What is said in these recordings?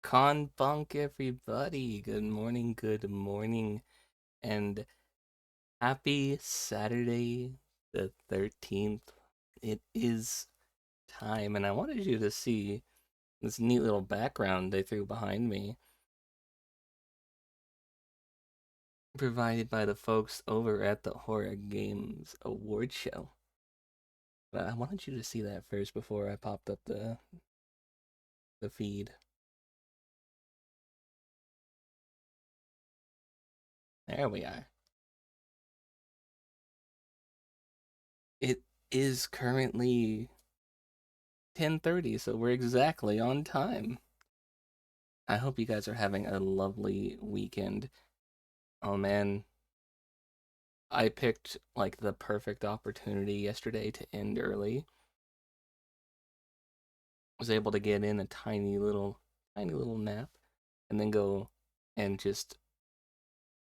Con Bunk, everybody. Good morning, and happy Saturday the 13th. It is time, and I wanted you to see this neat little background they threw behind me, provided by the folks over at the Horror Games Award Show. But I wanted you to see that first before I popped up the feed. There we are. It is currently 10:30, so we're exactly on time. I hope you guys are having a lovely weekend. Oh man, I picked like the perfect opportunity yesterday to end early. Was able to get in a tiny little nap and then go and just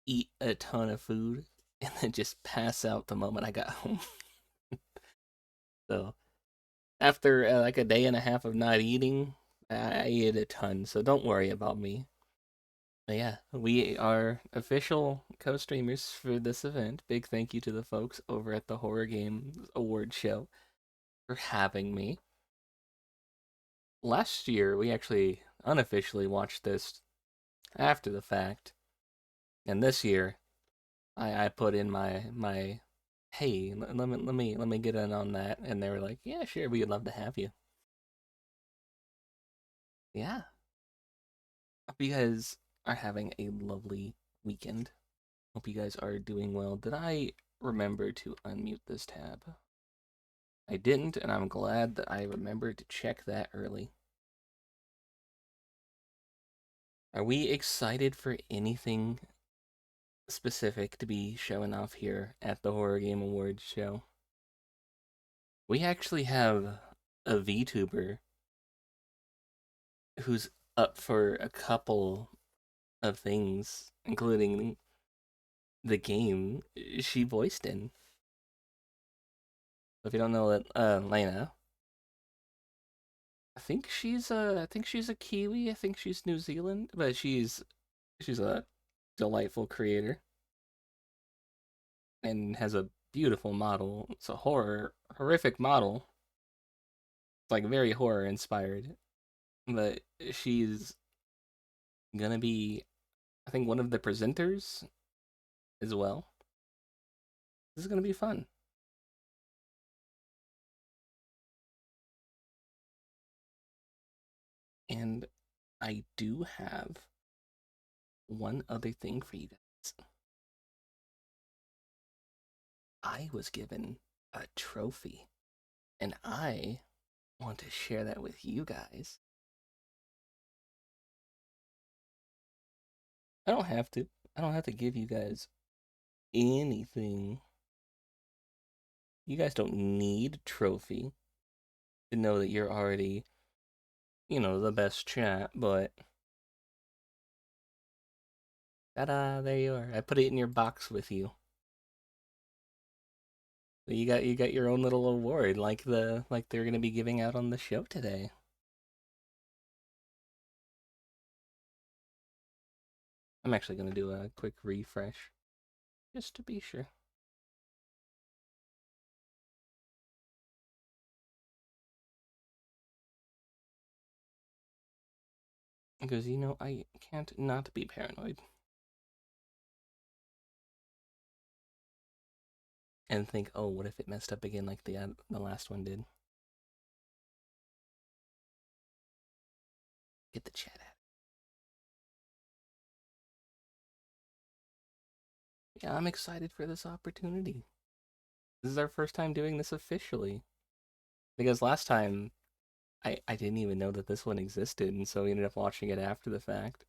eat a ton of food and then just pass out the moment I got home. So, after like a day and a half of not eating, I ate a ton, so don't worry about me. But yeah, we are official co-streamers for this event. Big thank you to the folks over at the Horror Games Award Show for having me. Last year, we actually unofficially watched this after the fact, and this year, I put in my hey, let me get in on that, and they were like, yeah, sure, we'd love to have you. Yeah, hope you guys are having a lovely weekend. Hope you guys are doing well. Did I remember to unmute this tab? I didn't, and I'm glad that I remembered to check that early. Are we excited for anything specific to be showing off here at the Horror Game Awards show? We actually have a VTuber who's up for a couple of things, including the game she voiced in. If you don't know that, Lena, I think she's a Kiwi. I think she's New Zealand, but she's a delightful creator and has a beautiful model. It's a horrific model. It's like very horror inspired, but she's gonna be, I think, one of the presenters as well. This is gonna be fun. And I do have one other thing for you guys. I was given a trophy, and I want to share that with you guys. I don't have to. I don't have to give you guys anything. You guys don't need a trophy to know that you're already, the best chat, but ta-da, there you are. I put it in your box with you. You got your own little award like they're gonna be giving out on the show today. I'm actually gonna do a quick refresh just to be sure. Because I can't not be paranoid and think, oh, what if it messed up again like the last one did? Get the chat out. Yeah, I'm excited for this opportunity. This is our first time doing this officially. Because last time I didn't even know that this one existed, and so we ended up watching it after the fact.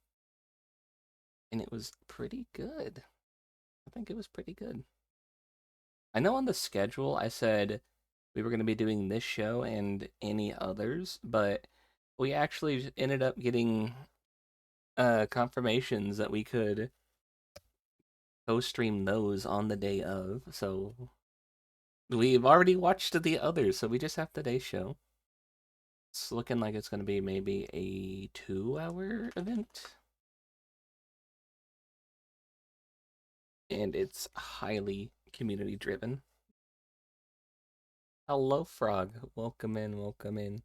And it was pretty good. I think it was pretty good. I know on the schedule I said we were going to be doing this show and any others, but we actually ended up getting confirmations that we could co-stream those on the day of. So we've already watched the others, so we just have today's show. It's looking like it's going to be maybe a 2-hour event. And it's highly community driven. Hello, Frog. Welcome in, welcome in.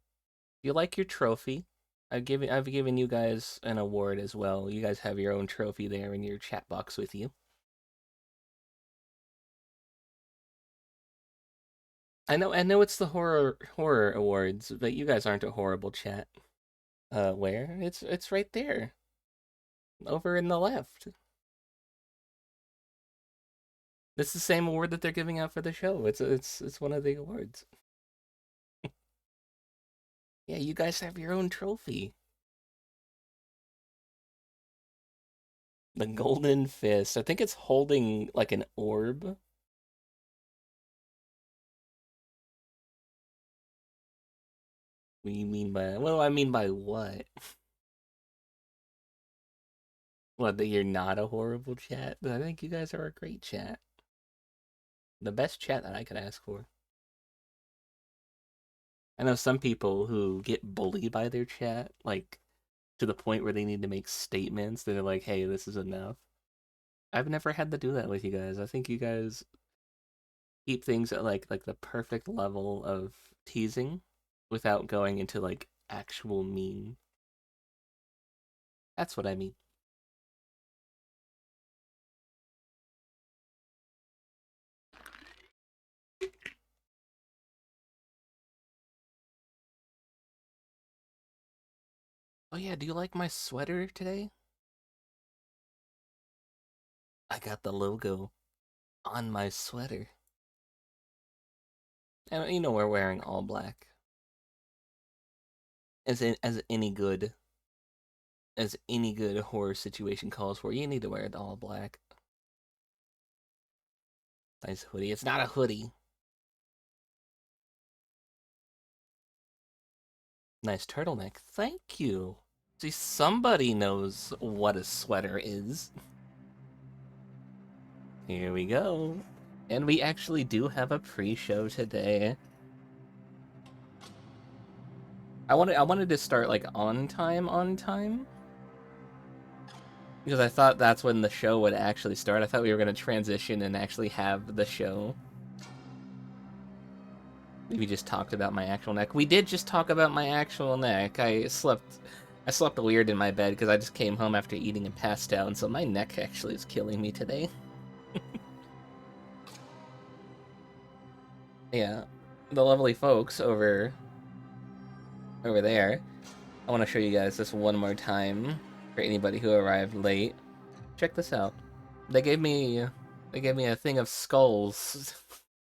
You like your trophy? I've given you guys an award as well. You guys have your own trophy there in your chat box with you. I know it's the horror awards, but you guys aren't a horrible chat. Where? It's right there. Over in the left. It's the same award that they're giving out for the show. It's one of the awards. Yeah, you guys have your own trophy. The Golden Fist. I think it's holding like an orb. What do you mean by what do I mean by what? What, that you're not a horrible chat? I think you guys are a great chat. The best chat that I could ask for. I know some people who get bullied by their chat, like to the point where they need to make statements that are like, hey, this is enough. I've never had to do that with you guys. I think you guys keep things at like the perfect level of teasing without going into like actual mean. That's what I mean. Oh yeah, do you like my sweater today? I got the logo on my sweater. And we're wearing all black. As any good horror situation calls for, you need to wear it all black. Nice hoodie. It's not a hoodie. Nice turtleneck. Thank you. See, somebody knows what a sweater is. Here we go. And we actually do have a pre-show today. I wanted to start like on time. Because I thought that's when the show would actually start. I thought we were gonna transition and actually have the show. We just talked about my actual neck. We did just talk about my actual neck. I slept weird in my bed because I just came home after eating and passed out, and so my neck actually is killing me today. Yeah, the lovely folks over there. I want to show you guys this one more time for anybody who arrived late. Check this out. They gave me a thing of skulls,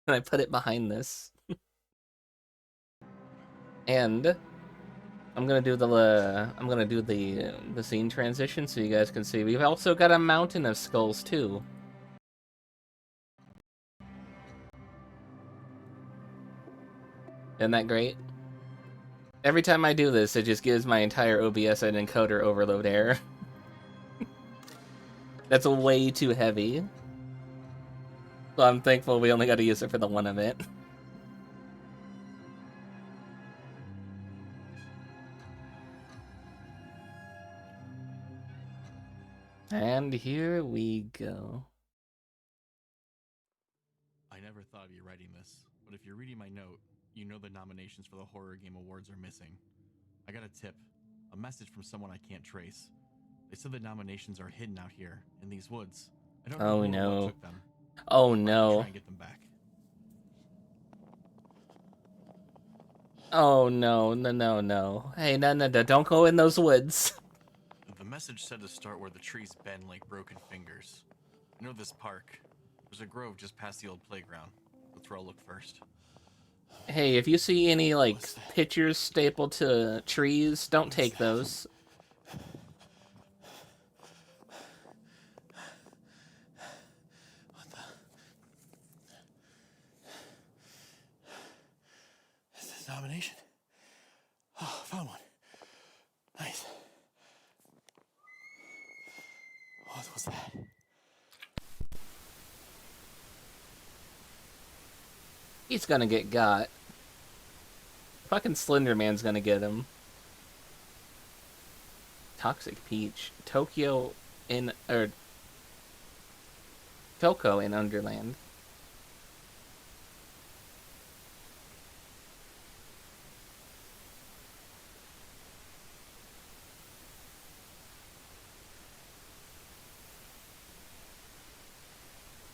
and I put it behind this. And I'm gonna do the scene transition so you guys can see. We've also got a mountain of skulls too. Isn't that great? Every time I do this, it just gives my entire OBS an encoder overload error. That's way too heavy. So I'm thankful we only got to use it for the one event. And here we go. I never thought of you writing this, but if you're reading my note, you know the nominations for the Horror Game Awards are missing. I got a tip, a message from someone I can't trace. They said the nominations are hidden out here, in these woods. I don't know who or what took them. Oh no. Try and get them back. Oh no, no. Hey, no, don't go in those woods. The message said to start where the trees bend like broken fingers. I know this park. There's a grove just past the old playground. That's where I'll look first. Hey, if you see any, like, pictures stapled to trees, don't take those. What the? Is this a nomination? Oh, found one. Nice. What was that? He's gonna get got. Fucking Slender Man's gonna get him. Toxic Peach. Tokyo in Underland.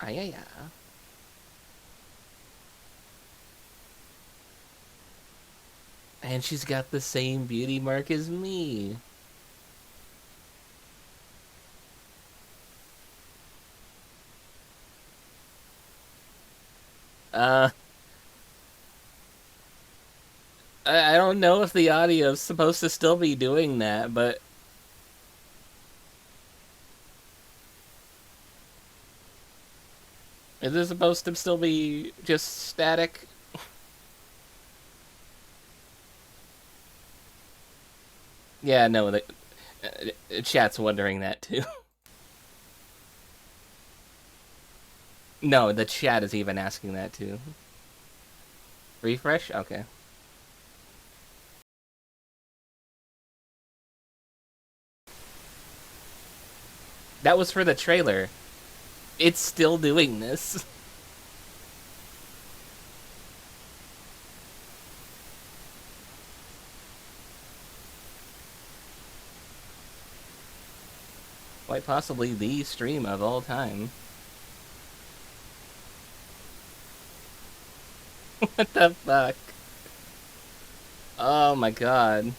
Yeah. And she's got the same beauty mark as me. I don't know if the audio's supposed to still be doing that, but is it supposed to still be just static? Yeah, no, the chat's wondering that too. No, the chat is even asking that too. Refresh? Okay. That was for the trailer. It's still doing this. Quite possibly the stream of all time. What the fuck? Oh my god.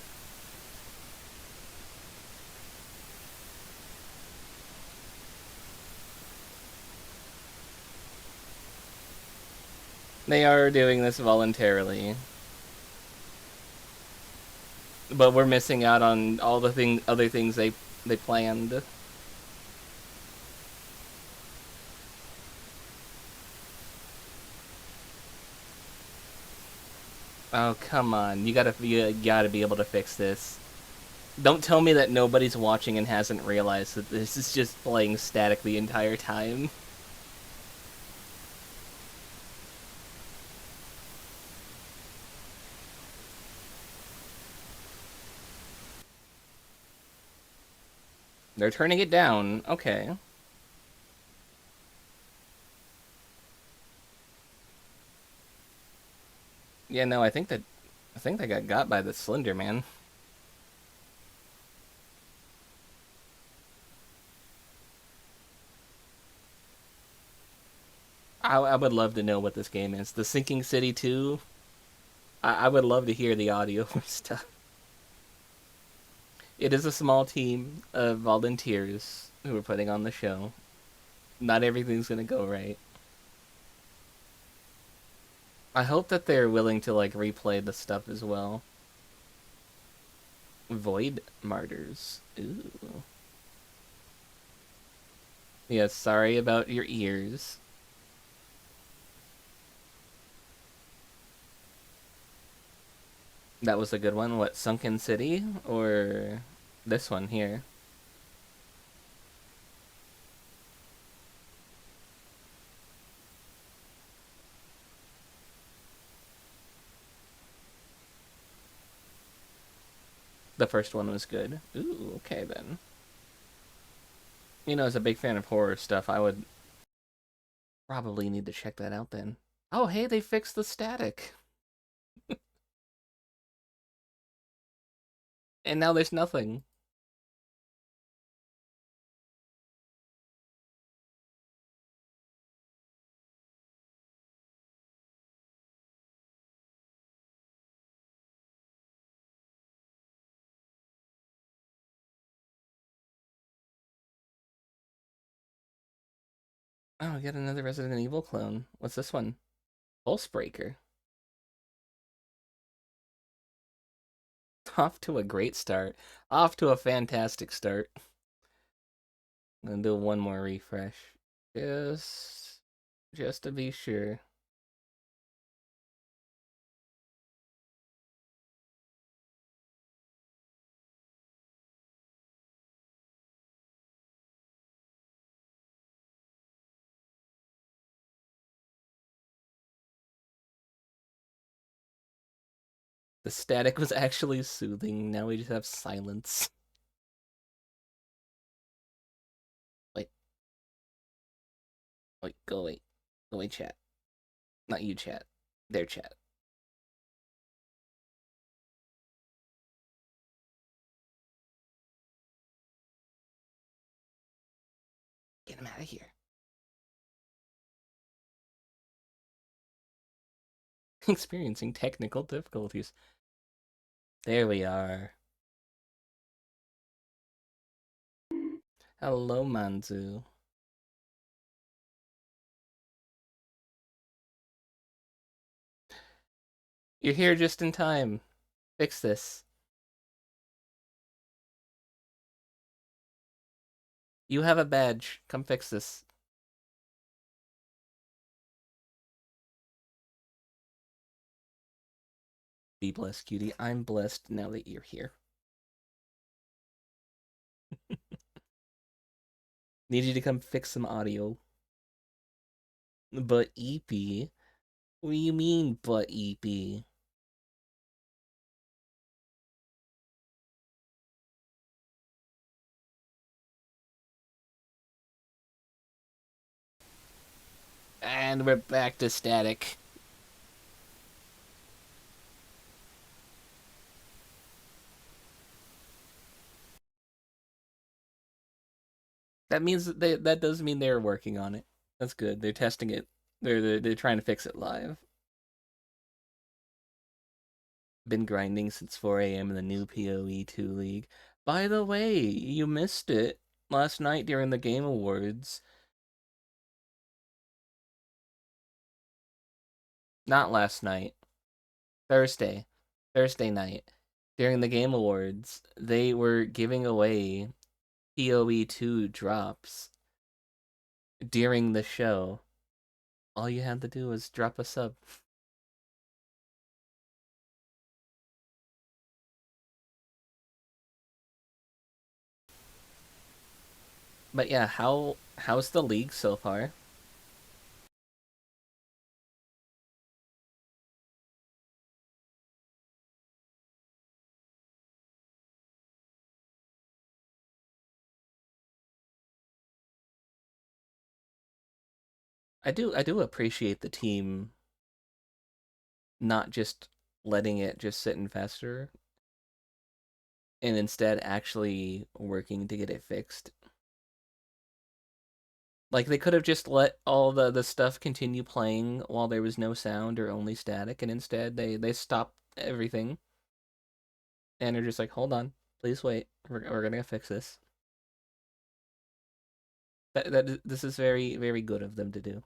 They are doing this voluntarily. But we're missing out on all the other things they planned. Oh, come on. You gotta be able to fix this. Don't tell me that nobody's watching and hasn't realized that this is just playing static the entire time. They're turning it down. Okay. Yeah, no, I think they got by the Slender Man. I would love to know what this game is. The Sinking City 2? I would love to hear the audio stuff. It is a small team of volunteers who are putting on the show. Not everything's gonna go right. I hope that they're willing to like replay the stuff as well. Void Martyrs. Ooh. Yeah, sorry about your ears. That was a good one. What, Sunken City? Or this one here? The first one was good. Ooh, okay then. You know, as a big fan of horror stuff, I would probably need to check that out then. Oh, hey, they fixed the static. And now there's nothing. Oh, we got another Resident Evil clone. What's this one? Pulsebreaker. Off to a great start. Off to a fantastic start. I'm gonna do one more refresh. Just to be sure. The static was actually soothing. Now we just have silence. Wait, wait, go away. Go away, chat. Not you, chat. Their chat. Get him out of here. Experiencing technical difficulties. There we are. Hello, Manzu. You're here just in time. Fix this. You have a badge. Come fix this. Be blessed, cutie. I'm blessed now that you're here. Need you to come fix some audio. But EP? What do you mean, but EP? And we're back to static. That means that does mean they're working on it. That's good. They're testing it. They're trying to fix it live. Been grinding since 4 a.m. in the new PoE 2 league. By the way, you missed it last night during the Game Awards. Not last night. Thursday. Thursday night. During the Game Awards, they were giving away PoE 2 drops during the show. All you had to do was drop a sub. But yeah, how's the league so far? I do appreciate the team not just letting it just sit and fester and instead actually working to get it fixed. Like they could have just let all the stuff continue playing while there was no sound or only static, and instead they stopped everything and are just like, hold on, please wait, we're gonna fix this. This is very good of them to do.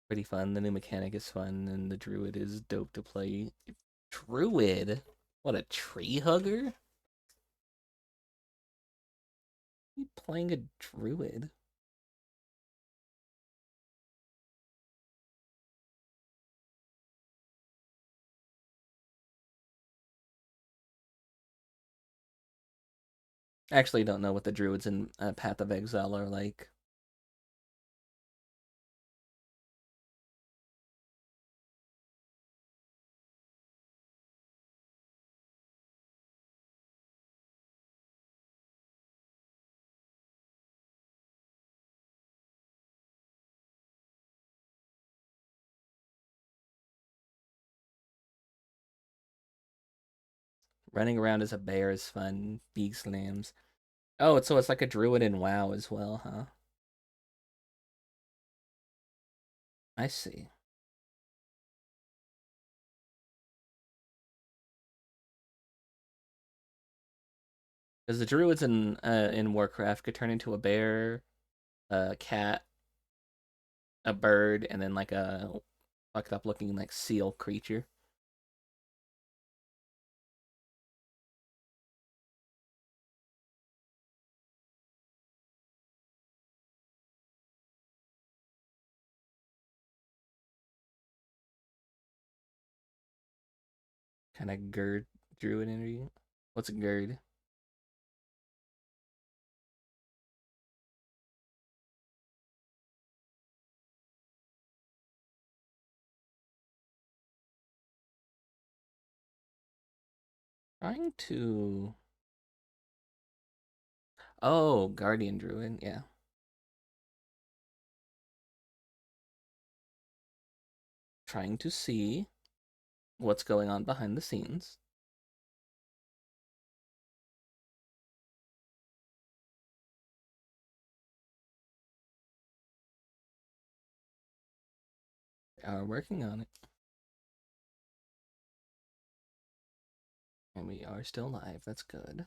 Pretty fun. The new mechanic is fun, and the druid is dope to play. Druid? What, a tree hugger? You playing a druid? I actually don't know what the druids in Path of Exile are like. Running around as a bear is fun. Beak slams. Oh, so it's like a druid in WoW as well, huh? I see. Because the druids in Warcraft could turn into a bear, a cat, a bird, and then like a fucked up looking like seal creature. Kind of Gerd druid energy. What's a Gerd? Trying to. Oh, Guardian Druid, yeah. Trying to see what's going on behind the scenes. They are working on it. And we are still live. That's good.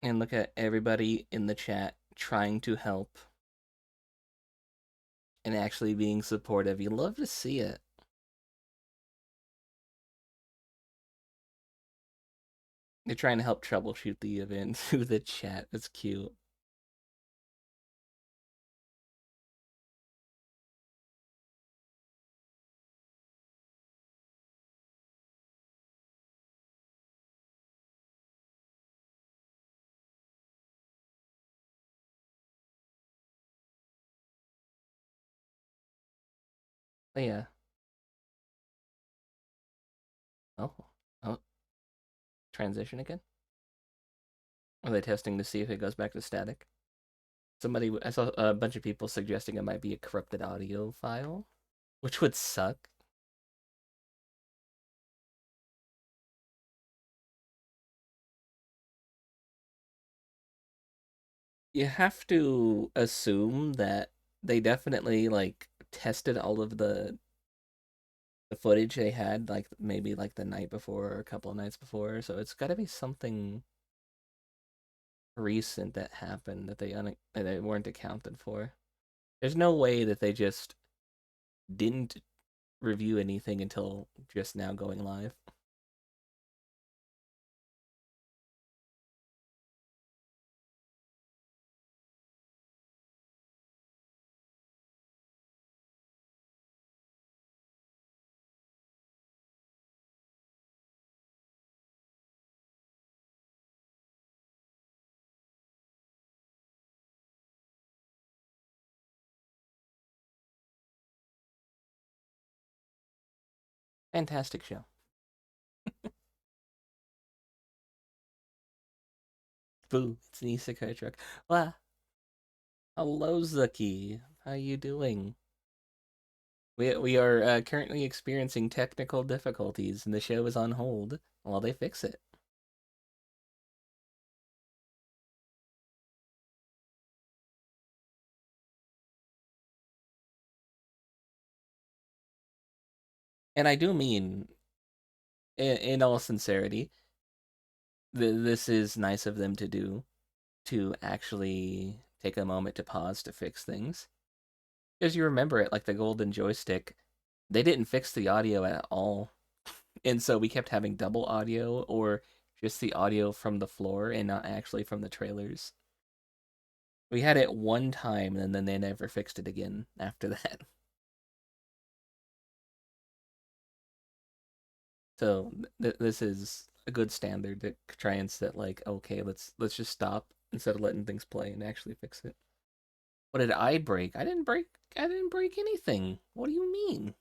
And look at everybody in the chat trying to help and actually being supportive. You love to see it. They're trying to help troubleshoot the event through the chat. That's cute. But yeah. Oh. Oh. Transition again? Are they testing to see if it goes back to static? I saw a bunch of people suggesting it might be a corrupted audio file, which would suck. You have to assume that they definitely like tested all of the footage they had like maybe like the night before or a couple of nights before, so it's got to be something recent that happened that they weren't accounted for. There's no way that they just didn't review anything until just now going live. Fantastic show. Boo, it's an isekai truck. Wow. Hello, Zuki. How you doing? We are currently experiencing technical difficulties, and the show is on hold while they fix it. And I do mean, in all sincerity, this is nice of them to do, to actually take a moment to pause to fix things. Because you remember it, like the golden joystick, they didn't fix the audio at all. And so we kept having double audio or just the audio from the floor and not actually from the trailers. We had it one time and then they never fixed it again after that. So this is a good standard to try and set like, okay, let's just stop instead of letting things play and actually fix it. What did I break? I didn't break anything. What do you mean?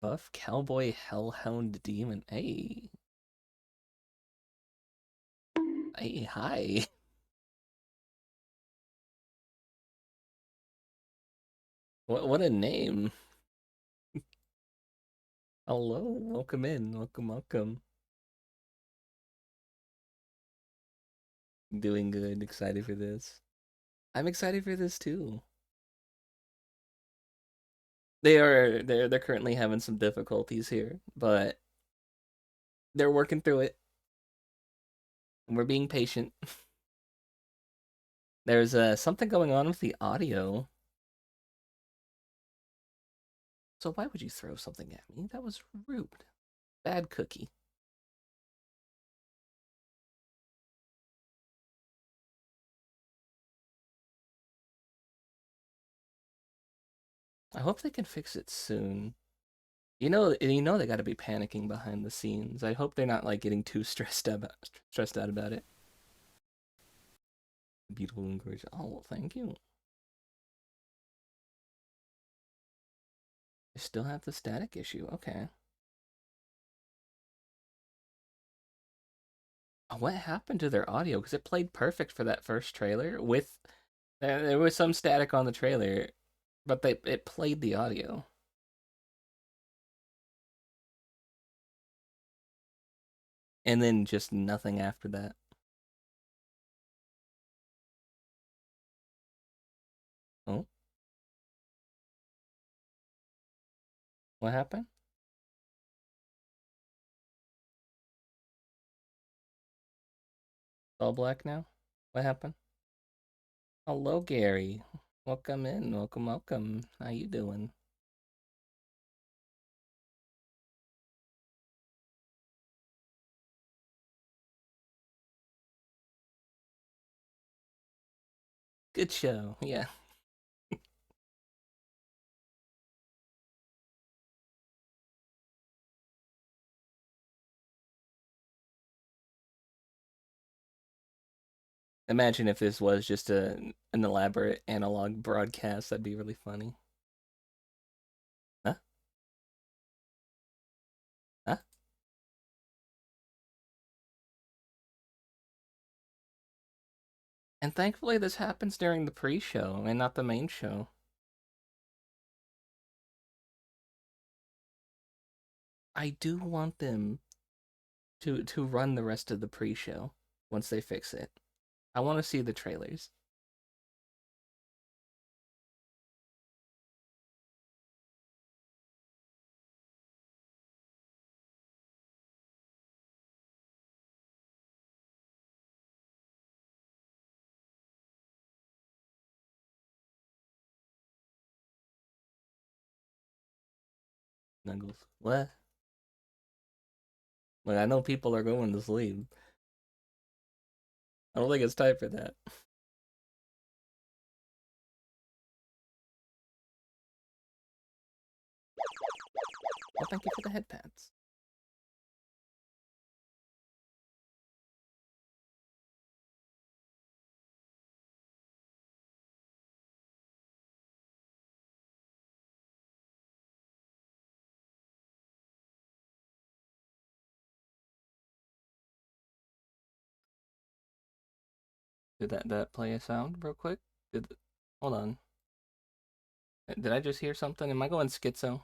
Buff Cowboy Hellhound Demon. Hey. Hey, hi. What a name. Hello, welcome in. Welcome. Doing good, excited for this. I'm excited for this too. They're currently having some difficulties here, but they're working through it. And we're being patient. There's something going on with the audio. So why would you throw something at me? That was rude. Bad cookie. I hope they can fix it soon. You know they got to be panicking behind the scenes. I hope they're not like getting too stressed out about it. Beautiful and gorgeous. Oh, well, thank you. I still have the static issue. Okay. What happened to their audio? Because it played perfect for that first trailer. With there was some static on the trailer, but it played the audio. And then just nothing after that. Oh, what happened? All black now? What happened? Hello, Gary. Welcome in. Welcome. How you doing? Good show. Yeah. Imagine if this was just an elaborate analog broadcast. That'd be really funny. Huh? Huh? And thankfully, this happens during the pre-show and not the main show. I do want them to run the rest of the pre-show once they fix it. I want to see the trailers. Snuggles. What? Like I know people are going to sleep. I don't think it's time for that. Well, thank you for the head pats. Did that play a sound real quick? Hold on. Did I just hear something? Am I going schizo?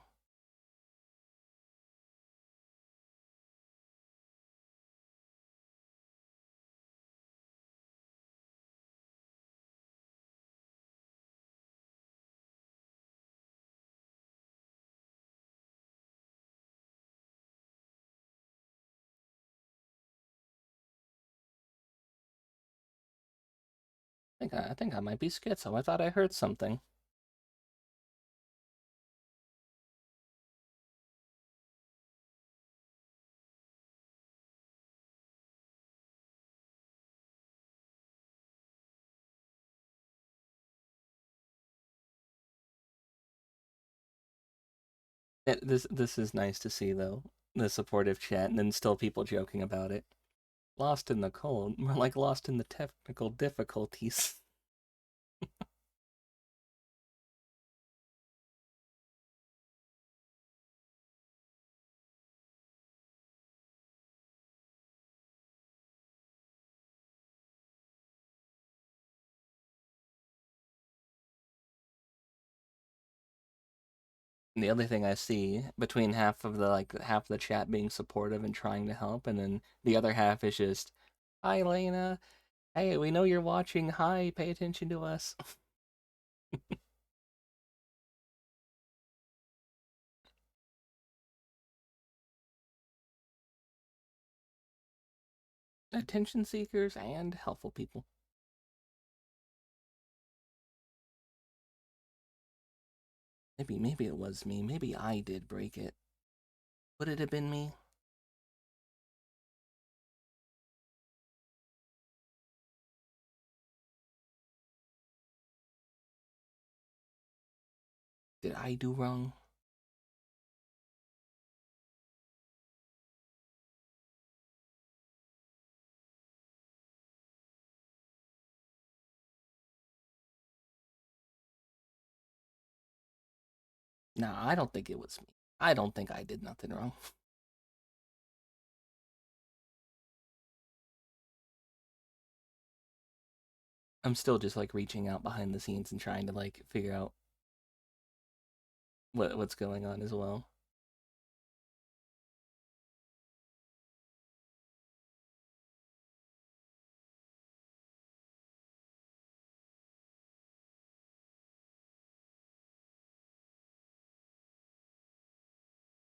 I think I might be schizo. I thought I heard something. This is nice to see though. The supportive chat and then still people joking about it. Lost in the cold, more like lost in the technical difficulties. And the other thing I see between half of the chat being supportive and trying to help, and then the other half is just, "Hi, Lena. Hey, we know you're watching. Hi, pay attention to us." Attention seekers and helpful people. Maybe it was me. Maybe I did break it. Would it have been me? Did I do wrong? No, I don't think it was me. I don't think I did nothing wrong. I'm still just like reaching out behind the scenes and trying to like figure out what's going on as well.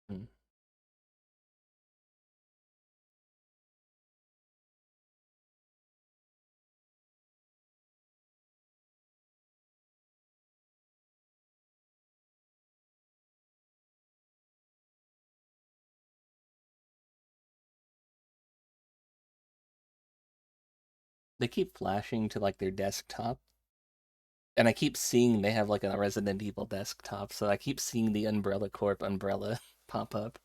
Hmm. They keep flashing to like their desktop, and I keep seeing they have like a Resident Evil desktop, so I keep seeing the Umbrella Corp umbrella pop up.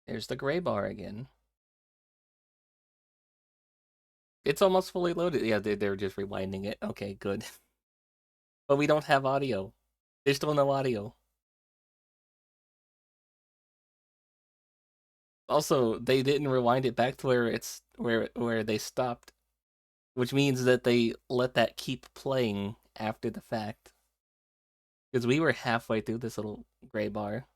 There's the gray bar again. It's almost fully loaded. Yeah, they're just rewinding it. Okay, good. But we don't have audio. There's still no audio. Also, they didn't rewind it back to where they stopped, which means that they let that keep playing after the fact. Because we were halfway through this little gray bar.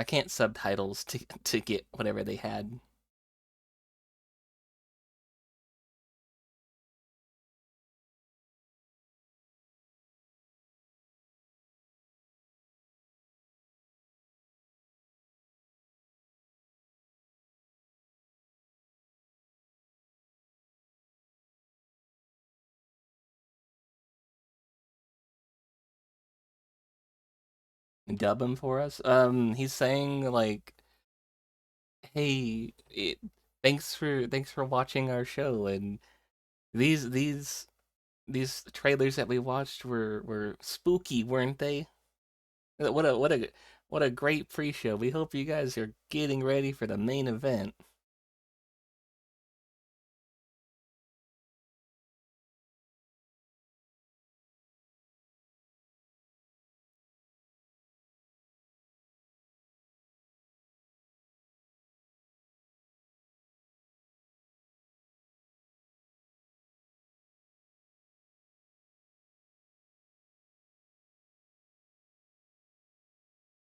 I can't subtitles to get whatever they had. Dub him for us. He's saying like, "Hey, thanks for watching our show, and these trailers that we watched were spooky, weren't they? What a great pre-show. We hope you guys are getting ready for the main event."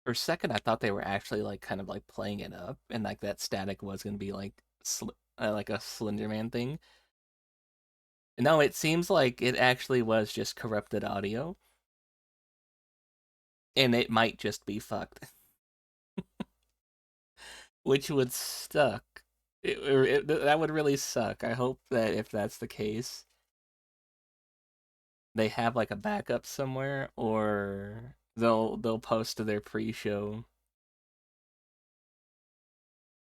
For a second, I thought they were actually like kind of like playing it up, and like that static was gonna be like a Slender Man thing. No, it seems like it actually was just corrupted audio, and it might just be fucked, which would suck. That would really suck. I hope that if that's the case, they have like a backup somewhere, or they'll post their pre-show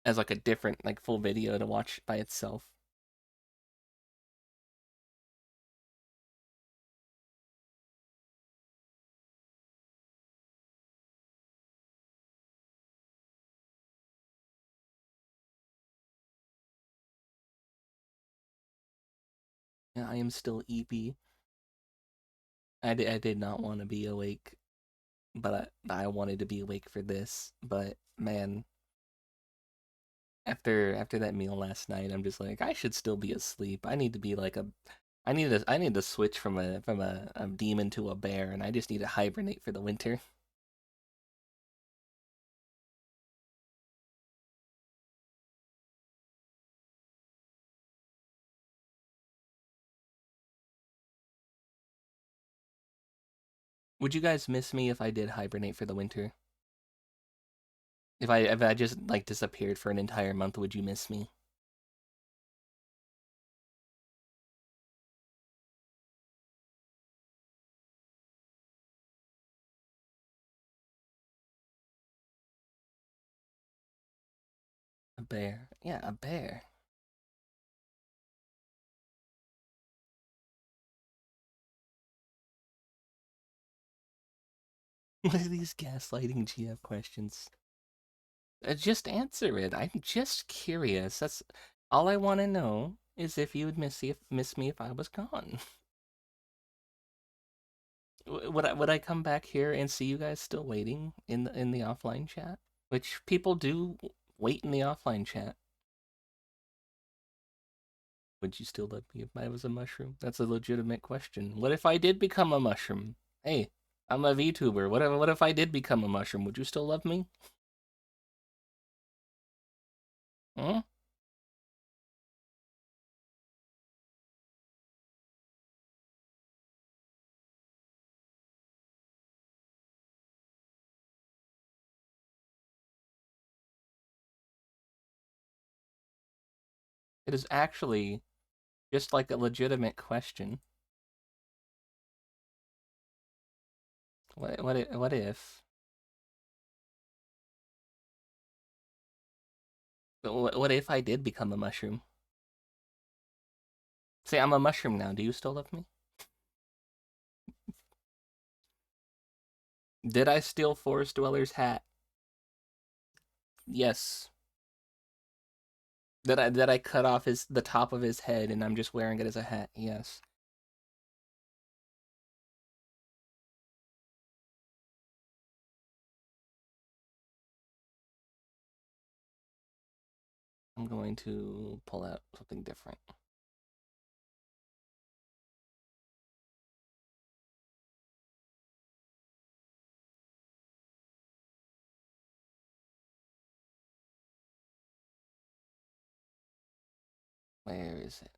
as like a different like full video to watch by itself. Yeah, I am still EP. I did not want to be awake, but I wanted to be awake for this. But man, after that meal last night, I'm just like, I should still be asleep. I need to be like a I need to switch from a demon to a bear, and I just need to hibernate for the winter. Would you guys miss me if I did hibernate for the winter? If I just like disappeared for an entire month, would you miss me? A bear. Yeah, a bear. What are these gaslighting GF questions? Just answer it. I'm just curious. That's all I want to know is if you would miss me if I was gone. Would I come back here and see you guys still waiting in the offline chat? Which people do wait in the offline chat. Would you still love me if I was a mushroom? That's a legitimate question. What if I did become a mushroom? Hey, I'm a VTuber. What if I did become a mushroom? Would you still love me? Hmm? It is actually just like a legitimate question. What if? What if I did become a mushroom? Say I'm a mushroom now. Do you still love me? Did I steal Forest Dweller's hat? Yes. Did I cut off the top of his head and I'm just wearing it as a hat? Yes. I'm going to pull out something different. Where is it?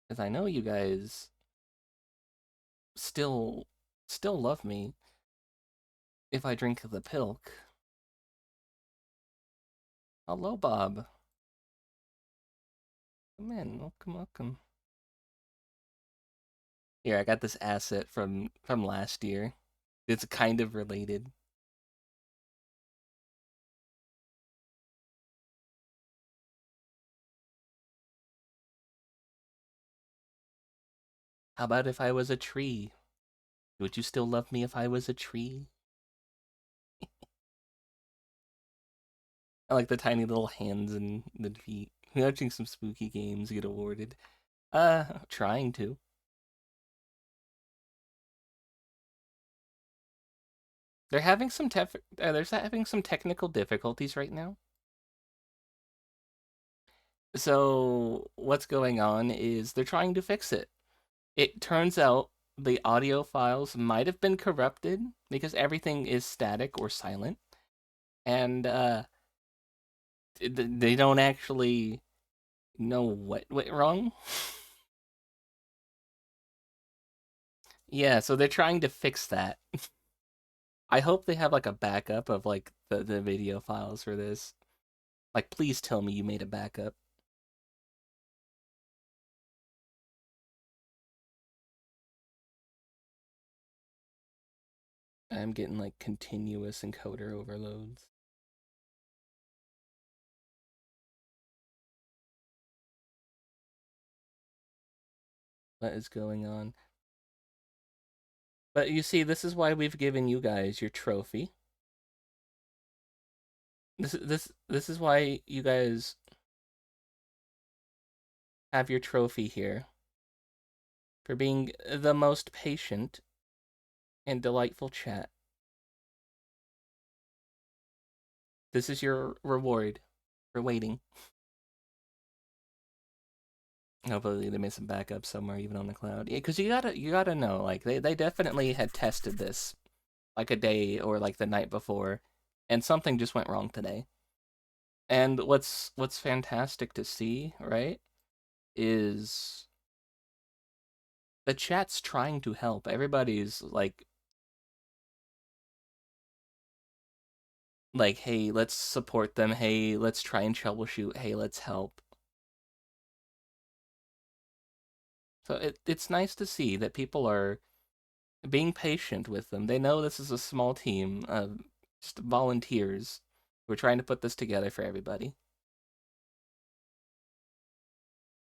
Because I know you guys still still love me if I drink the pilk. Hello, Bob. Come in. Welcome. Here, I got this asset from last year. It's kind of related. How about if I was a tree? Would you still love me if I was a tree? I like the tiny little hands and the feet. Watching some spooky games get awarded. Trying to. They're having some technical difficulties right now. So what's going on is they're trying to fix it. It turns out the audio files might have been corrupted because everything is static or silent, and they don't actually know what went wrong. Yeah, so they're trying to fix that. I hope they have like a backup of like the video files for this. Like, please tell me you made a backup. I'm getting like continuous encoder overloads. What is going on? But you see, this is why we've given you guys your trophy. This is why you guys have your trophy here. For being the most patient and delightful chat. This is your reward for waiting. Hopefully they made some backups somewhere, even on the cloud. Yeah, because you gotta know, like they definitely had tested this like a day or like the night before, and something just went wrong today. And what's fantastic to see, right, is the chat's trying to help. Everybody's like, hey, let's support them. Hey, let's try and troubleshoot. Hey, let's help. So it's nice to see that people are being patient with them. They know this is a small team of just volunteers who are trying to put this together for everybody.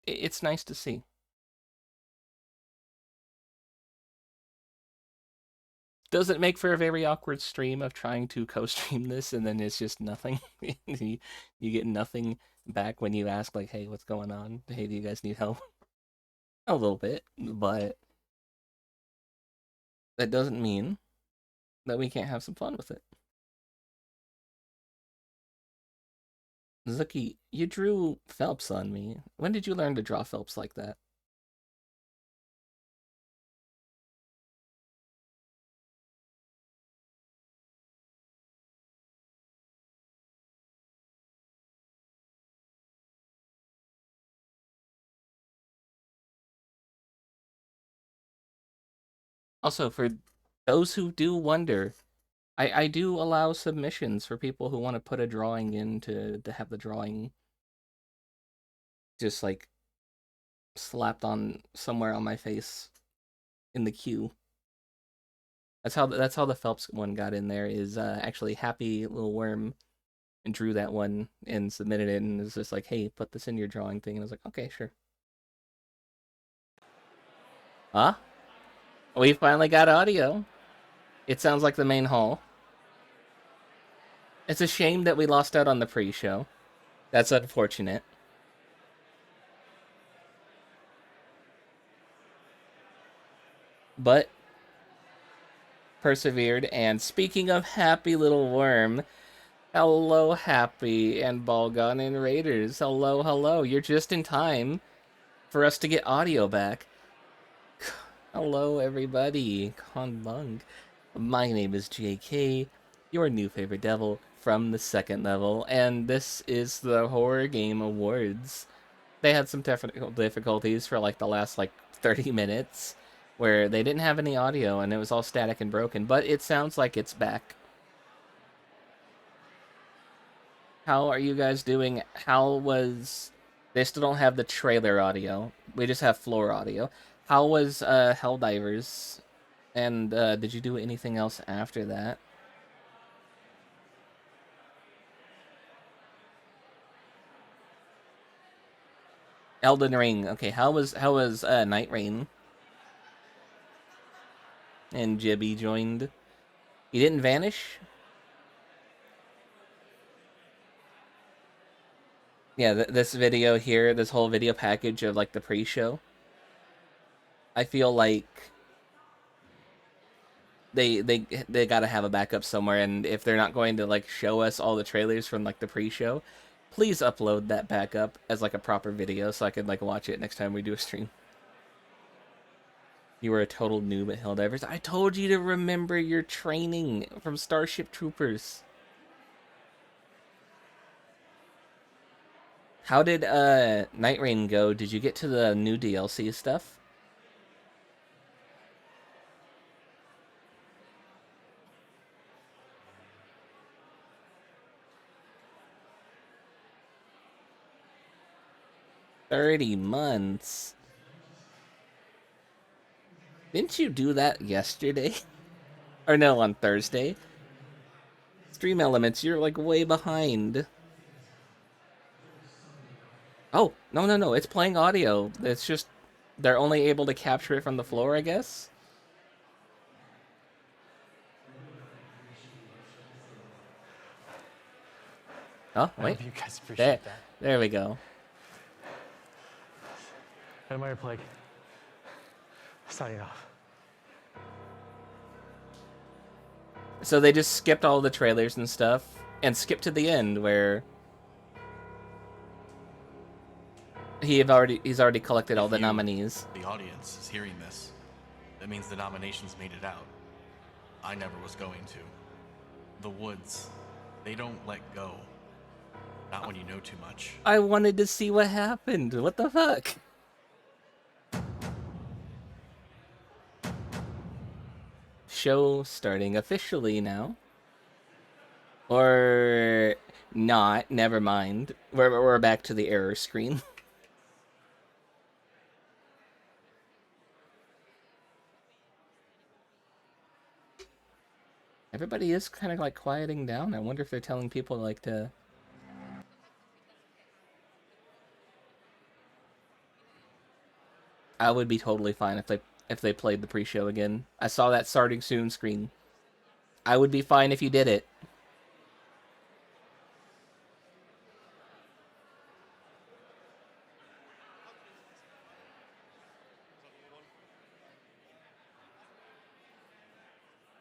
It's nice to see. Does it make for a very awkward stream of trying to co-stream this and then it's just nothing? you get nothing back when you ask, like, hey, what's going on? Hey, do you guys need help? A little bit, but that doesn't mean that we can't have some fun with it. Zuki, you drew Phelps on me. When did you learn to draw Phelps like that? Also, for those who do wonder, I do allow submissions for people who want to put a drawing in to have the drawing just like slapped on somewhere on my face in the queue. That's how the Phelps one got in there. Is actually Happy Little Worm and drew that one and submitted it and was just like, hey, put this in your drawing thing. And I was like, okay, sure. Huh? We finally got audio. It sounds like the main hall. It's a shame that we lost out on the pre-show. That's unfortunate. But persevered. And speaking of Happy Little Worm, hello, Happy and Balgon and Raiders. Hello. You're just in time for us to get audio back. Hello, everybody. Konbung. My name is JK, your new favorite devil from the second level, and this is the Horror Game Awards. They had some technical difficulties for like the last 30 minutes where they didn't have any audio and it was all static and broken, but it sounds like it's back. How are you guys doing? How was... They still don't have the trailer audio. We just have floor audio. How was Helldivers? And did you do anything else after that? Elden Ring. Okay, how was Night Rain? And Jibby joined. He didn't vanish? Yeah, this video here, this whole video package of like the pre-show. I feel like they gotta have a backup somewhere, and if they're not going to like show us all the trailers from like the pre-show, please upload that backup as like a proper video so I could like watch it next time we do a stream. You were a total noob at Helldivers. I told you to remember your training from Starship Troopers. How did Night Rain go? Did you get to the new DLC stuff? $30 months. Didn't you do that yesterday? Or no, on Thursday? Stream Elements, you're like way behind. Oh, no, it's playing audio. It's just, they're only able to capture it from the floor, I guess? Oh, I wait. hope you guys There, appreciate that. there we go. Nightmare Plague. Signing off. So they just skipped all the trailers and stuff, and skipped to the end where he's already collected all the nominees. The audience is hearing this. That means the nominations made it out. I never was going to. The Woods, they don't let go. Not when you know too much. I wanted to see what happened. What the fuck? Show starting officially now. Or not, never mind. We're back to the error screen. Everybody is kind of like quieting down. I wonder if they're telling people like to... I would be totally fine if they played the pre-show again. I saw that starting soon screen. I would be fine if you did it.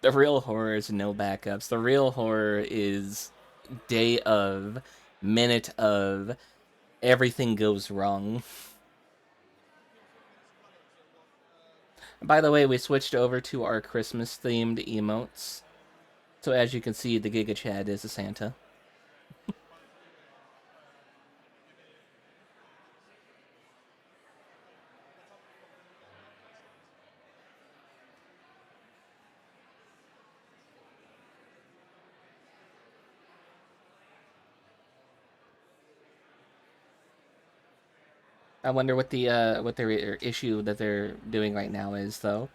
The real horror is no backups. The real horror is day of, minute of, everything goes wrong. By the way, we switched over to our Christmas-themed emotes. So as you can see, the Giga Chad is a Santa. I wonder what their issue that they're doing right now is, though.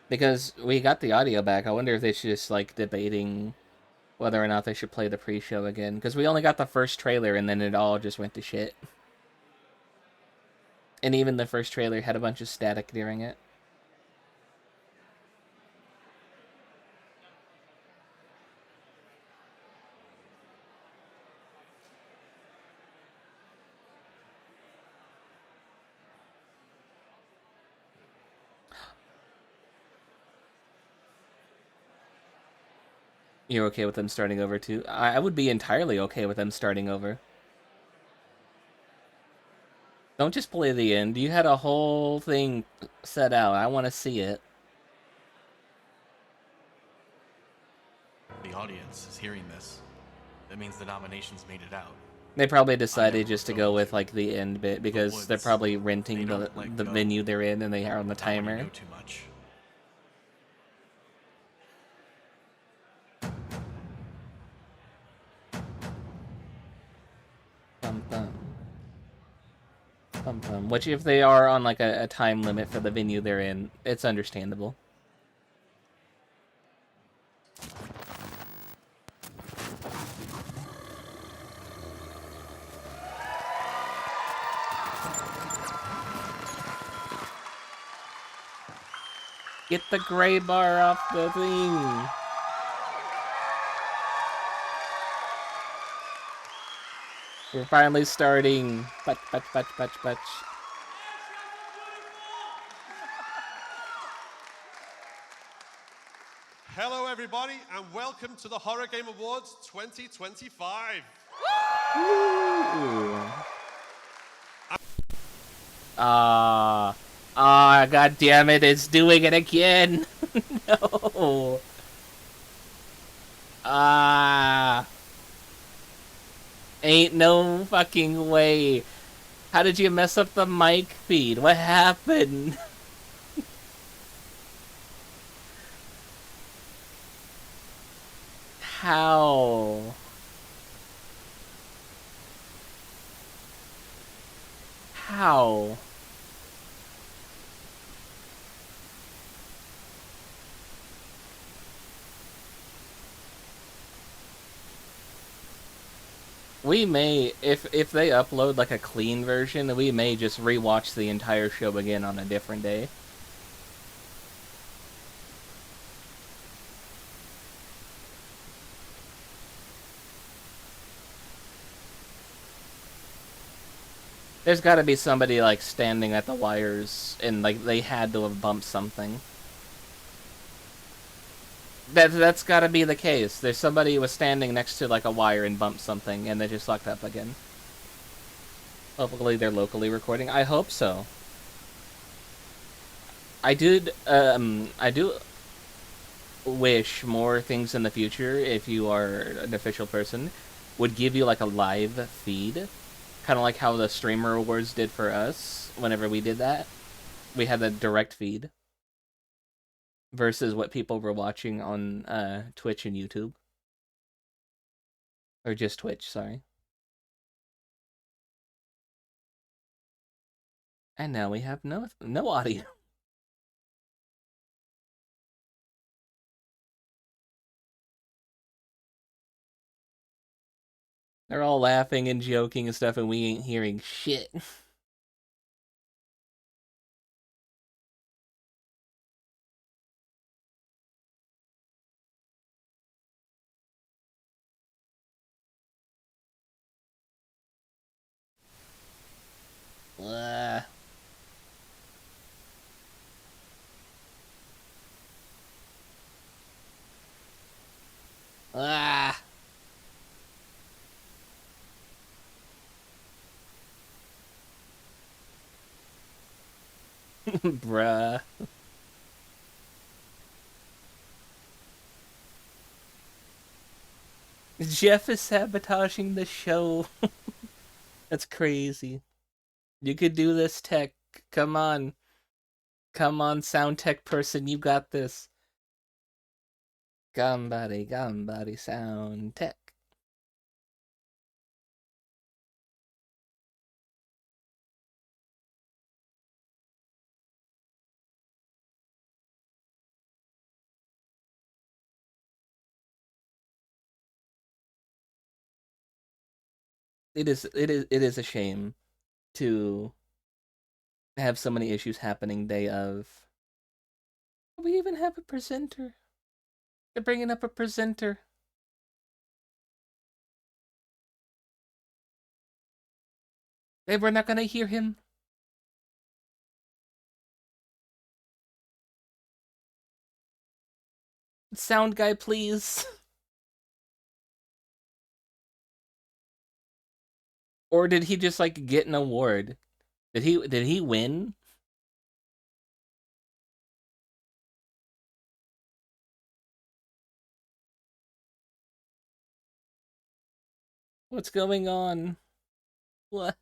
Because we got the audio back. I wonder if they're just, like, debating whether or not they should play the pre-show again. Because we only got the first trailer, and then it all just went to shit. And even the first trailer had a bunch of static during it. You're okay with them starting over, too? I would be entirely okay with them starting over. Don't just play the end. You had a whole thing set out. I want to see it. The audience is hearing this. That means the nominations made it out. They probably decided just to go with, like, the end bit, because they're probably renting the venue they're in, and they are on the timer. Not when you know too much. Which, if they are on like a time limit for the venue they're in, it's understandable. Get the gray bar off the thing. We're finally starting. Batch. Hello, everybody, and welcome to the Horror Game Awards 2025. God damn it, it's doing it again. No. Ain't no fucking way. How did you mess up the mic feed? What happened? How? How? We may, if they upload like a clean version, we may just rewatch the entire show again on a different day. There's gotta be somebody like standing at the wires and like they had to have bumped something. That's gotta be the case. There's somebody who was standing next to like a wire and bumped something and they just locked up again. Hopefully they're locally recording. I hope so. I do wish more things in the future, if you are an official person, would give you like a live feed. Kind of like how the Streamer Awards did for us whenever we did that. We had the direct feed. Versus what people were watching on Twitch and YouTube. Or just Twitch, sorry. And now we have no audio. They're all laughing and joking and stuff, and we ain't hearing shit. Bruh. Jeff is sabotaging the show. That's crazy. You could do this, Tech. Come on. Come on, sound tech person, you got this. Gambari, sound tech. It is a shame to have so many issues happening day of. We even have a presenter. They're bringing up a presenter. We're not gonna hear him. Sound guy, please. Or did he just like get an award? Did he win? What's going on? What?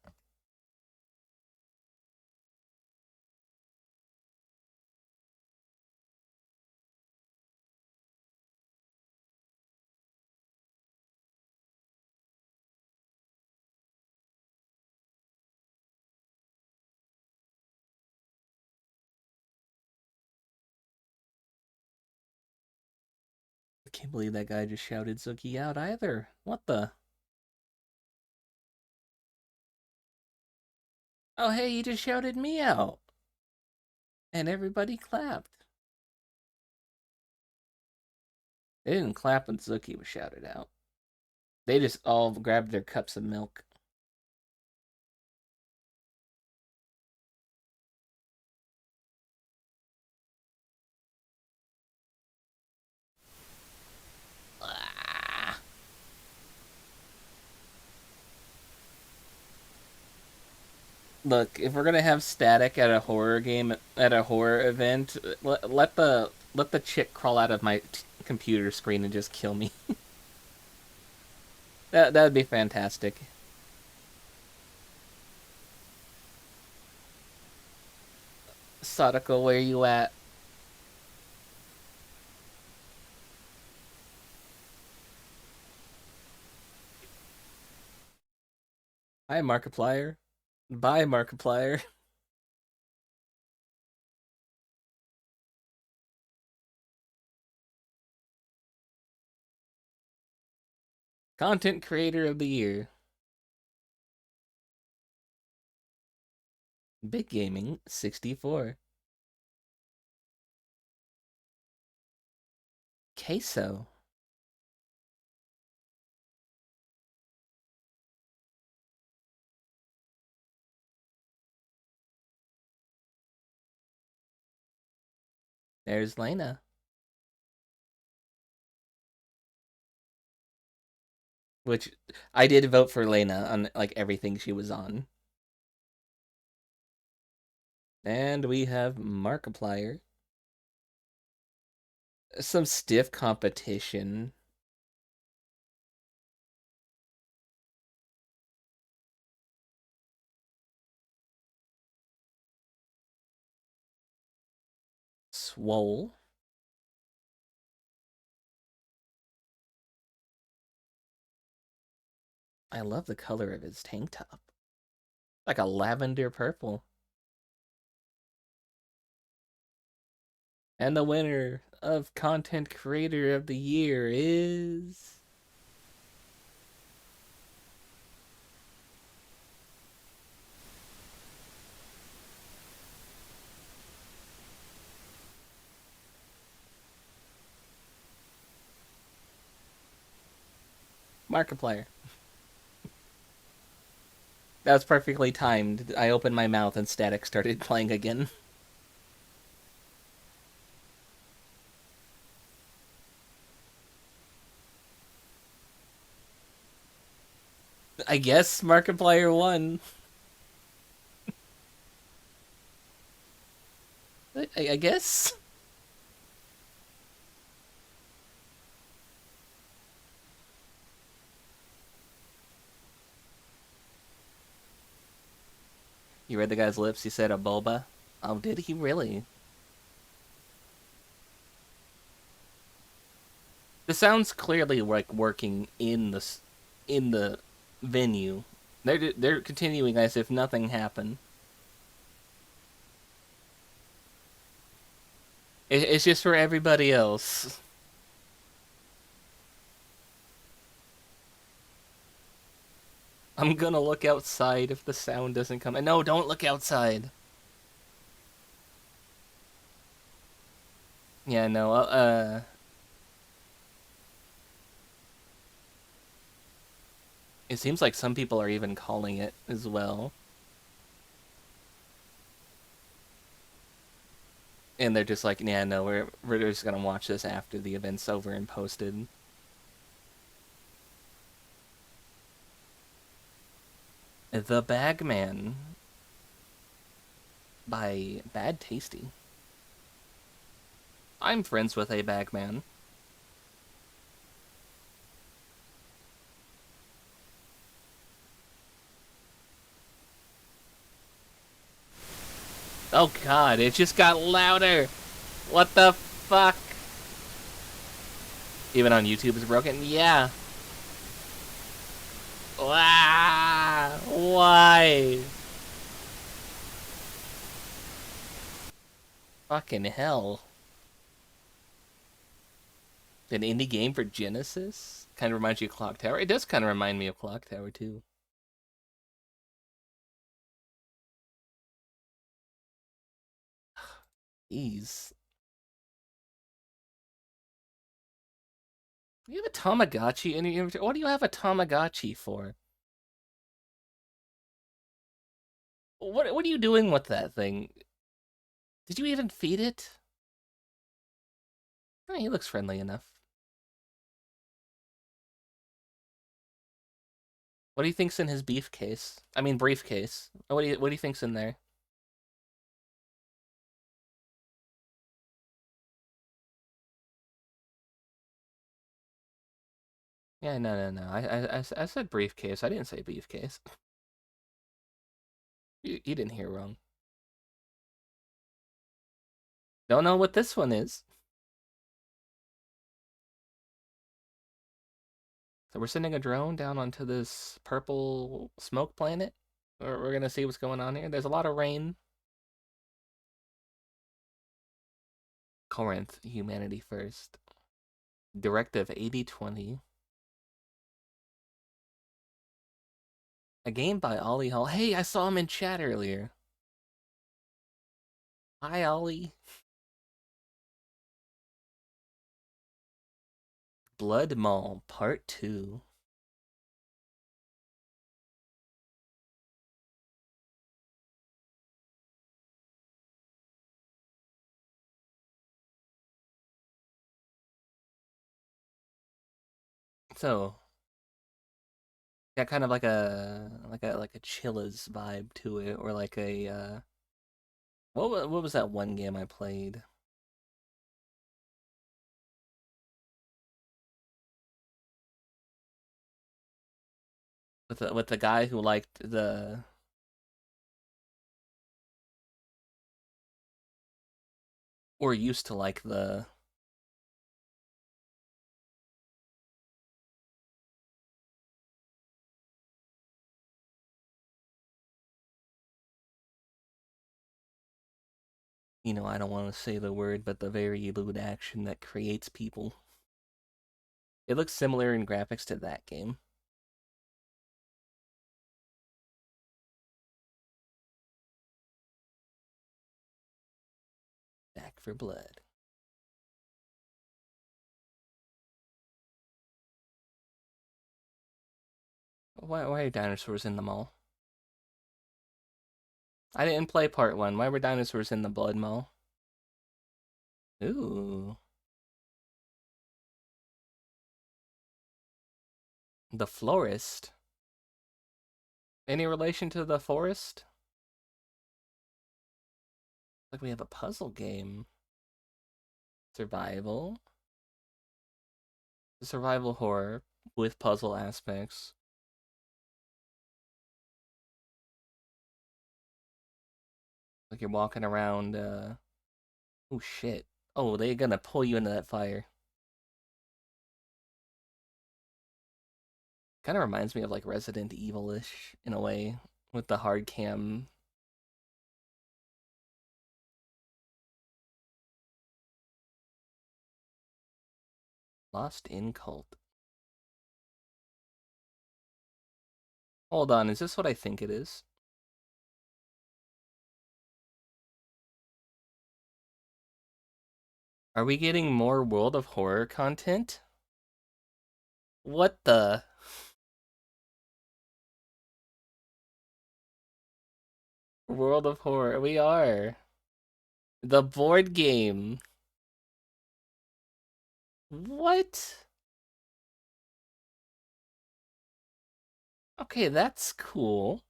can't believe that guy just shouted Zuki out either. What the? Oh, hey, he just shouted me out. And everybody clapped. They didn't clap when Zuki was shouted out. They just all grabbed their cups of milk. Ah. Look, if we're gonna have static at a horror game, at a horror event, let the chick crawl out of my computer screen and just kill me. That'd be fantastic. Sadako, where you at? Hi, Markiplier. Bye, Markiplier. Content Creator of the Year. Big Gaming 64. Queso. There's Lena. Which I did vote for Lena on like everything she was on. And we have Markiplier. Some stiff competition. Swole. I love the color of his tank top. Like a lavender purple. And the winner of Content Creator of the Year is... Markiplier. That was perfectly timed. I opened my mouth and static started playing again. I guess Markiplier won. I guess. You read the guy's lips? He said a boba. Oh, did he really? The sound's clearly like working in the venue. They're continuing as if nothing happened. It's just for everybody else. I'm gonna look outside if the sound doesn't come. No, don't look outside. Yeah, no, it seems like some people are even calling it as well. And they're just like, yeah, no, we're just gonna watch this after the event's over and posted. The Bagman by Bad Tasty. I'm friends with a Bagman. Oh god, it just got louder! What the fuck? Even on YouTube it's broken? Yeah. Why? Fucking hell. An indie game for Genesis? Kind of reminds you of Clock Tower. It does kind of remind me of Clock Tower, too. Jeez. You have a Tamagotchi in your inventory? What do you have a Tamagotchi for? What are you doing with that thing? Did you even feed it? Oh, he looks friendly enough. What do you think's in his beef case? I mean briefcase. What do you think's in there? Yeah, no. I said briefcase. I didn't say beefcase. You didn't hear wrong. Don't know what this one is. So we're sending a drone down onto this purple smoke planet. We're gonna see what's going on here. There's a lot of rain. Corinth, humanity first. Directive 8020. A game by Ollie Hall. Hey, I saw him in chat earlier. Hi, Ollie. Blood Mall Part 2. So, got kind of like a Chillas vibe to it, or like a what was that one game I played? With the guy who liked the or used to like the I don't want to say the word, but the very lewd action that creates people. It looks similar in graphics to that game. Back for Blood. Why are dinosaurs in the mall? I didn't play part 1. Why were dinosaurs in the Blood Mall? Ooh. The Florist. Any relation to the Forest? Like we have a puzzle game. Survival. Survival horror with puzzle aspects. Like you're walking around, oh shit. Oh, they're gonna pull you into that fire. Kind of reminds me of like Resident Evil-ish in a way, with the hard cam. Lost in Cult. Hold on, is this what I think it is? Are we getting more World of Horror content? What the? World of Horror, we are. The board game. What? Okay, that's cool.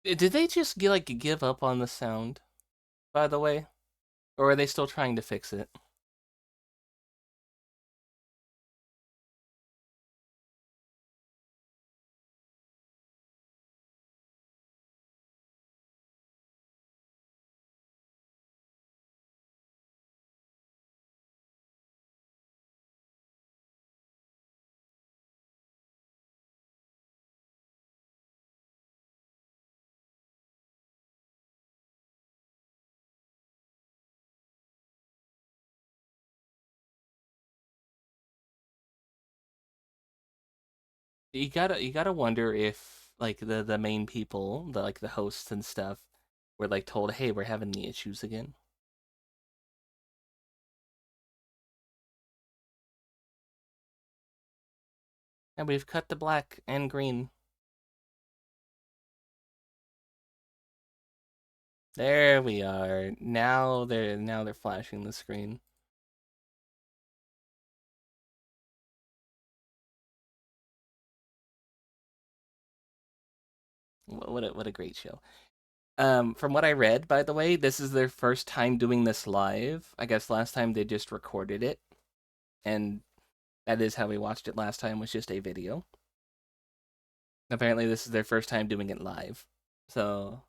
Did they just give up on the sound, by the way? Or are they still trying to fix it? You gotta wonder if like the main people, the hosts and stuff, were like told, hey, we're having the issues again. And we've cut to black and green. There we are. Now they're flashing the screen. What a great show. From what I read, by the way, this is their first time doing this live. I guess last time they just recorded it, and that is how we watched it last time, was just a video. Apparently, this is their first time doing it live. So,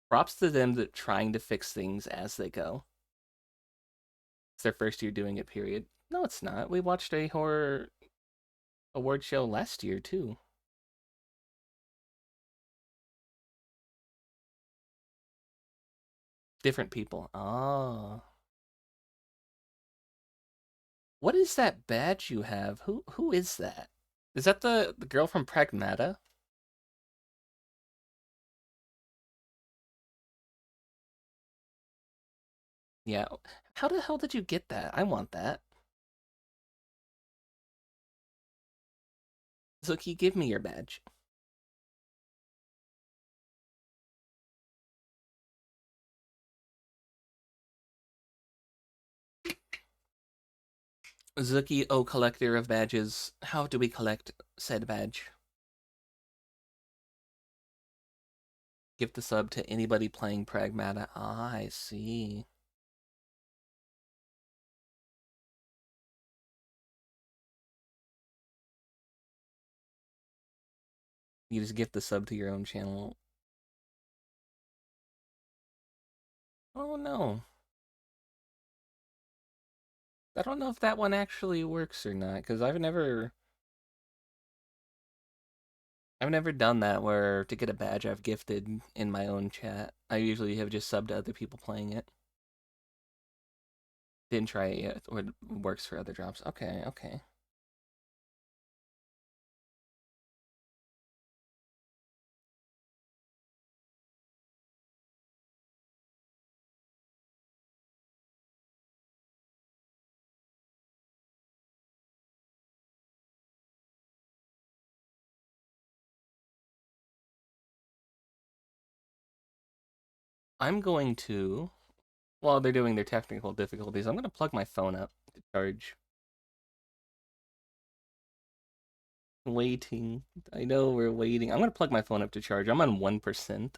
props to them that trying to fix things as they go. It's their first year doing it, period. No, it's not. We watched a horror award show last year, too. Different people. Oh. What is that badge you have? Who is that? Is that the girl from Pragmata? Yeah. How the hell did you get that? I want that. Zuki, give me your badge. Zuki, oh collector of badges, how do we collect said badge? Give the sub to anybody playing Pragmata. Ah, I see. You just gift the sub to your own channel. Oh no. I don't know if that one actually works or not, because I've never done that where to get a badge I've gifted in my own chat. I usually have just subbed to other people playing it. Didn't try it yet, or it works for other drops. Okay, okay. I'm going to, while they're doing their technical difficulties, I'm going to plug my phone up to charge. Waiting. I know we're waiting. I'm going to plug my phone up to charge. I'm on 1%.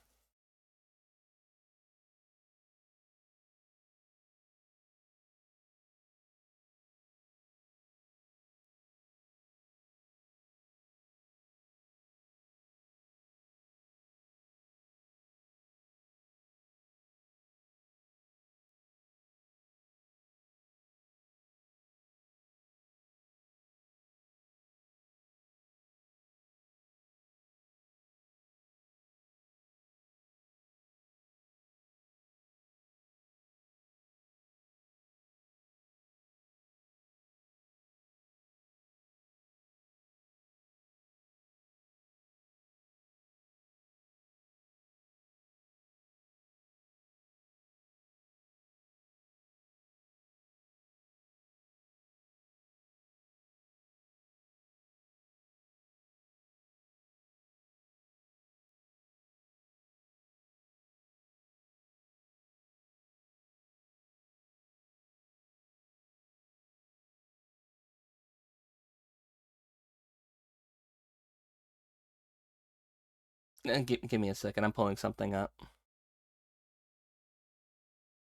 Give me a second. I'm pulling something up.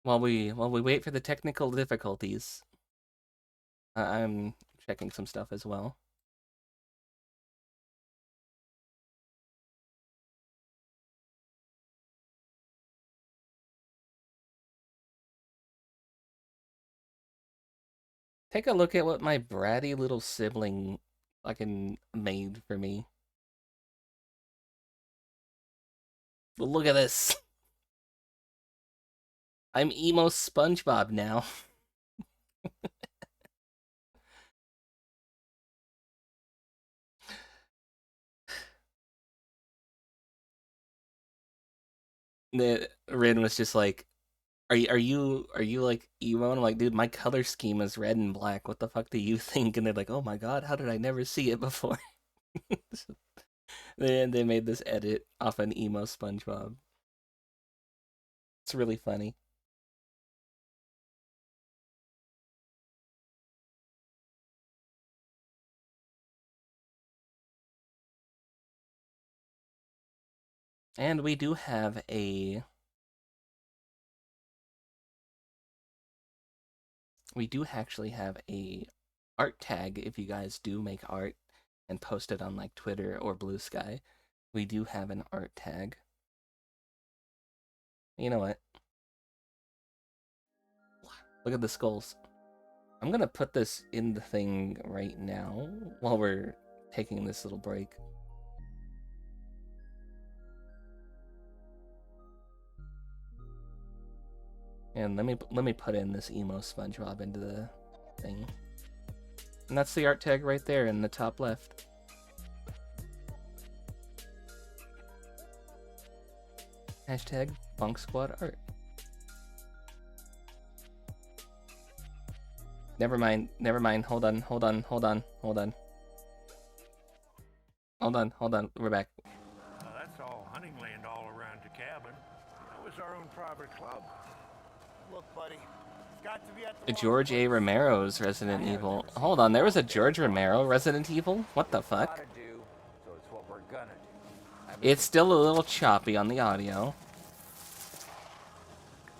While we wait for the technical difficulties, I'm checking some stuff as well. Take a look at what my bratty little sibling fucking made for me. Look at this. I'm emo SpongeBob now. Rin was just like, are you like emo? And I'm like, dude, my color scheme is red and black. What the fuck do you think? And they're like, oh my god, how did I never see it before? They made this edit off an emo SpongeBob. It's really funny. And we do have a we do actually have a art tag if you guys do make art and post it on like Twitter or Blue Sky. We do have an art tag. You know what? Look at the skulls. I'm gonna put this in the thing right now while we're taking this little break. And let me put in this emo SpongeBob into the thing. And that's the art tag right there in the top left. Hashtag Funk Squad art. Never mind. Hold on. We're back. That's all hunting land all around the cabin. That was our own private club. Look, buddy, it's got to be at the George A. Romero's Resident Evil. Hold on, there was a George Romero Resident Evil? What the fuck? So it's what we're gonna do. It's still a little choppy on the audio.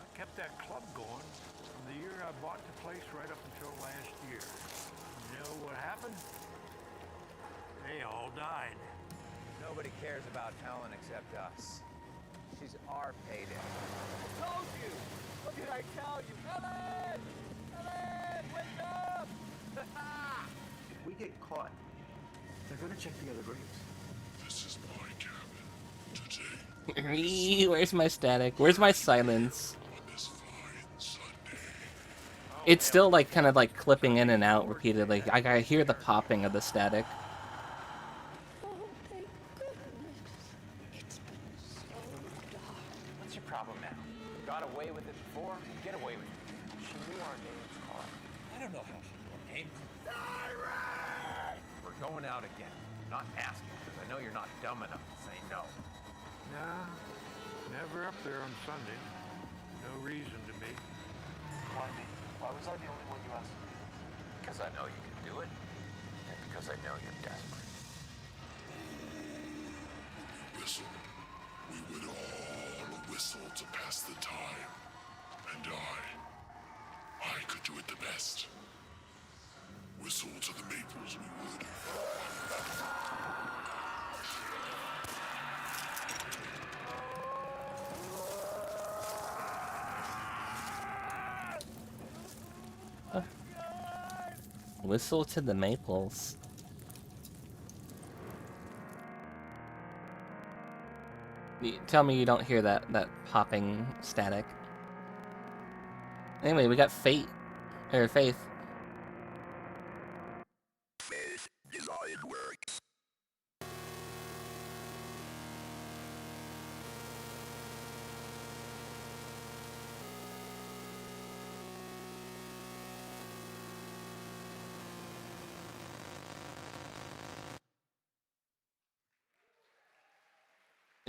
I kept that club going from the year I bought the place right up until last year. You know what happened? They all died. Nobody cares about Helen except us. She's our payday. I told you! What did I tell you? Helen! Helen! Wake up! If we get caught, they're gonna check the other graves. This is my cabin today. Where's my static? Where's my silence? On this fine Sunday. It's still like kind of like clipping in and out repeatedly. I hear the popping of the static. Oh, thank goodness. It's been so dark. What's your problem now? Got away with it before? Get away with it. She knew our names, Carl. I don't know how she knew our names. Siren! We're going out again. I'm not asking because I know you're not dumb enough to say no. Nah, never up there on Sunday. No reason to be. Why me? Why was I the only one you asked? Because I know you can do it, and because I know you're desperate. Whistle. We would all whistle to pass the time. And I could do it the best. Whistle to the maples we would. Whistle to the maples. Tell me you don't hear that popping static. Anyway, we got Faith.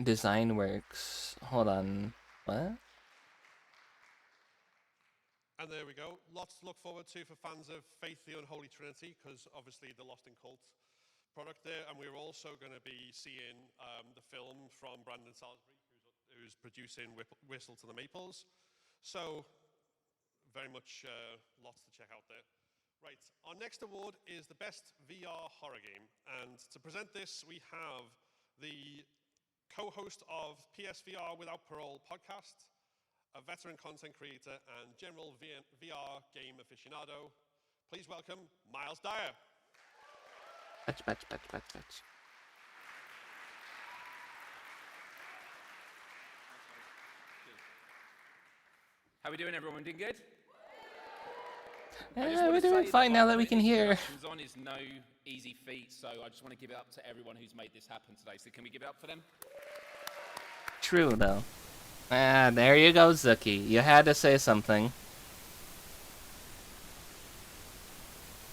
Design works. Hold on. What? And there we go. Lots to look forward to for fans of Faith the Unholy Trinity, because obviously the Lost in Cult product there. And we're also going to be seeing the film from Brandon Salisbury, who's producing Whistle to the Maples. So very much lots to check out there. Right, our next award is the Best VR Horror Game. And to present this, we have the co-host of PSVR Without Parole podcast, a veteran content creator and general VR game aficionado. Please welcome Miles Dyer. Patch. How we doing, everyone? Doing good? We're doing fine now that we can hear. On is no easy feat, so I just want to give it up to everyone who's made this happen today. So can we give it up for them? True, though. Ah, there you go, Zuki. You had to say something.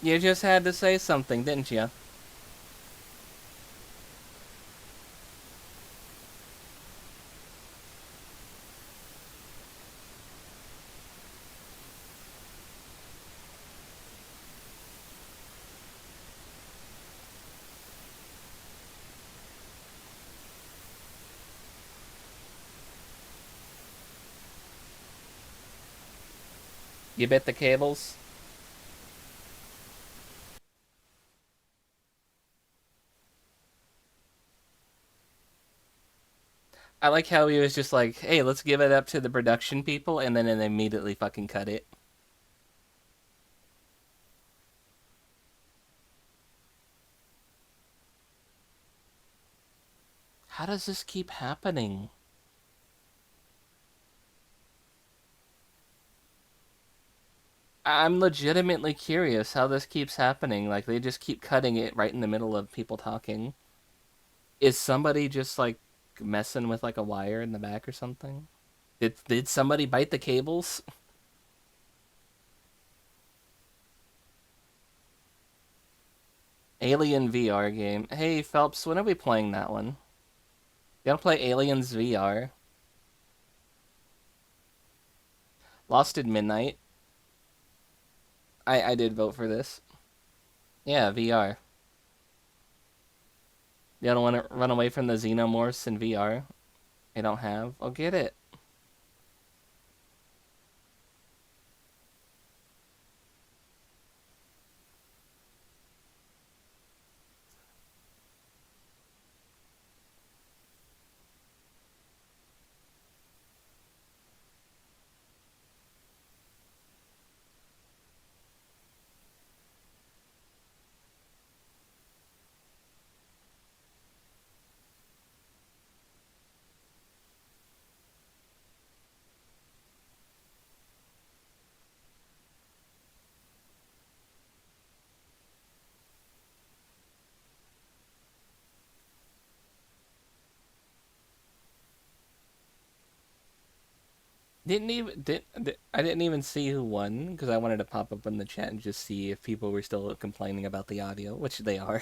You just had to say something, didn't you? You bit the cables? I like how he was just like, hey, let's give it up to the production people, and then immediately fucking cut it. How does this keep happening? I'm legitimately curious how this keeps happening. Like, they just keep cutting it right in the middle of people talking. Is somebody just, like, messing with, like, a wire in the back or something? Did somebody bite the cables? Alien VR game. Hey, Phelps, when are we playing that one? You wanna play Aliens VR? Lost in Midnight. I did vote for this. Yeah, VR. You don't want to run away from the Xenomorphs in VR? You don't have? Oh, get it. I didn't even see who won because I wanted to pop up in the chat and just see if people were still complaining about the audio, which they are.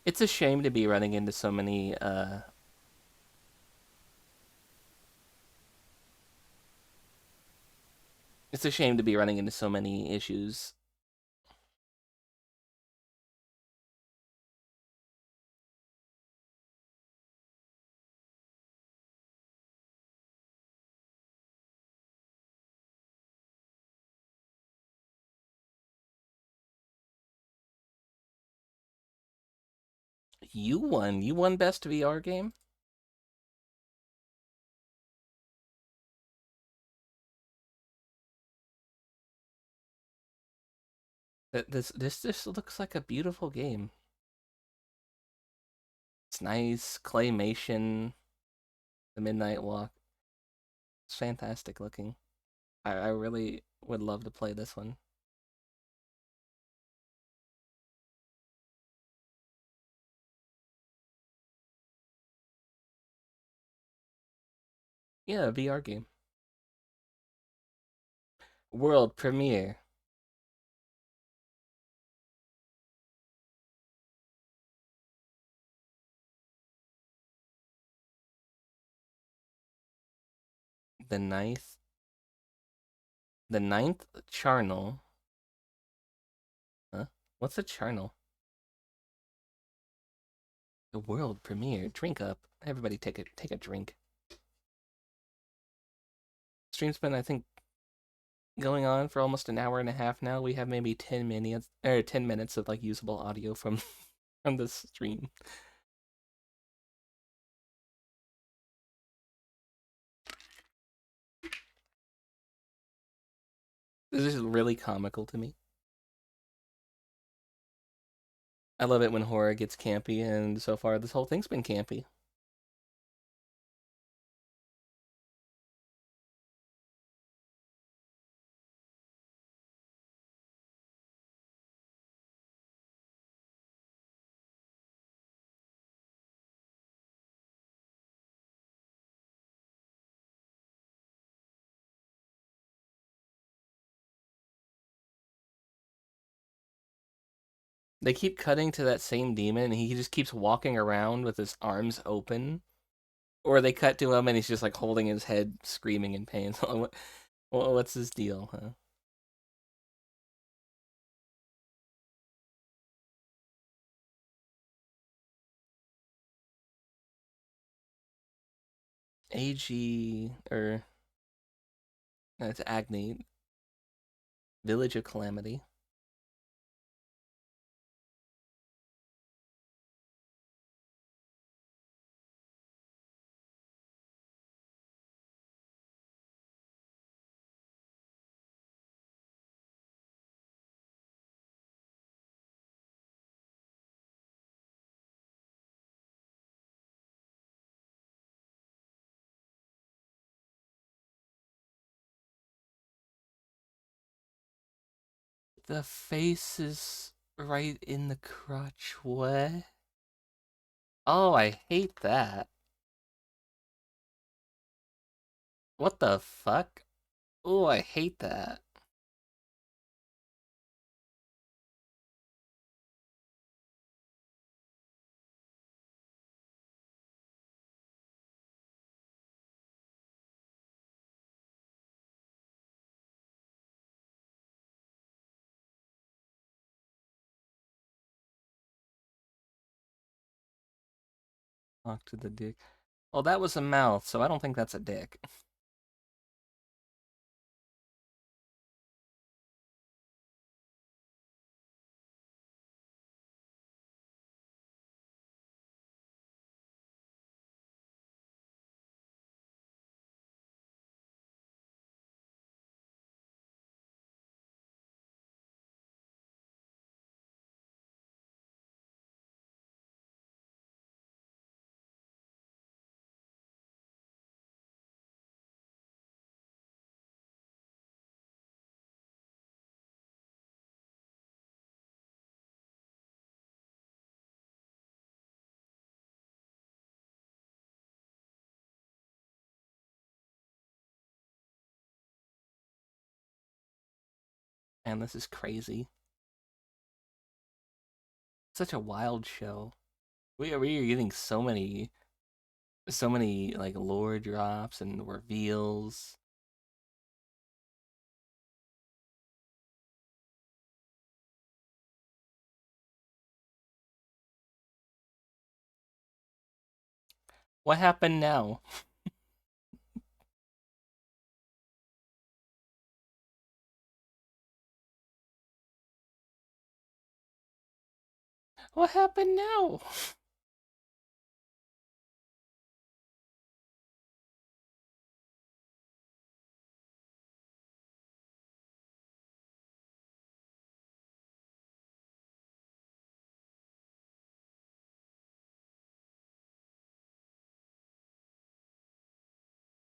It's a shame to be running into so many it's a shame to be running into so many issues. You won. You won best VR game? This looks like a beautiful game. It's nice claymation, the Midnight Walk. It's fantastic looking. I really would love to play this one. Yeah, a VR game. World premiere. The ninth. The ninth charnel. Huh? What's a charnel? The world premiere. Drink up. Everybody take a drink. Stream's been, I think, going on for almost an hour and a half now. We have maybe 10 minutes of like usable audio from from this stream. This is really comical to me. I love it when horror gets campy, and so far this whole thing's been campy. They keep cutting to that same demon, and he just keeps walking around with his arms open. Or they cut to him, and he's just like holding his head, screaming in pain. So what's his deal, huh? AG, or it's Agni, Village of Calamity. The face is right in the crotch. What? Oh, I hate that. What the fuck? Oh, I hate that. Talk to the dick. Well, that was a mouth, so I don't think that's a dick. And this is crazy. Such a wild show. We are getting so many like lore drops and reveals. What happened now? What happened now?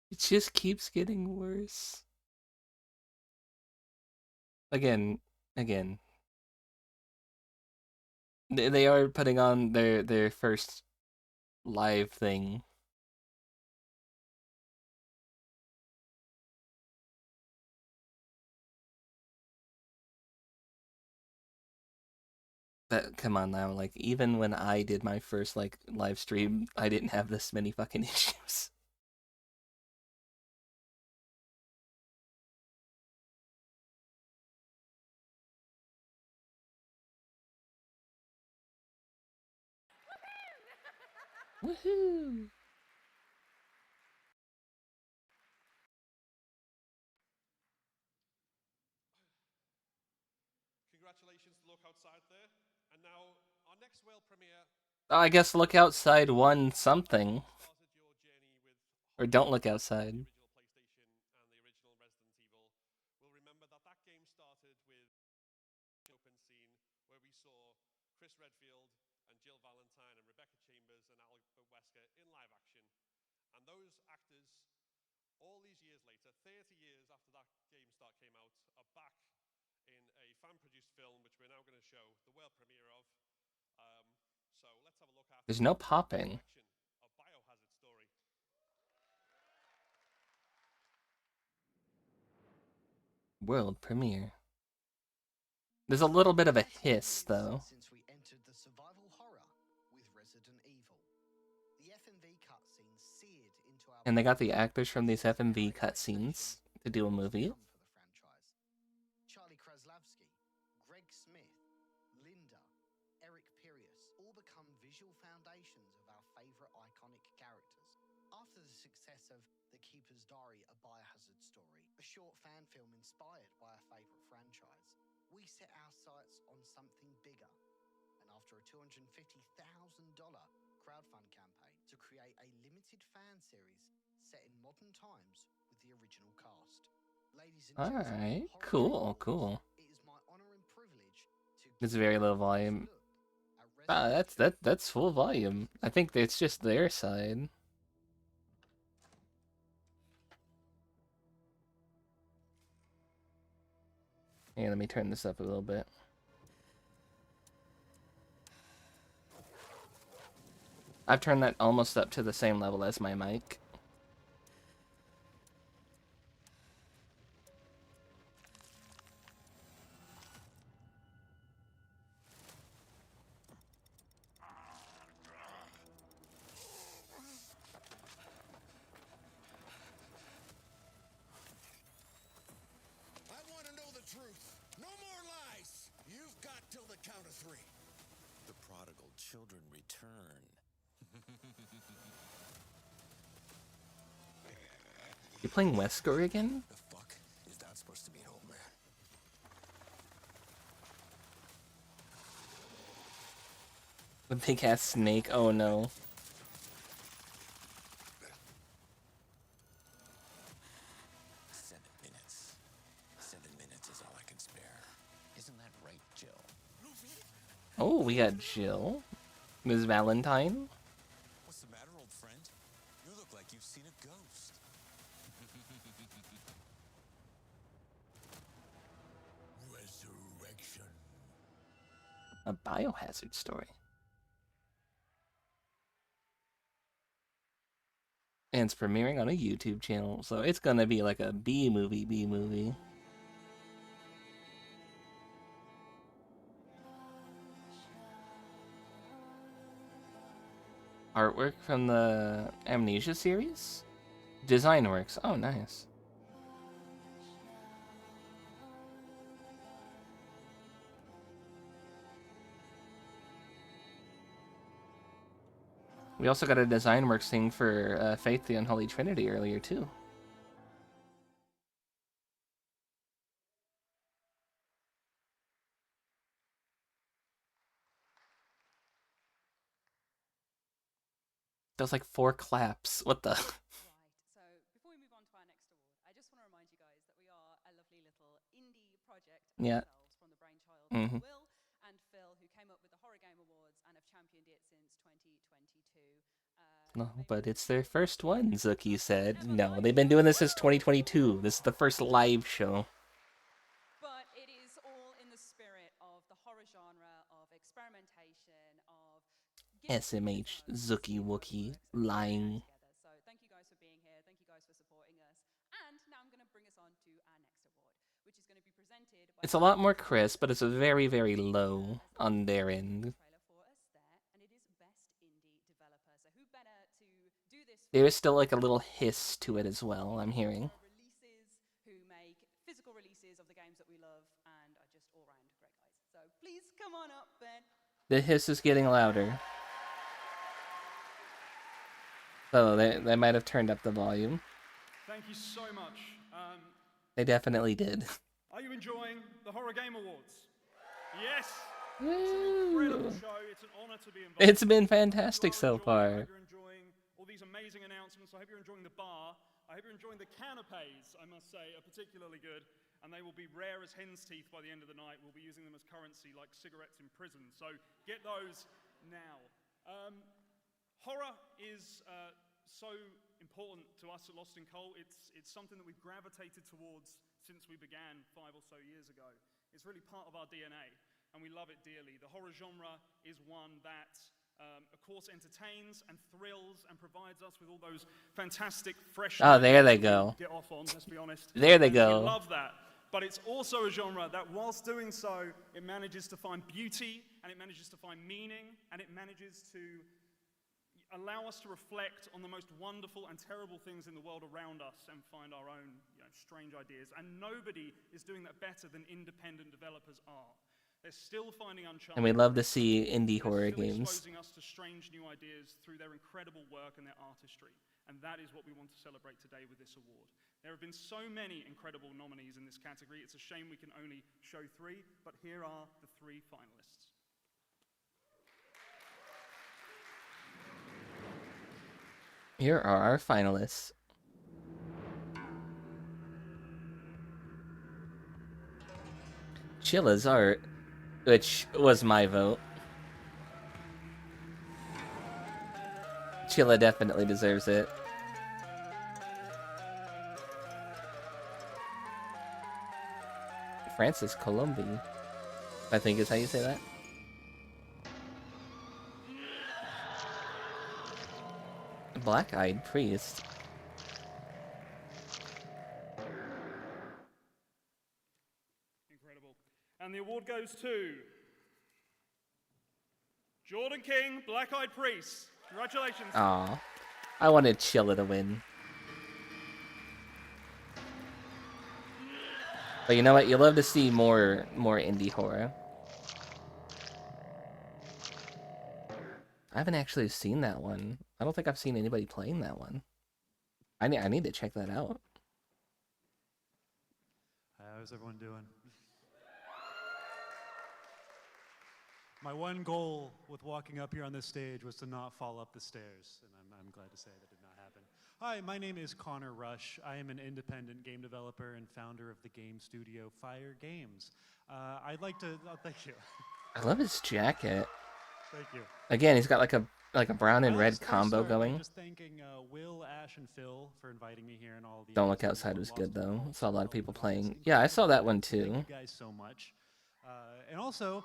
It just keeps getting worse. Again, again. They are putting on their first live thing. That come on now, like even when I did my first like live stream, I didn't have this many fucking issues. Woohoo! Congratulations to Look Outside there. And now, our next world premiere. Oh, I guess Look Outside won something. Started your journey with Or Don't Look Outside. the original PlayStation and the original Resident Evil. Will remember that that game started with open scene where we saw Chris Redfield and Jill Valentine and Rebecca Chambers and Albert Wesker in live action. And those actors, all these years later, 30 years after that game start came out, are back in a fan-produced film, which we're now going to show the world premiere of. So let's have a look at. There's no popping. Of Biohazard story. World premiere. There's a little bit of a hiss, though. Since we entered the survival horror with Resident Evil. The FMV cutscenes seared into our And they got the actors from these FMV cutscenes to do a movie. for the franchise. Charlie Kraslavsky, Greg Smith, Linda, Eric Pirius all become visual foundations of our favorite iconic characters. After the success of The Keeper's Diary, a Biohazard story, a short fan film inspired by our favorite franchise, we set our sights on something bigger. And after a $250,000 crowdfund campaign to create a limited fan series set in modern times with the original cast. Ladies and gentlemen, Alright, Horror cool, Games, cool. it is my honor and privilege to It's give very you low a close volume. look at Ah, Resident that's full volume. I think it's just their side. Hey, let me turn this up a little bit. I've turned that almost up to the same level as my mic. I want to know the truth. No more lies. You've got till the count of 3. The prodigal children return. You playing Wesker again? The fuck is that supposed to mean, old man? The big ass snake, oh no. 7 minutes. 7 minutes is all I can spare. Isn't that right, Jill? Oh, we got Jill. Ms. Valentine. What's the matter, old friend? You look like you've seen a ghost. Resurrection. A Biohazard story. And it's premiering on a YouTube channel, so it's gonna be like a B-movie. Artwork from the Amnesia series? Design works. Oh, nice. We also got a design works thing for Faith the Unholy Trinity earlier, too. That was like 4 claps. What the? Right, so before we move on to our next award, I just want to remind you guys that we are a lovely little indie project Yeah. ourselves from the brainchild Mhm. of Will and Phil, who came up with the Horror Game Awards and have championed it since 2022. No, but it's their first one, Zuki said. No, they've been doing this since 2022. This is the first live show. But it is all in the spirit of the horror genre, of experimentation, of SMH, Zuki Wookie, lying. together. So thank you guys for being here. Thank you guys for supporting us. And now I'm going to bring us on to our next award, which is going to be presented by It's a lot more crisp, but it's very, very low on their end. trailer for us there, and it is best indie developer. So who better to do this for There is still like a little hiss to it as well, I'm hearing. releases, who make physical releases of the games that we love, and are just all round great guys. So please come on up, Ben. The hiss is getting louder. So they might have turned up the volume. Thank you so much. They definitely did. Are you enjoying the Horror Game Awards? Yes! Woo. It's an incredible show. It's an honor to be involved. It's been fantastic so I far. hope you're enjoying all these amazing announcements. I hope you're enjoying the bar. I hope you're enjoying the canapes, I must say, are particularly good. And they will be rare as hen's teeth by the end of the night. We'll be using them as currency like cigarettes in prison. So get those now. Horror is so important to us at Lost in Coal. It's something that we've gravitated towards since we began 5 or so years ago. It's really part of our DNA, and we love it dearly. The horror genre is one that, of course, entertains and thrills and provides us with all those fantastic, fresh... Oh, there they go. Get off on, let's be honest. There they And go. We love that. but it's also a genre that, whilst doing so, it manages to find beauty, and it manages to find meaning, and it manages to allow us to reflect on the most wonderful and terrible things in the world around us and find our own strange ideas. And nobody is doing that better than independent developers are. They're still finding Uncharted. And we love to see indie horror games. Exposing us to strange new ideas through their incredible work and their artistry. And that is what we want to celebrate today with this award. There have been so many incredible nominees in this category. It's a shame we can only show 3, but here are the 3 finalists. Here are our finalists. Chilla's Art, which was my vote. Chilla definitely deserves it. Francis Columbi, I think is how you say that. Black-Eyed Priest. Incredible. And the award goes to Jordan King, Black-Eyed Priest. Congratulations. Aw, I wanted Chilla to win. But you know what? You love to see more indie horror. I haven't actually seen that one. I don't think I've seen anybody playing that one. I need to check that out. How's everyone doing? My one goal with walking up here on this stage was to not fall up the stairs, and I'm glad to say that did not happen. Hi, my name is Connor Rush. I am an independent game developer and founder of the game studio Fire Games. I'd like to thank you. I love his jacket. Thank you. Again, he's got like a brown and red combo going. Just thanking Will, Ash, and Phil for inviting me here and all the. Don't Look Outside was good though. I saw a lot of people playing. Yeah, I saw that one too. Thank you guys so much, and also.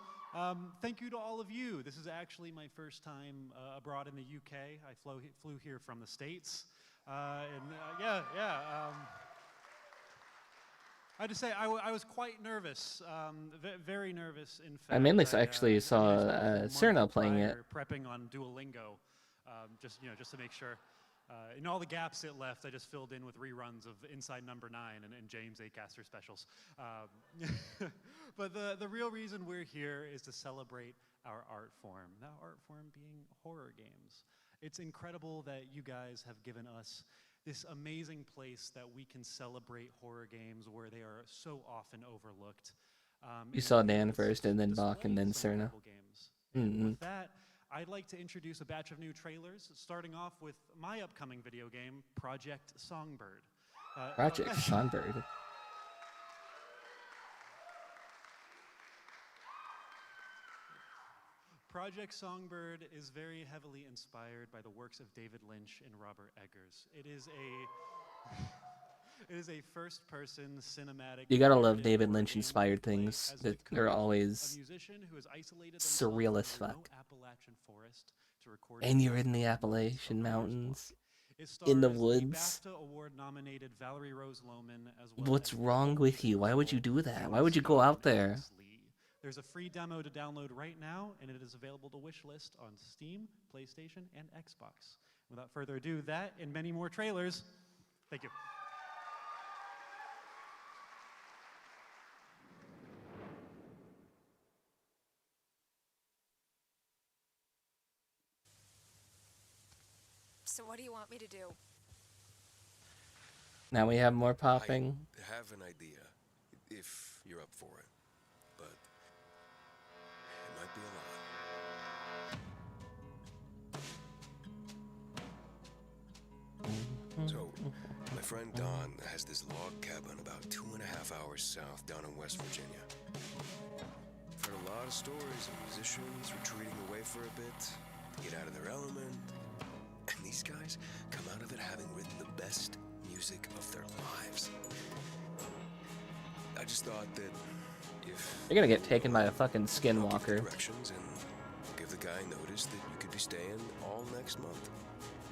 Thank you to all of you. This is actually my first time abroad in the UK. I flew here from the States. I have to say, I was quite nervous, very nervous, in fact. I mainly actually saw Cerna playing it. Prepping on Duolingo, just to make sure. In all the gaps it left, I just filled in with reruns of Inside Number 9 and James Acaster specials. But the real reason we're here is to celebrate our art form, that art form being horror games. It's incredible that you guys have given us this amazing place that we can celebrate horror games where they are so often overlooked. You saw Dan first, and then Bach, and then Cerna. With that, I'd like to introduce a batch of new trailers, starting off with my upcoming video game, Project Songbird. Project Songbird. Project Songbird is very heavily inspired by the works of David Lynch and Robert Eggers. It is a first-person cinematic. You gotta love David Lynch-inspired things. That are always surreal as fuck. And you're in the Appalachian Mountains, in the woods. What's wrong with you? Why would you do that? Why would you go out there? There's a free demo to download right now, and it is available to wishlist on Steam, PlayStation, and Xbox. Without further ado, that and many more trailers. Thank you. So what do you want me to do? Now we have more popping. I have an idea, if you're up for it, but it might be a lot. So, my friend Don has this log cabin about 2.5 hours south down in West Virginia. I've heard a lot of stories of musicians retreating away for a bit to get out of their element. And these guys come out of it having written the best music of their lives. I just thought that if You're gonna get taken by a fucking skinwalker. directions and give the guy notice that you could be staying all next month.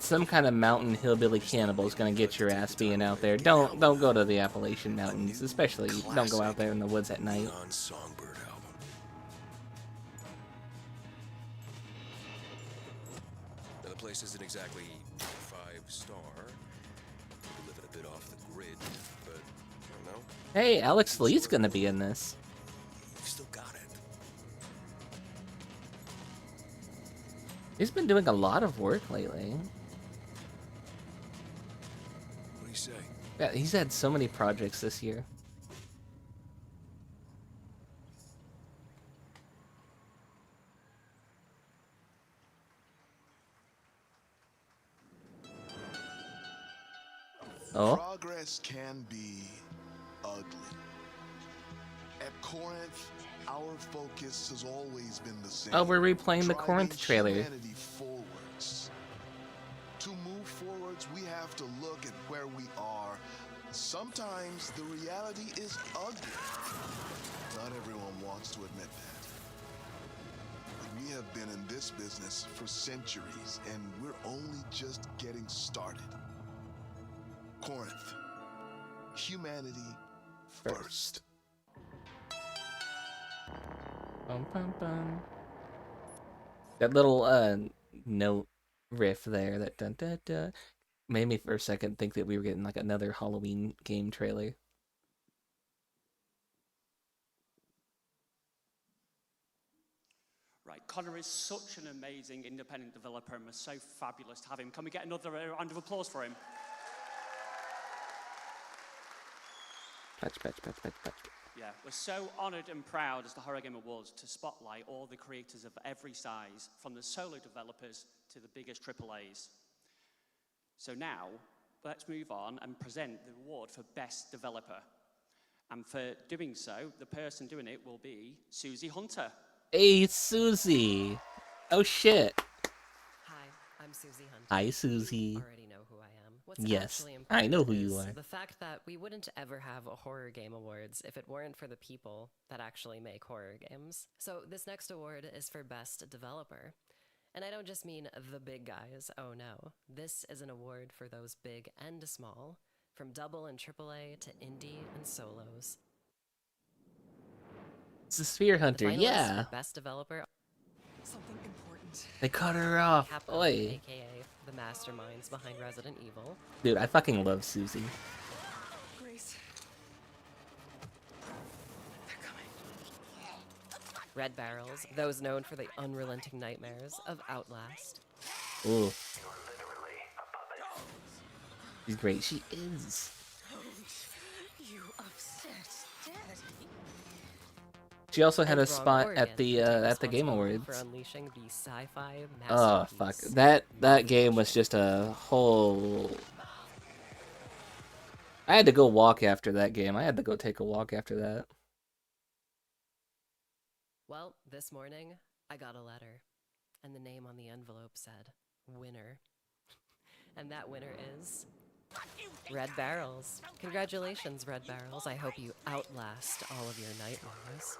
some kind of mountain hillbilly cannibal is gonna get your ass being out there. Don't go to the Appalachian Mountains, especially don't go out there in the woods at night. Neon Songbird album. Now the place isn't exactly 5-star. We're living a bit off the grid, but I don't know. Hey, Alex Lee's gonna be in this. You've still got it. He's been doing a lot of work lately. What do you say? Yeah, he's had so many projects this year. Oh. Progress can be ugly. At Corinth, our focus has always been the same. Oh, we're replaying the Corinth trailer. Humanity forwards. To move forwards, we have to look at where we are. Sometimes the reality is ugly. Not everyone wants to admit that. But we have been in this business for centuries, and we're only just getting started. Corinth. Humanity first. Bum, bum, bum. That little note riff there, that dun dun dun, made me for a second think that we were getting like another Halloween game trailer. Right, Connor is such an amazing independent developer and we're so fabulous to have him. Can we get another round of applause for him? Patch, patch, patch, patch, patch. Yeah, we're so honoured and proud as the Horror Game Awards to spotlight all the creators of every size, from the solo developers to the biggest AAAs. So now, let's move on and present the award for Best Developer. And for doing so, the person doing it will be Susie Hunter. Hey, Susie! Oh shit! Hi, I'm Susie Hunter. Hi, Susie. You already know who I am. What's Yes, actually I know important who you is are. the fact that we wouldn't ever have a Horror Game Awards if it weren't for the people that actually make horror games. So this next award is for Best Developer. And I don't just mean the big guys, oh no. This is an award for those big and small, from double and AAA to indie and solos. It's the Sphere Hunter, The finalists yeah. for Best Developer. Something important. They cut her off. Capcom, Oi. aka the masterminds behind Resident Evil. Dude, I fucking love Susie. Grace. Red Barrels, those known for the unrelenting nightmares of Outlast. Ooh. She's great. She is. You upset Daddy. She also had And a Ron spot Morgan, at the Game responsible Awards. for unleashing the sci-fi Oh fuck. masterpiece. That game was just a whole. I had to go walk after that game. I had to go take a walk after that. Well, this morning, I got a letter, and the name on the envelope said, winner. And that winner is Red Barrels. Congratulations, Red Barrels. I hope you outlast all of your nightmares.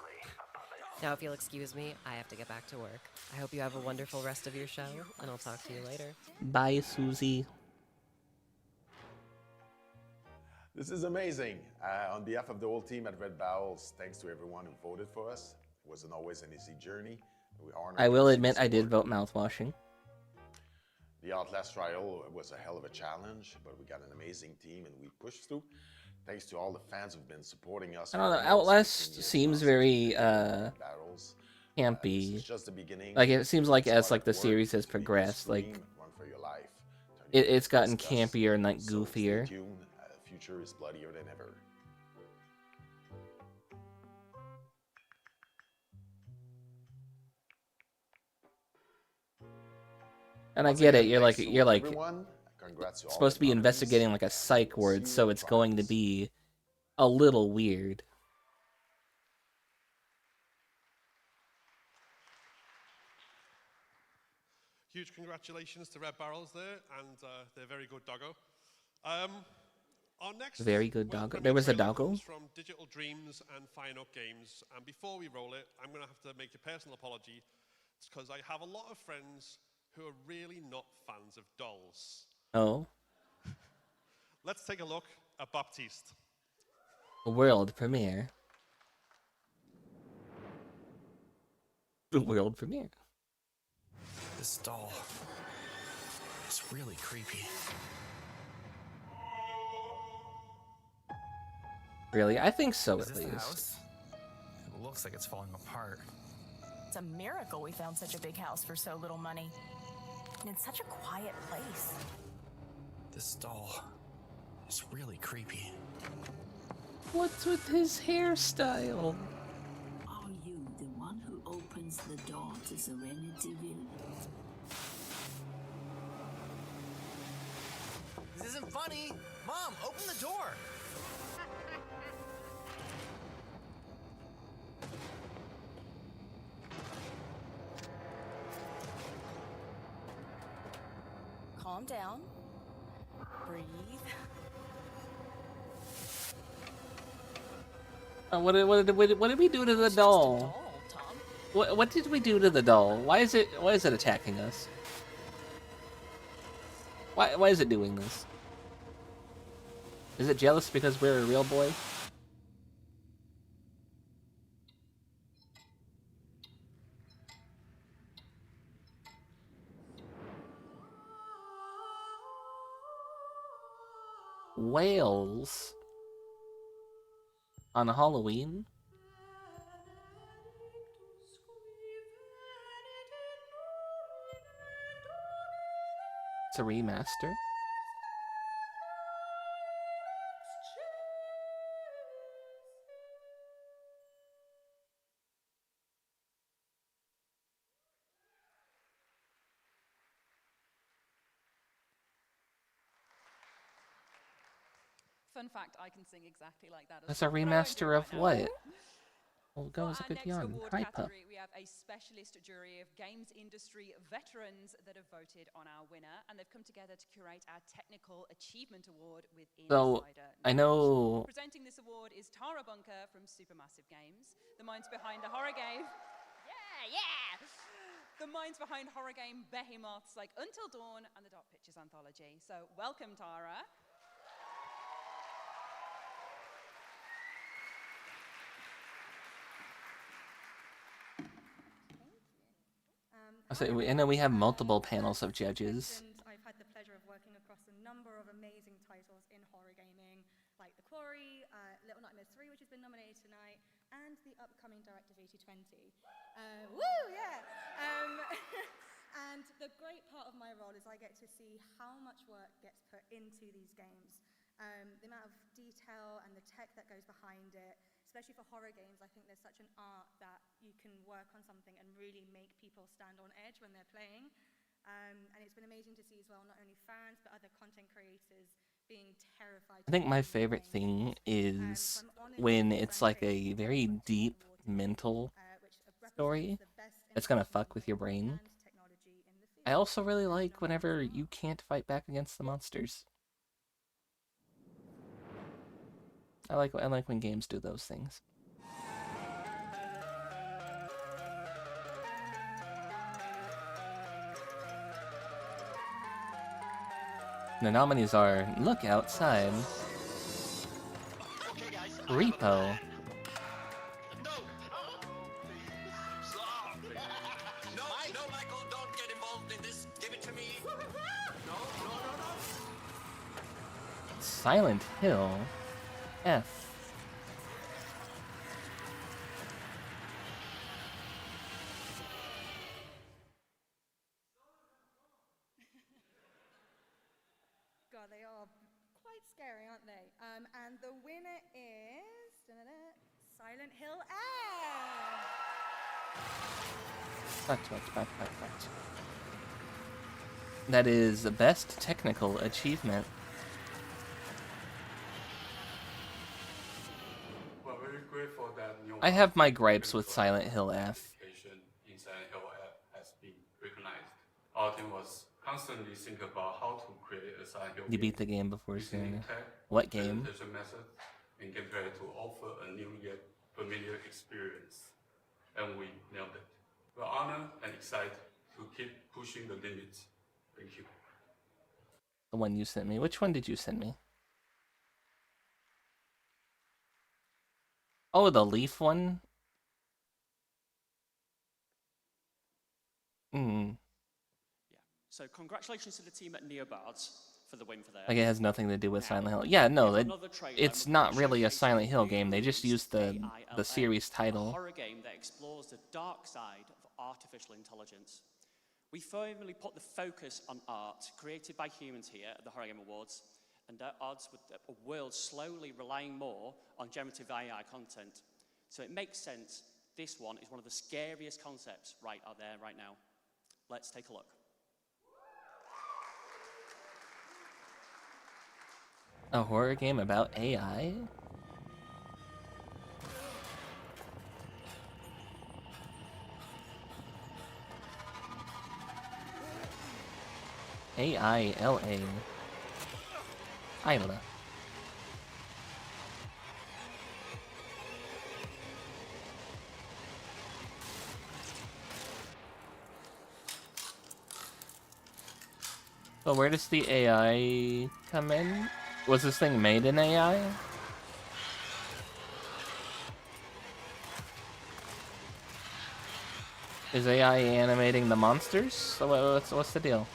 Now, if you'll excuse me, I have to get back to work. I hope you have a wonderful rest of your show, and I'll talk to you later. Bye, Susie. This is amazing. On behalf of the whole team at Red Barrels, thanks to everyone who voted for us. It wasn't always an easy journey. We honored I will the admit I did support. vote mouthwashing. The Outlast trial was a hell of a challenge, but we got an amazing team and we pushed through. Thanks to all the fans who've been supporting us. I don't know. for the last 15 Outlast years seems now. very Barrels. campy. This is just the beginning. Like it seems like It's as hard like the work series has to be progressed, like extreme, run for your life. it's gotten Discuss. campier and like So stay goofier. tuned. Future is bloodier than ever. And I Once get again, it. You're thanks like to like everyone. Congrats to all supposed the to be nominees. investigating like a psych ward, so it's going to be a little weird. Huge congratulations to Red Barrels there, and their very good doggo. Our next Very good world doggo. premiere There was a trailer doggo? comes from Digital Dreams and Fine Up Games. And before we roll it, I'm going to have to make a personal apology. It's because I have a lot of friends who are really not fans of dolls. Oh, Let's take a look at Baptiste. world premiere. World premiere. This doll is really creepy. Really? I think so, Is at this the least. house? It looks like it's falling apart. It's a miracle we found such a big house for so little money. And in such a quiet place. This doll is really creepy. What's with his hairstyle? Are you the one who opens the door to Serenityville? This isn't funny! Mom, open the door! Calm down. Breathe. What did we do to the doll? What did we do to the doll? Why is it attacking us? Why is it doing this? Is it jealous because we're a real boy? Whales on Halloween? It's a remaster? Fun fact, I can sing exactly like that. That's a well, but I won't do remaster it of right now. what? Well, go as a good next yawn. award Hyper. category, we have a specialist jury of games industry veterans that have voted on our winner, and they've come together to curate our Technical Achievement Award with So, Insider I Knowledge. know- Presenting this award is Tara Bunker from Supermassive Games, the minds behind the horror game. Yeah! The minds behind horror game behemoths like Until Dawn and the Dark Pictures anthology. So, welcome, Tara. I know we have multiple panels of judges. I've had the pleasure of working across a number of amazing titles in horror gaming, like The Quarry, Little Nightmares 3, which has been nominated tonight, and the upcoming Directive 8020. Woo, yeah! And the great part of my role is I get to see how much work gets put into these games. The amount of detail and the tech that goes behind it, especially for horror games. I think there's such an art that you can work on something and really make people stand on edge when they're playing. And it's been amazing to see as well, not only fans, but other content creators being terrified. I think my favorite thing is when it's like a very deep mental story that's gonna fuck with your brain. I also really like whenever you can't fight back against the monsters. I like when games do those things. The nominees are Look Outside, Repo, No, Michael, don't get involved in this. Give it to me. No. Silent Hill, F. God, they are quite scary, aren't they? And the winner is Silent Hill F. Fact. That is the best technical achievement. We're very grateful that new I have my gripes with Silent Hill F. application in Silent Hill app has been recognized. Our team was constantly think about how to create a Silent Hill You beat game the game before using seeing it. tech, What game? presentation method, and gameplay to offer a new yet familiar experience. And we nailed it. We're honored and excited to keep pushing the limits. Thank you. The one you sent me. Which one did you send me? Oh, the leaf one? Hmm. So congratulations to the team at Neobards for the win for their. Like, it has nothing to do with Silent Hill. Yeah, no, it's not really a Silent Hill game. They just used the series A title. horror game that explores the dark side of artificial intelligence. We firmly put the focus on art created by humans here at the Horror Game Awards, and at odds with a world slowly relying more on generative AI content. So it makes sense. This one is one of the scariest concepts right out there right now. Let's take a look. A horror game about AI? AILA. Isla. So where does the AI come in? Was this thing made in AI? Is AI animating the monsters? So what's the deal?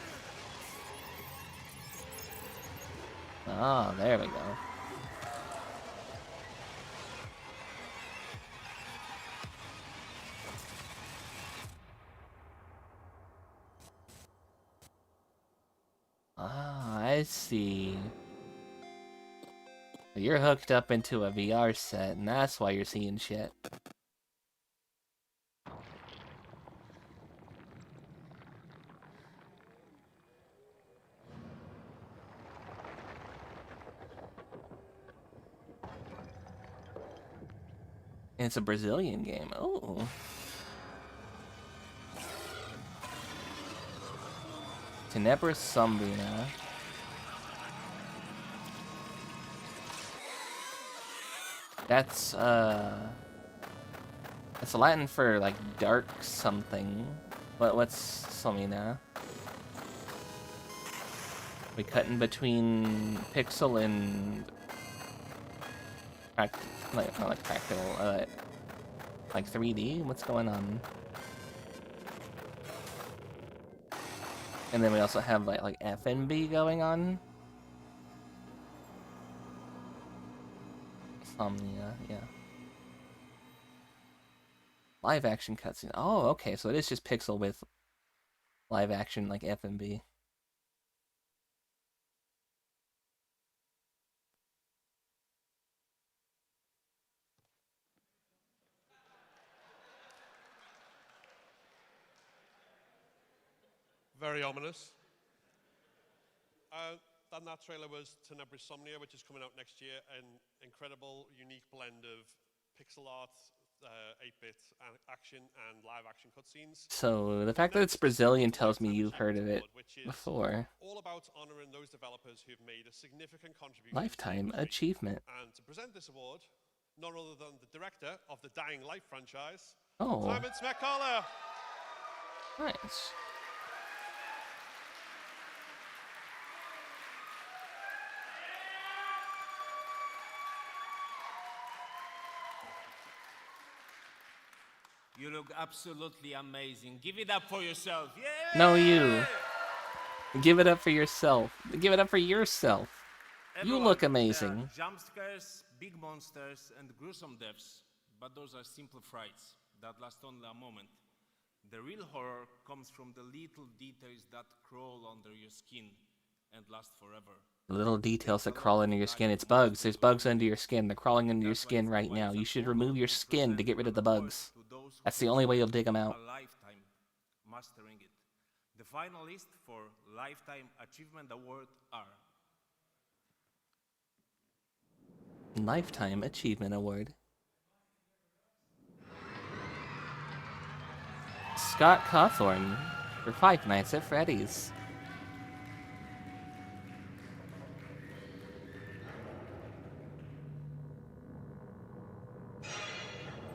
Ah, there we go. Ah, I see. You're hooked up into a VR set, and that's why you're seeing shit. And it's a Brazilian game. Oh. Tenebris Sombrina. That's Latin for like dark something. What's Sombrina? We cut in between pixel and not like practical, like 3D. What's going on? And then we also have like FNB going on. Insomnia, yeah. Live action cutscene. Oh, okay, so it is just pixel with live action like FNB. Very ominous. Then that trailer was Tenebris Somnia, which is coming out next year. An incredible, unique blend of pixel art, 8-bit action, and live-action cutscenes. So the fact that it's Brazilian tells me you've heard of it before. All about honoring those developers who've made a significant contribution. Lifetime achievement. And to present this award, none other than the director of the Dying Light franchise, Oh. Simon Smekala. Nice. You look absolutely amazing. Give it up for yourself. Yeah! No, you. Give it up for yourself. Give it up for yourself. Everyone, You look there amazing. are jump scares, big monsters, and gruesome deaths, but those are simple frights that last only a moment. The real horror comes from the little details that crawl under your skin and last forever. Little details that crawl under your skin. It's bugs. There's bugs under your skin. They're crawling under your skin right now. You should remove your skin to get rid of the bugs. That's the only way you'll dig them out. A lifetime mastering it. The finalists for Lifetime Achievement Award are Lifetime Achievement Award. Scott Cawthorn for Five Nights at Freddy's.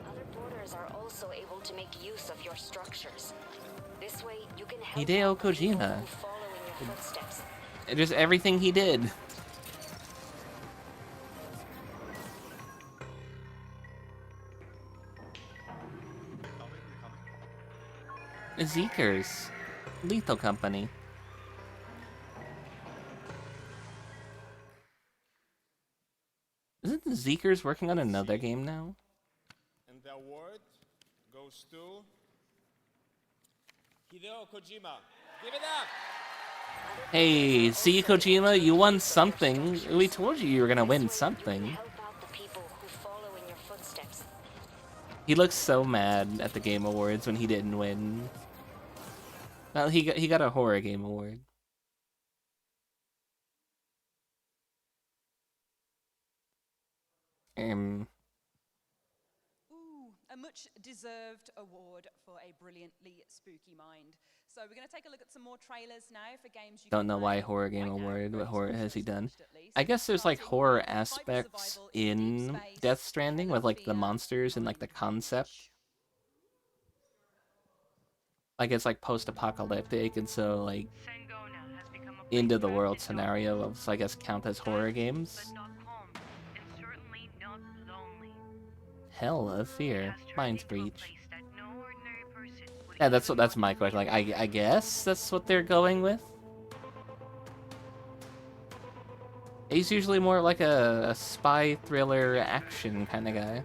Other boarders are also able to make use of your structures. This way, you can help Hideo out the people Kojima. who follow in your footsteps. Just everything he did. Zeekers. Lethal Company. Isn't the Zeekers working on another game now? And the award goes to Hideo Kojima. Give it up! Hey, see Kojima, you won something. We told you were gonna win something. Help out the people who follow in your footsteps. He looks so mad at the Game Awards when he didn't win. Well, he got a horror game award. Ooh, a much-deserved award for a brilliantly spooky mind. So we're going to take a look at some more trailers now for games you Don't can know play why horror game right now. award. What Very horror has he done? at least. I guess there's like Starting horror with Hyper aspects Survival in Deep Space, Death Stranding with like the Fear, monsters and like the concept. Like it's like post-apocalyptic and so like into the world scenario of, so I guess count as horror games. Hell of Fear, Mind's Breach. Yeah, that's my question. Like I guess that's what they're going with. He's usually more like a spy thriller action kind of guy.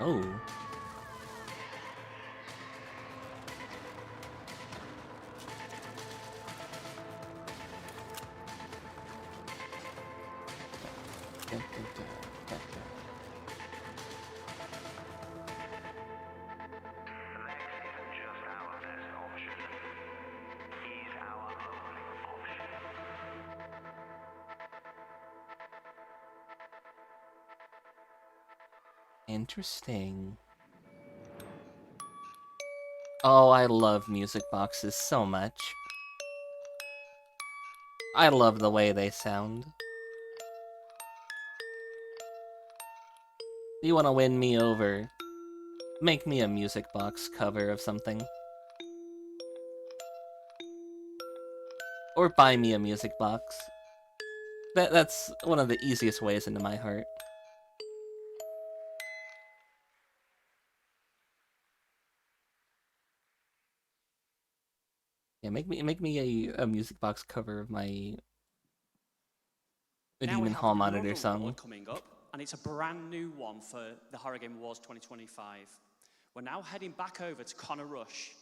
Oh. Interesting. Oh, I love music boxes so much. I love the way they sound. You wanna win me over? Make me a music box cover of something. Or buy me a music box. That's one of the easiest ways into my heart. Yeah, make me a music box cover of my Now we Demon have Hall another Monitor song. award coming up, and it's a brand new one for the Horror Game Awards 2025. We're now heading back over to Connor Rush,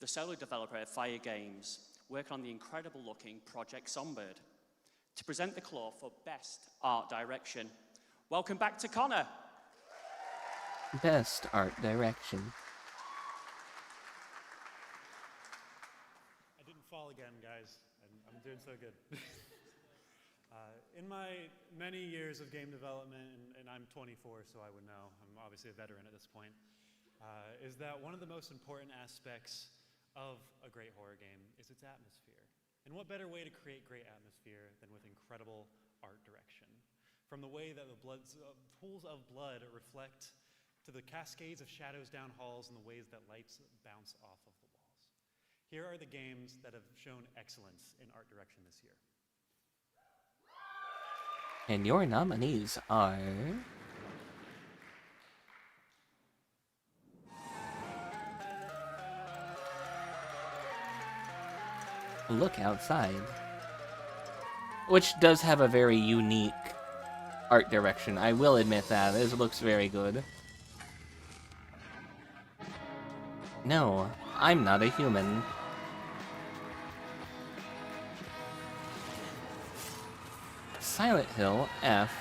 the solo developer at Fire Games, working on the incredible-looking Project Songbird, to present the claw for Best Art Direction. Welcome back to Connor. Best art direction. I didn't fall again, guys. I'm doing so good. In my many years of game development, and I'm 24, so I would know, I'm obviously a veteran at this point, is that one of the most important aspects of a great horror game is its atmosphere. And what better way to create great atmosphere than with incredible art direction? From the way that the pools of blood reflect to the cascades of shadows down halls and the ways that lights bounce off of the walls. Here are the games that have shown excellence in art direction this year. And your nominees are... Look Outside. Which does have a very unique art direction. I will admit that. This looks very good. No, I'm not a human. Silent Hill F.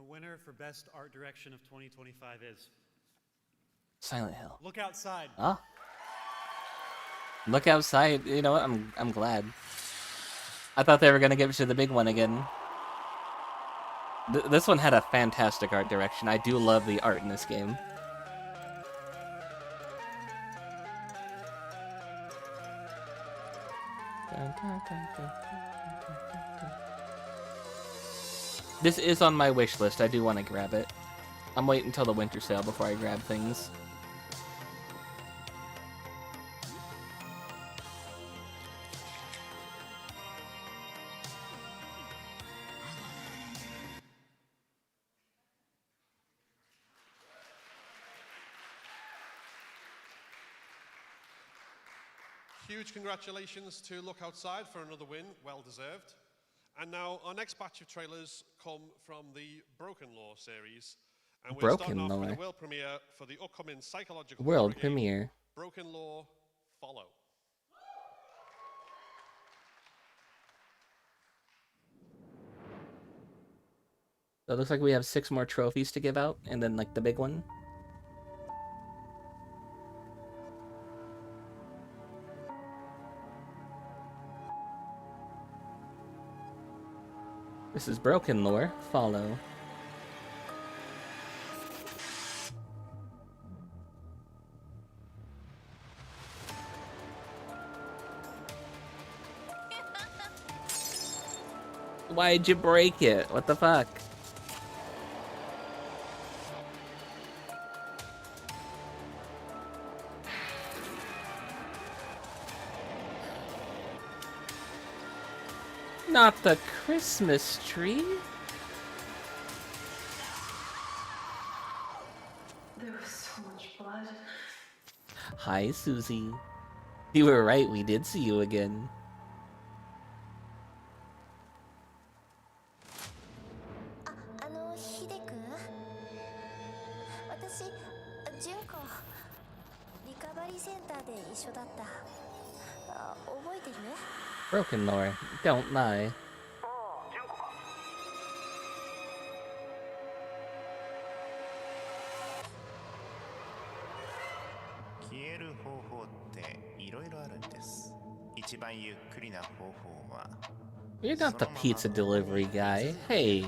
the winner for Best Art Direction of 2025 is Silent Hill. Look Outside. Ah. Look Outside. You know what? I'm glad. I thought they were gonna give it to the big one again. This one had a fantastic art direction. I do love the art in this game. This is on my wish list. I do want to grab it. I'm waiting until the winter sale before I grab things. Huge congratulations to Look Outside for another win, well deserved. And now our next batch of trailers come from the Broken Law series. And we're starting off with the world premiere for the upcoming psychological World horror game, premiere. Broken Law Follow. So it looks like we have 6 more trophies to give out, and then like the big one. This is Broken Lore. Follow. Why'd you break it? What the fuck? Not the Christmas tree. There was so much blood. Hi, Susie. You were right, we did see you again. Broken Lore, don't lie. You're not the pizza delivery guy. Hey.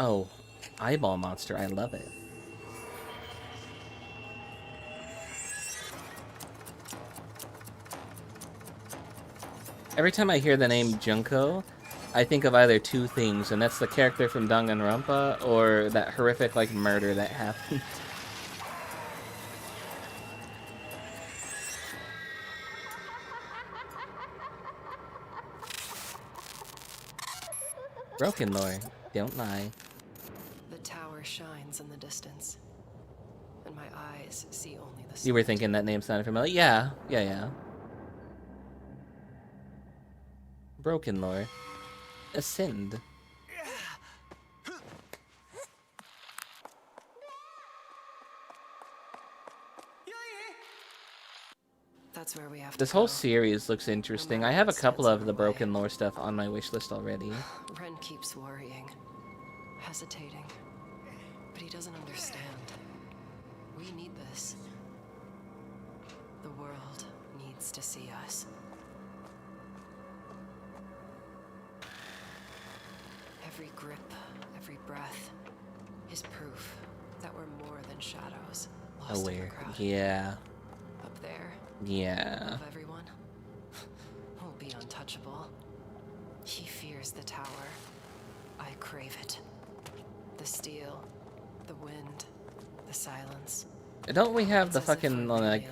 Oh, eyeball monster, I love it. Every time I hear the name Junko, I think of either 2 things, and that's the character from Danganronpa or that horrific like murder that happened. Broken Lore, don't lie. The tower shines in the distance, and my eyes see only the You were thinking that name sounded familiar? Yeah. Broken Lore. Ascend. That's where we have to This whole series looks interesting. I have a couple of the Broken Lore stuff on my wish list already. Ren keeps worrying, hesitating, but he doesn't understand. We need this. The world needs to see us. Every grip, every breath is proof that we're more than shadows. Lost in the Aware. crowd. Yeah. Up there. Yeah. Of everyone. We'll be untouchable. He fears the tower. I crave it. The steel, the wind, the silence. Don't we have the fucking like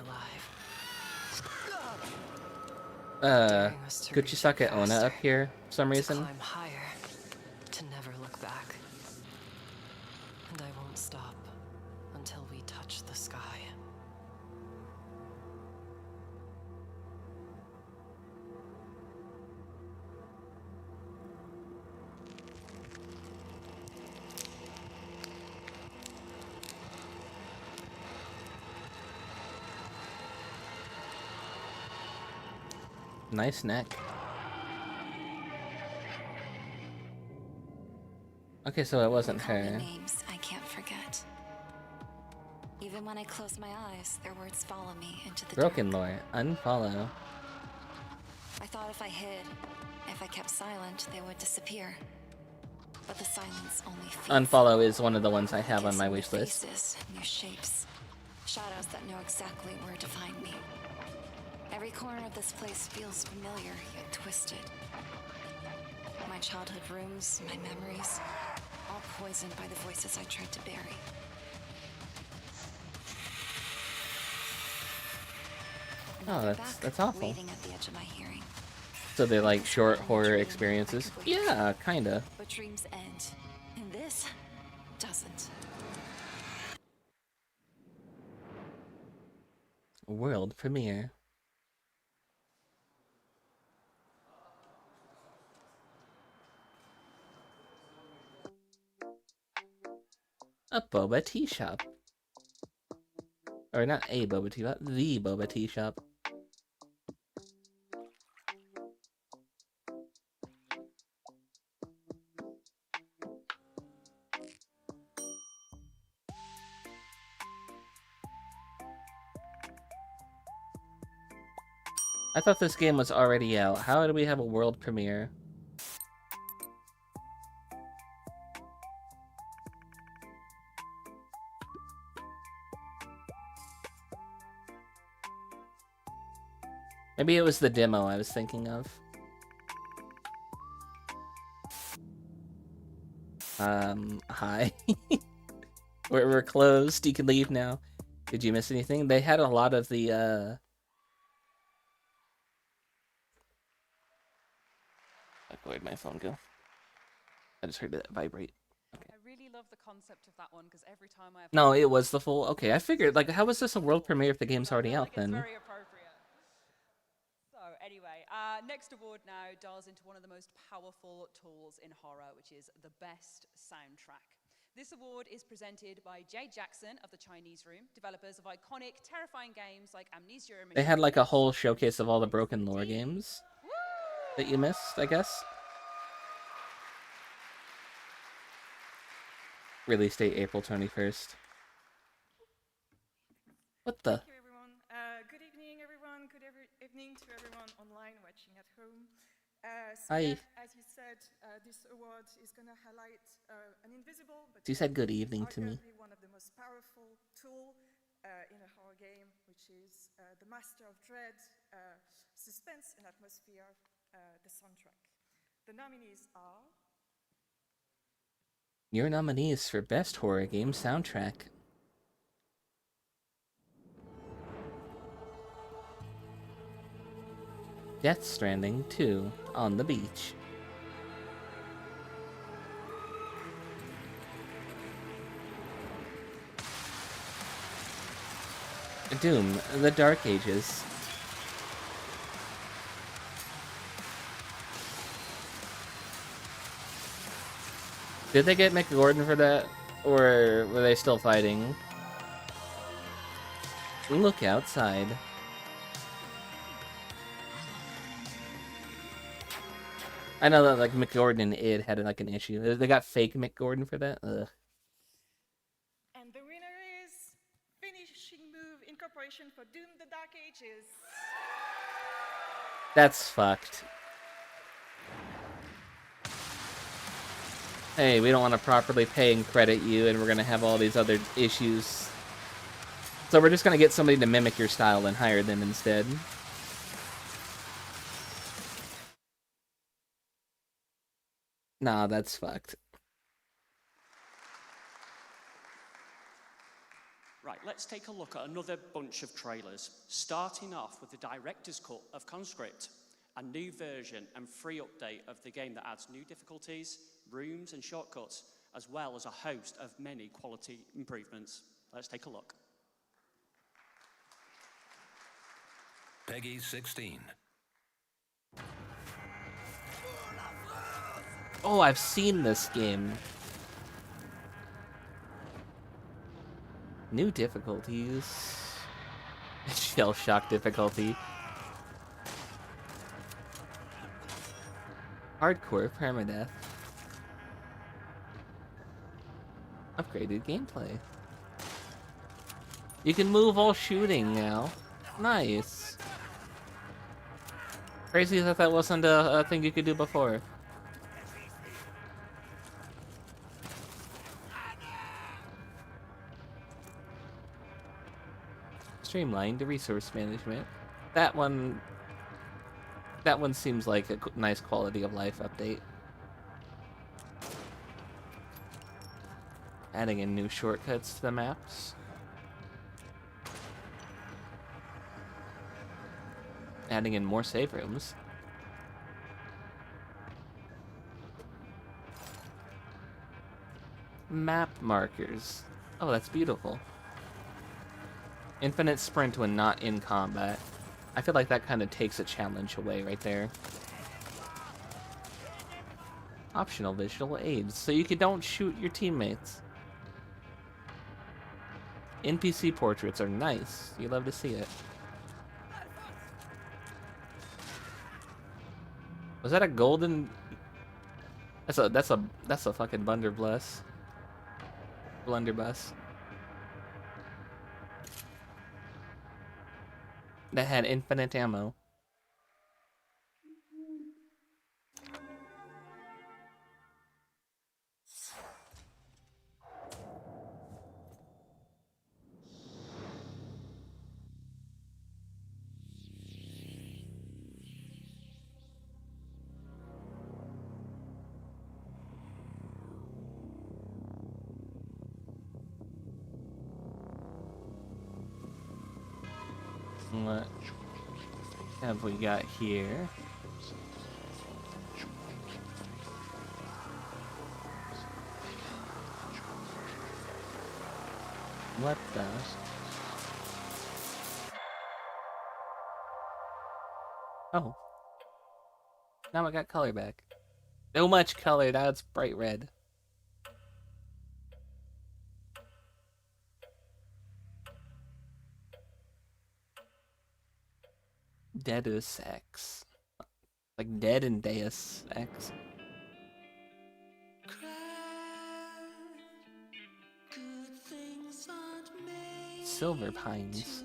Kuchisake Onna up here for some reason? Climb higher, to never look back. And I won't stop until we touch the sky. Nice neck. Okay, so it wasn't Call me her. names I can't forget. Even when I close my eyes, their words follow me into the Broken lore. Unfollow. I thought if I hid, if I kept silent, they would disappear. But the silence only feeds. Unfollow is one of the ones I have on Gives my me new wish list. faces, new shapes, shadows that know exactly where to find me. Every corner of this place feels familiar yet twisted. My childhood rooms, my memories, all poisoned by the voices I tried to bury. Oh, that's awful. Waiting at the edge of my hearing. So they're like short horror experiences? Yeah, kinda. But dreams end, and this doesn't. World premiere. A boba tea shop. Or not a boba tea shop, the boba tea shop. I thought this game was already out. How do we have a world premiere? Maybe it was the demo I was thinking of. Hi. We're closed. You can leave now. Did you miss anything? They had a lot of the, where'd my phone go? I just heard it vibrate. Okay. I really love the concept of that one because every time I have No, it was the full... Okay, I figured, like, how was this a world premiere if the game's already out, then? Very appropriate. So anyway, next award now dials into one of the most powerful tools in horror, which is the best soundtrack. This award is presented by Jay Jackson of the Chinese Room, developers of iconic, terrifying games like Amnesia and They had, like, a whole showcase of all the Broken Lore games that you missed, I guess. Release date April 21st. What the? Thank you, everyone. Good evening, everyone. Good evening to everyone online watching at home. Hi. Yeah, as you said, this award is going to highlight an invisible but You said good evening to me. arguably one of the most powerful tool in a horror game, which is the master of dread, suspense, and atmosphere, the soundtrack. The nominees are Your nominees for Best Horror Game Soundtrack. Death Stranding 2, On the Beach. Doom, The Dark Ages. Did they get Mick Gordon for that? Or were they still fighting? Look outside. I know that like Mick Gordon and id had like an issue. They got fake Mick Gordon for that? Ugh. And the winner is Finishing Move Incorporation for Doom the Dark Ages. That's fucked. Hey, we don't want to properly pay and credit you, and we're going to have all these other issues. So we're just going to get somebody to mimic your style and hire them instead. Nah, that's fucked. Right, let's take a look at another bunch of trailers, starting off with the director's cut of Conscript, a new version and free update of the game that adds new difficulties, rooms and shortcuts, as well as a host of many quality improvements. Let's take a look. Peggy 16. Oh, I've seen this game. New difficulties. Shell shock difficulty. Hardcore permadeath. Upgraded gameplay. You can move while shooting now. Nice. Crazy that that wasn't a thing you could do before. Streamlined resource management. That one seems like a nice quality of life update. Adding in new shortcuts to the maps. Adding in more save rooms. Map markers. Oh, that's beautiful. Infinite sprint when not in combat. I feel like that kind of takes a challenge away right there. Optional visual aids, so you don't shoot your teammates. NPC portraits are nice. You love to see it. Was that a golden? That's a fucking blunderbuss. Blunderbuss. That had infinite ammo. What have we got here? What the? Oh. Now I got color back. So much color, now it's bright red. Deus Ex. Like Dead and Deus Ex. Silver Pines.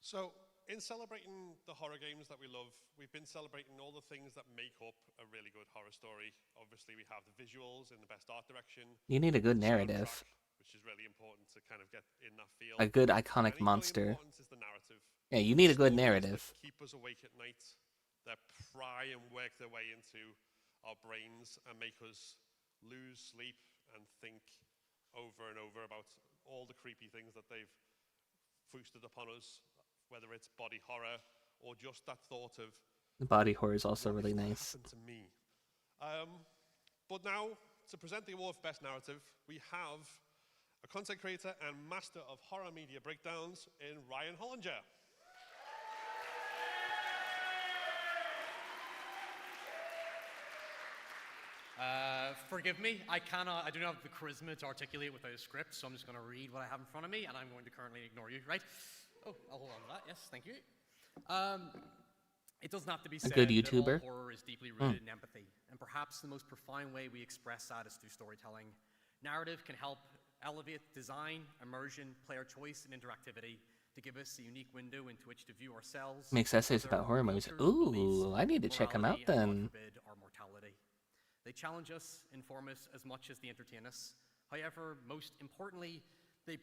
So, in celebrating the horror games that we love, we've been celebrating all the things that make up a really good horror story. Obviously, we have the visuals in the best art direction. You need a good narrative. Which is really important to kind of get in that feel. A good iconic monster. Is the narrative. Yeah, you need a good narrative. Keep us awake at night, that pry and work their way into our brains and make us lose sleep and think over and over about all the creepy things that they've foisted upon us, whether it's body horror or just that thought of The body horror is also really nice. to me. But now, to present the award for Best Narrative, we have a content creator and master of horror media breakdowns in Ryan Hollinger. Forgive me, I do not have the charisma to articulate without a script, so I'm just going to read what I have in front of me, and I'm going to currently ignore you, right? Oh, I'll hold on to that, yes, thank you. It doesn't have to be said good that YouTuber. all horror is deeply rooted in empathy, and perhaps the most profound way we express that is through storytelling. Narrative can help elevate design, immersion, player choice, and interactivity to give us a unique window into which to view ourselves. Makes essays about horror movies. Ooh, I need to check them out then. Our mortality. They challenge us, inform us as much as they entertain us. However, most importantly, they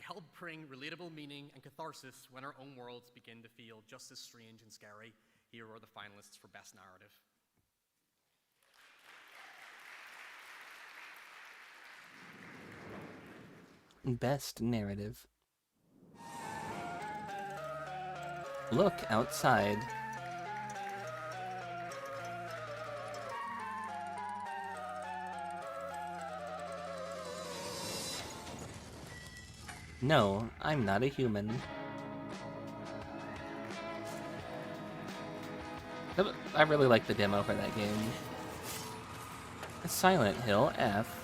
help bring relatable meaning and catharsis when our own worlds begin to feel just as strange and scary, here are the finalists for Best Narrative. Best narrative. Look outside. No, I'm not a human. I really like the demo for that game. Silent Hill F.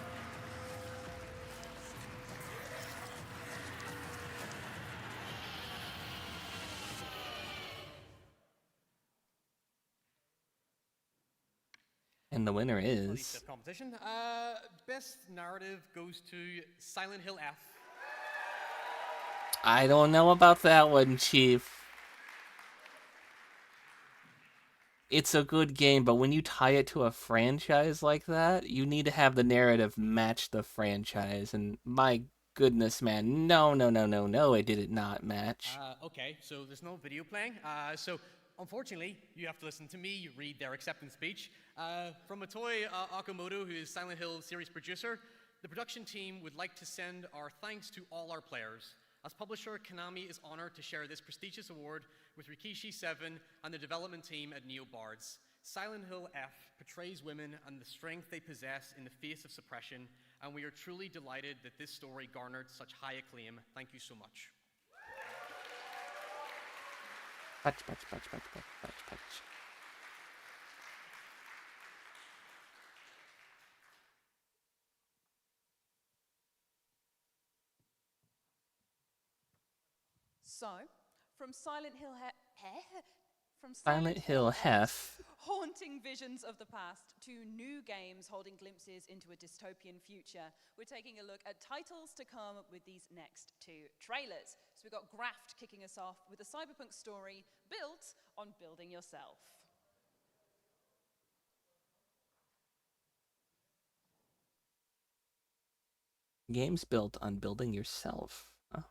And the winner is... Competition. Best narrative goes to Silent Hill F. I don't know about that one, Chief. It's a good game, but when you tie it to a franchise like that, you need to have the narrative match the franchise. And my goodness, man, no, it did not match. Okay, so there's no video playing. So unfortunately, you have to listen to me read their acceptance speech. From Motoi Okamoto, who is Silent Hill series producer, the production team would like to send our thanks to all our players. As publisher, Konami is honored to share this prestigious award with Rikishi 7 and the development team at NeoBards. Silent Hill F portrays women and the strength they possess in the face of suppression, and we are truly delighted that this story garnered such high acclaim. Thank you so much. Patch. So, from Silent Hill Silent Hill Hef. haunting visions of the past to new games holding glimpses into a dystopian future, we're taking a look at titles to come with these next two trailers. So we've got Graft kicking us off with a cyberpunk story built on building yourself. Games built on building yourself. Huh?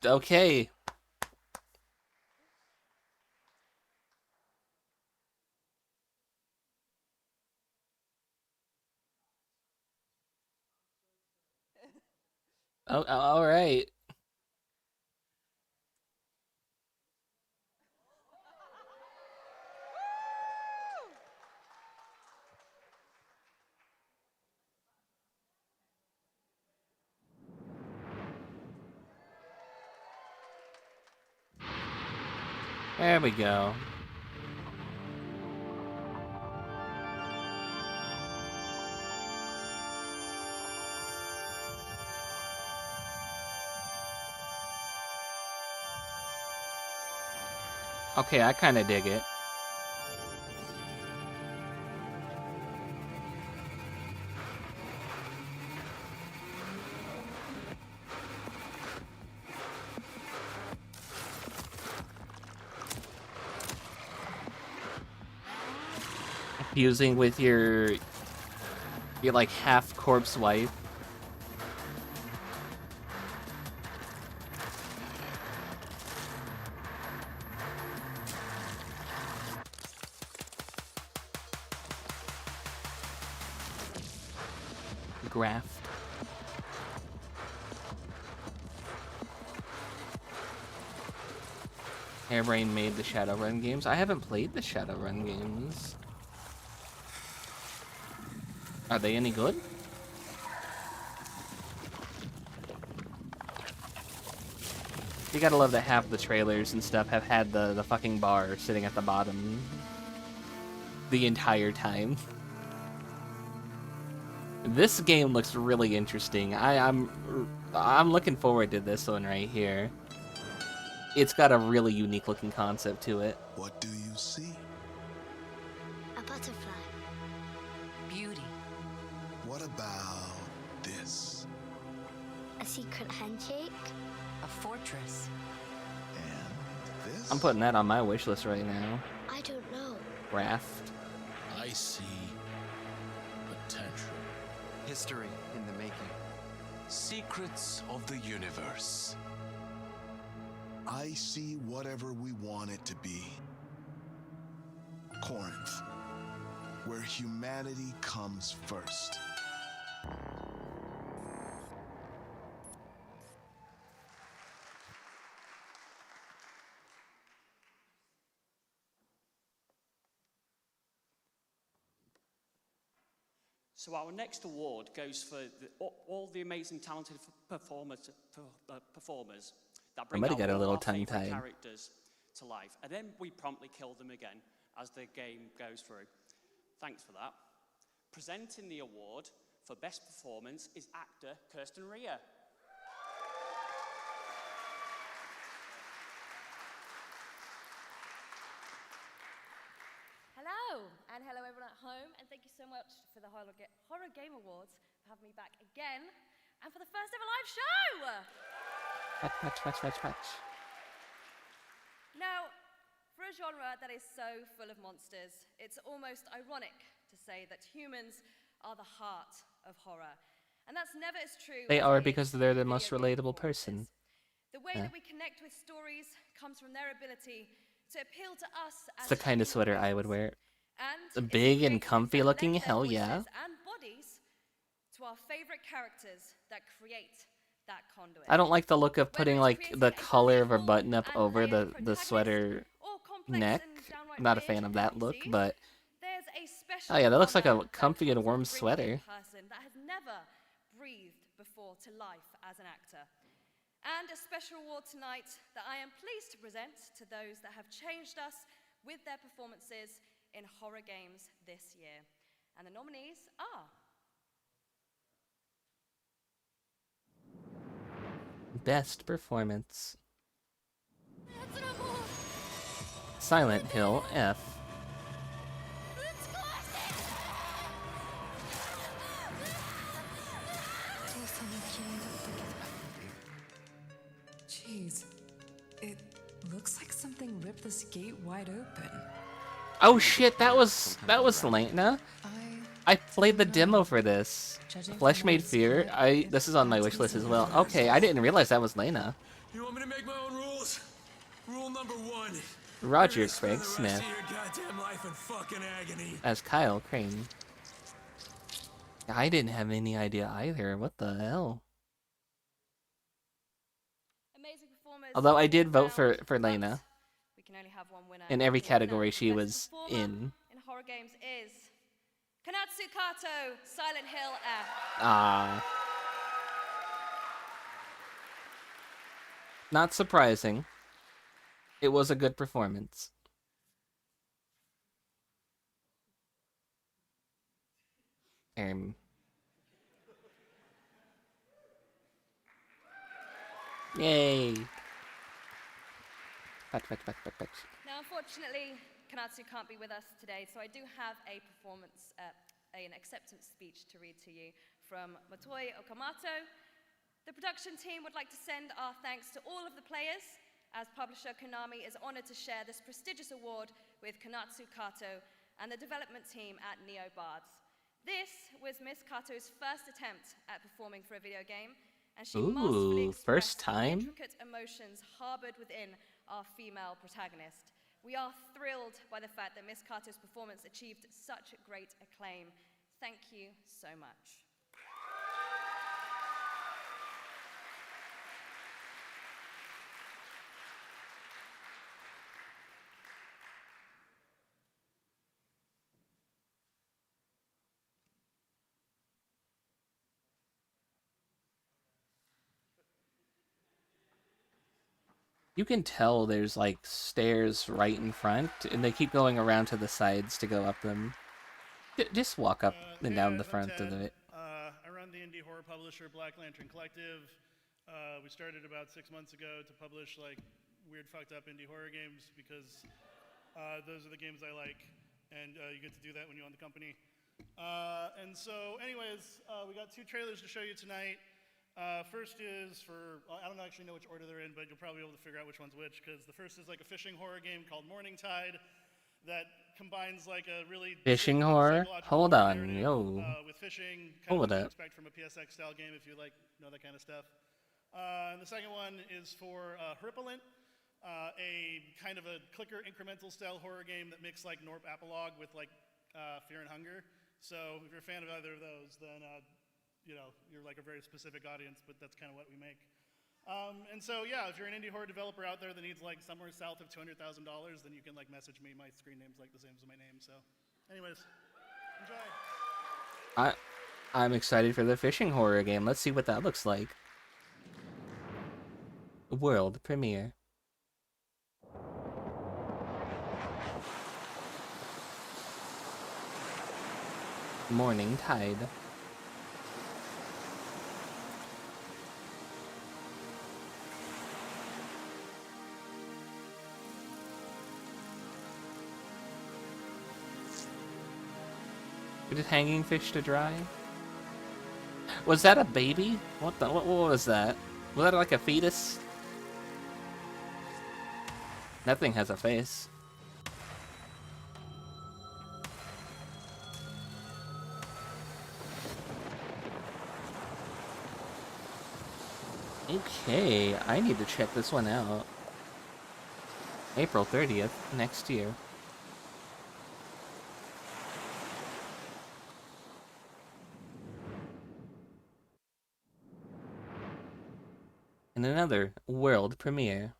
Okay. Oh, all right. There we go. Okay, I kind of dig it. Fusing with your like half corpse wife. Graft. Hairbrain made the Shadowrun games. I haven't played the Shadowrun games. Are they any good? You gotta love that half the trailers and stuff have had the fucking bar sitting at the bottom the entire time. This game looks really interesting. I'm looking forward to this one right here. It's got a really unique looking concept to it. What do you see? A butterfly. Beauty. What about this? A secret handshake. A fortress. I'm putting that on my wish list right now. I don't know. Raft. I see potential. History in the making. Secrets of the universe. I see whatever we want it to be. Corinth, where humanity comes first. So our next award goes for all the amazing, talented performers that bring might out have got a all little our favourite tongue-tied. characters to life, and then we promptly kill them again as the game goes through. Thanks for that. Presenting the award for best performance is actor Kirsten Rea. Hello, and hello everyone at home, and thank you so much for the Horror Game Awards for having me back again, and for the first ever live show! Watch. Now, for a genre that is so full of monsters, it's almost ironic to say that humans are the heart of horror, and that's never as true. They as are it is because they're the in most video game relatable person. The way Yeah. that we connect with stories comes from their ability to appeal to us as It's the kind of human sweater I would beings. wear. And It's a it's big and creators comfy that looking, lend their hell yeah. voices and bodies to our favorite characters that create that conduit. I don't like the look of putting Whether it's like the creating a color of a believable button up and over layered the protagonist sweater or complex neck. and downright I'm not a weird fan of that look, NPCs, but there's a special oh yeah, that looks like armor a comfy and that warm comes from bringing sweater. a person that has never breathed before to life as an actor. And a special award tonight that I am pleased to present to those that have changed us with their performances in horror games this year. And the nominees are Best performance. Silent Hill F. Jeez, it looks like something ripped this gate wide open. Oh shit, that was Lena. I played the demo for this. Flesh Made Fear. This is on my wish list as well. Okay, I didn't realize that was Lena. You want me to make my own rules? Rule number 1. Roger You're gonna Craig spend the rest Smith of your goddamn life in fucking agony. as Kyle Crane. I didn't have any idea either. What the hell? amazing performers. Although I did all vote for round, Lena. We can only have one winner. In every The winner category for she best was performer in. horror games is Kanatsu Kato, Silent Hill F. Ah. Not surprising. It was a good performance. Yay. Patch. Now, unfortunately, Kanatsu can't be with us today, so I do have a performance, an acceptance speech to read to you from Motoi Okamoto. The production team would like to send our thanks to all of the players, as publisher Konami is honored to share this prestigious award with Kanatsu Kato and the development team at Neo Bards. This was Miss Kato's first attempt at performing for a video game, and she masterfully Ooh, first expressed the time? intricate emotions harbored within our female protagonist. We are thrilled by the fact that Miss Kato's performance achieved such great acclaim. Thank you so much. You can tell there's like stairs right in front, and they keep going around to the sides to go up them. Just walk up and down the front of it. I run the indie horror publisher Black Lantern Collective. We started about 6 months ago to publish like weird, fucked up indie horror games because those are the games I like, and you get to do that when you own the company. And so, anyways, we got 2 trailers to show you tonight. First is for, I don't actually know which order they're in, but you'll probably be able to figure out which one's which, because the first is like a fishing horror game called Morning Tide that combines like a really Fishing horror? Hold on, yo. with fishing, kind Hold of what up. you expect from a PSX style game if you like know that kind of stuff. And the second one is for Hripolent, a kind of a clicker incremental style horror game that mixed like Norp Apolog with like Fear and Hunger. So if you're a fan of either of those, then you know, you're like a very specific audience, but that's kind of what we make. And so yeah, if you're an indie horror developer out there that needs like somewhere south of $200,000, then you can like message me. My screen name's like the same as my name. So anyways, enjoy. I'm excited for the fishing horror game. Let's see what that looks like. World premiere. Morning Tide. Did hanging fish to dry? Was that a baby? What was that? Was that like a fetus? That thing has a face. Okay, I need to check this one out. April 30th, next year. And another world premiere.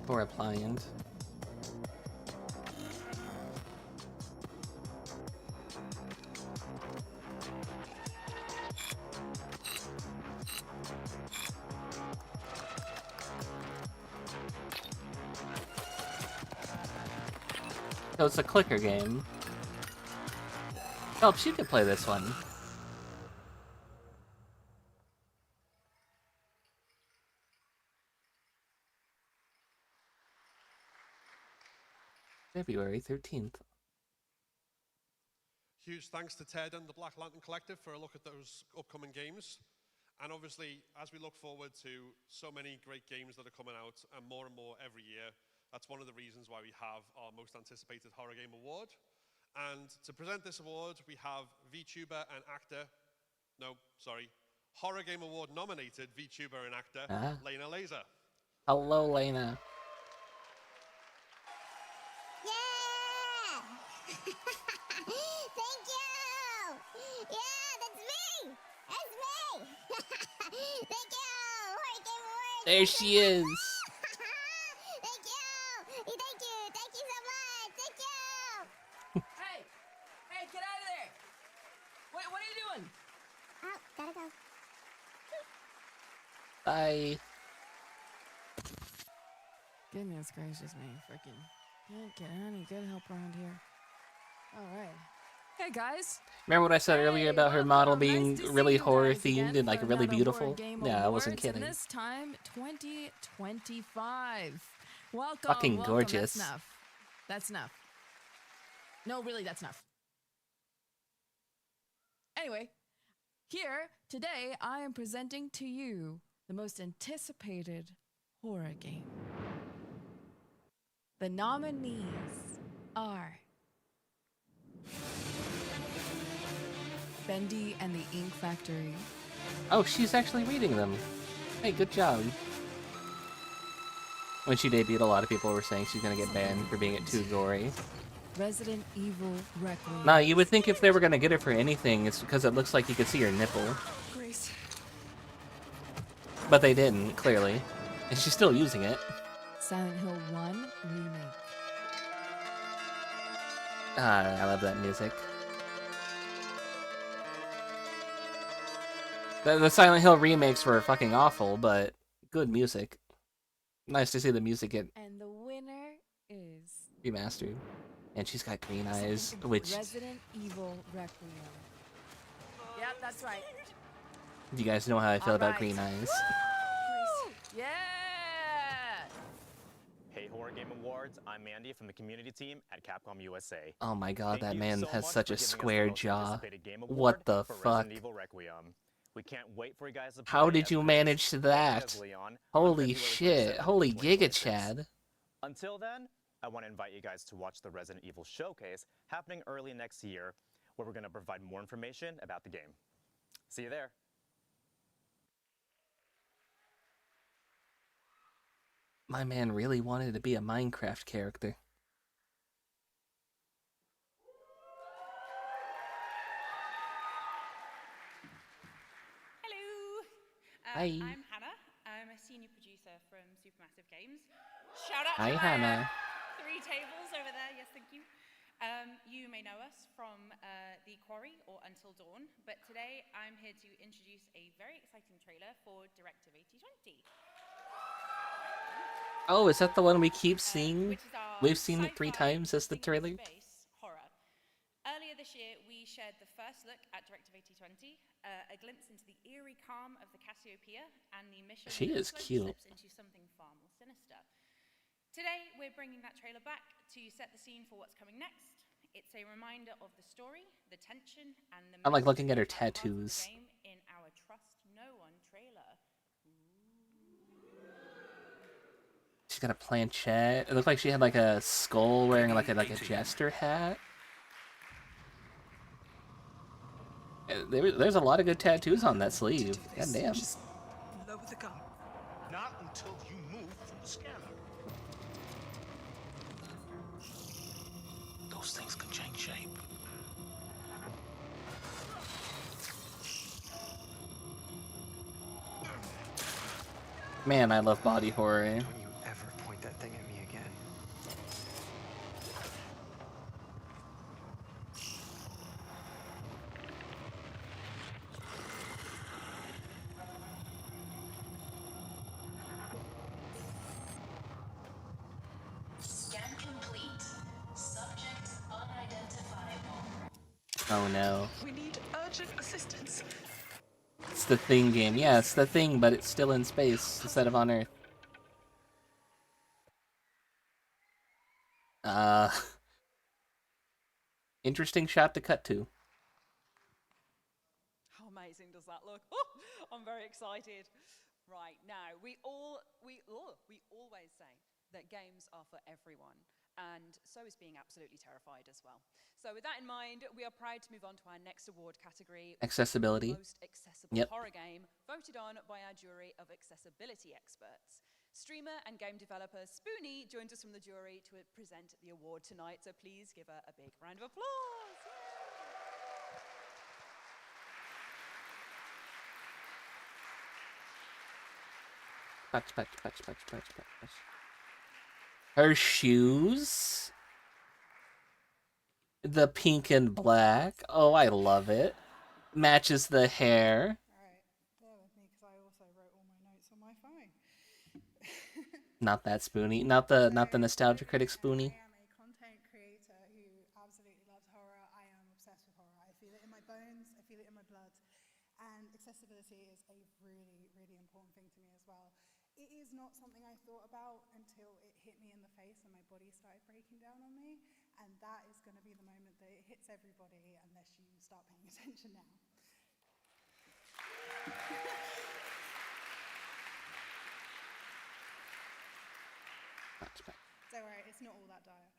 Or appliance. So it's a clicker game. Phelps, you could play this one. February 13th. Huge thanks to Ted and the Black Lantern Collective for a look at those upcoming games. And obviously, as we look forward to so many great games that are coming out, and more every year, that's one of the reasons why we have our most anticipated Horror Game Award. And to present this award, we have VTuber and actor, Horror Game Award nominated VTuber and actor, Lena Laser. Hello, Lena. Thank you! Yeah, that's me! That's me! Thank you! Horror Game Award! There she is! Thank you! Thank you! Thank you so much! Thank you! Hey! Hey, get out of there! Wait, what are you doing? Oh, gotta go. Bye. Goodness gracious me, freaking can't get any good help around here. All right. Hey guys. Remember what I said earlier about her model being really horror guys again themed and like for really another beautiful? Horror Game Yeah, I wasn't Awards, kidding. And this time, 2025. Welcome. Fucking welcome. gorgeous. That's enough. That's enough. No, really, that's enough. Anyway, here today I am presenting to you the most anticipated horror game. The nominees are Bendy and the Ink Factory, Oh, she's actually reading them. Hey, good job. When she debuted, a lot of people were saying she's gonna get banned for being too gory. Resident Evil Requiem. Nah, you would think if they were gonna get her for anything, it's because it looks like you could see her nipple. Grace. But they didn't, clearly. And she's still using it. Silent Hill 1 Remake. Ah, I love that music. The Silent Hill remakes were fucking awful, but good music. Nice to see the music get And the winner remastered, and she's got green eyes, which Resident Evil Requiem. Yeah, that's right. you guys know how I feel about Alright. green eyes. Woo! Yeah! Hey Horror Game Awards, I'm Mandy from the community team at Capcom USA. Oh my god, Thank that you man so has much such for a giving us the square most jaw. anticipated game award What the for fuck? Resident Evil Requiem. We can't wait for you guys to How play did as you Chris manage and that? as Leon on Holy February shit. 27th, Holy Giga 2026. Chad. Until then, I want to invite you guys to watch the Resident Evil Showcase happening early next year, where we're going to provide more information about the game. See you there. My man really wanted to be a Minecraft character. Hello. Hi. I'm Hannah. I'm a senior producer from Supermassive Games. Shout out Hi, to my, Hannah. 3 tables over there. Yes, thank you. You may know us from The Quarry or Until Dawn, but today I'm here to introduce a very exciting trailer for Directive 8020. Oh, is that the one we keep seeing? which is our We've seen it 3 sci-fi times as the trailer? space horror. Earlier this year, we shared the first look at Directive 8020, a glimpse into the eerie calm of the Cassiopeia and the mission She that is slowly cute. slips into something far more sinister. Today, we're bringing that trailer back to set the scene for what's coming next. It's a reminder of the story, the tension, and the I like mystery looking at her that mark the tattoos. game in our Trust No One trailer. She's got a planchette. It looked like she had like a skull wearing like a jester hat. There's a lot of good tattoos on that sleeve. God damn. Lower the gun. Not until you move from the scanner. Those things can change shape. Man, I love body horror. Don't you ever point that thing at me again. Scan complete. Subject unidentifiable. Oh no. We need urgent assistance. It's the Thing game. Yeah, it's the Thing, but it's still in space instead of on Earth. Interesting shot to cut to. How amazing does that look? Oh, I'm very excited. Right, now, we always say that games are for everyone, and so is being absolutely terrified as well. So with that in mind, we are proud to move on to our next award category, which is Accessibility. the most accessible Yep. horror game, voted on by our jury of accessibility experts. Streamer and game developer Spoonie joins us from the jury to present the award tonight, so please give her a big round of applause. Patch. Her shoes. The pink and black. Oh, I love it. Matches the hair. Bear with me because I also wrote all my notes on my phone. Not that Spoonie. Not the nostalgia critic Spoonie. I am a content creator who absolutely loves horror. I am obsessed with horror. I feel it in my bones. I feel it in my blood. And accessibility is a really, really important thing to me as well. It is not something I thought about until it hit me in the face and my body started breaking down on me. And that is going to be the moment that it hits everybody unless you start paying attention now. Don't worry, it's not all that dire.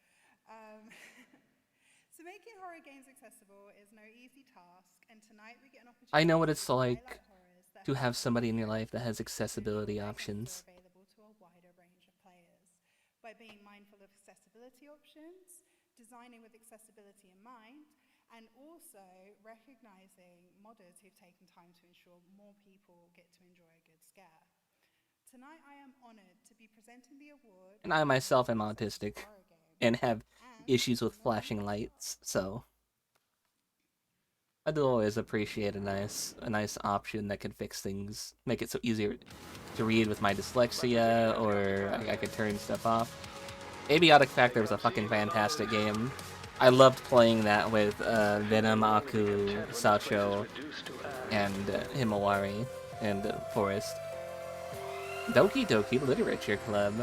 So making horror games accessible is no easy task, and tonight we get an opportunity I know what it's to highlight like horrors that to have somebody in your life that has accessibility options. available to a wider range of players. By being mindful of accessibility options, designing with accessibility in mind, and also recognizing modders who've taken time to ensure more people get to enjoy a good scare. Tonight I am honored to be presenting the award. And I myself am autistic and have issues with flashing lights, so I do always appreciate a nice option that can fix things, make it so easier to read with my dyslexia, or I could turn stuff off. Abiotic Factor was a fucking fantastic game. I loved playing that with Venom, Aku, Sacho, and Himawari, and Forest. Doki Doki Literature Club.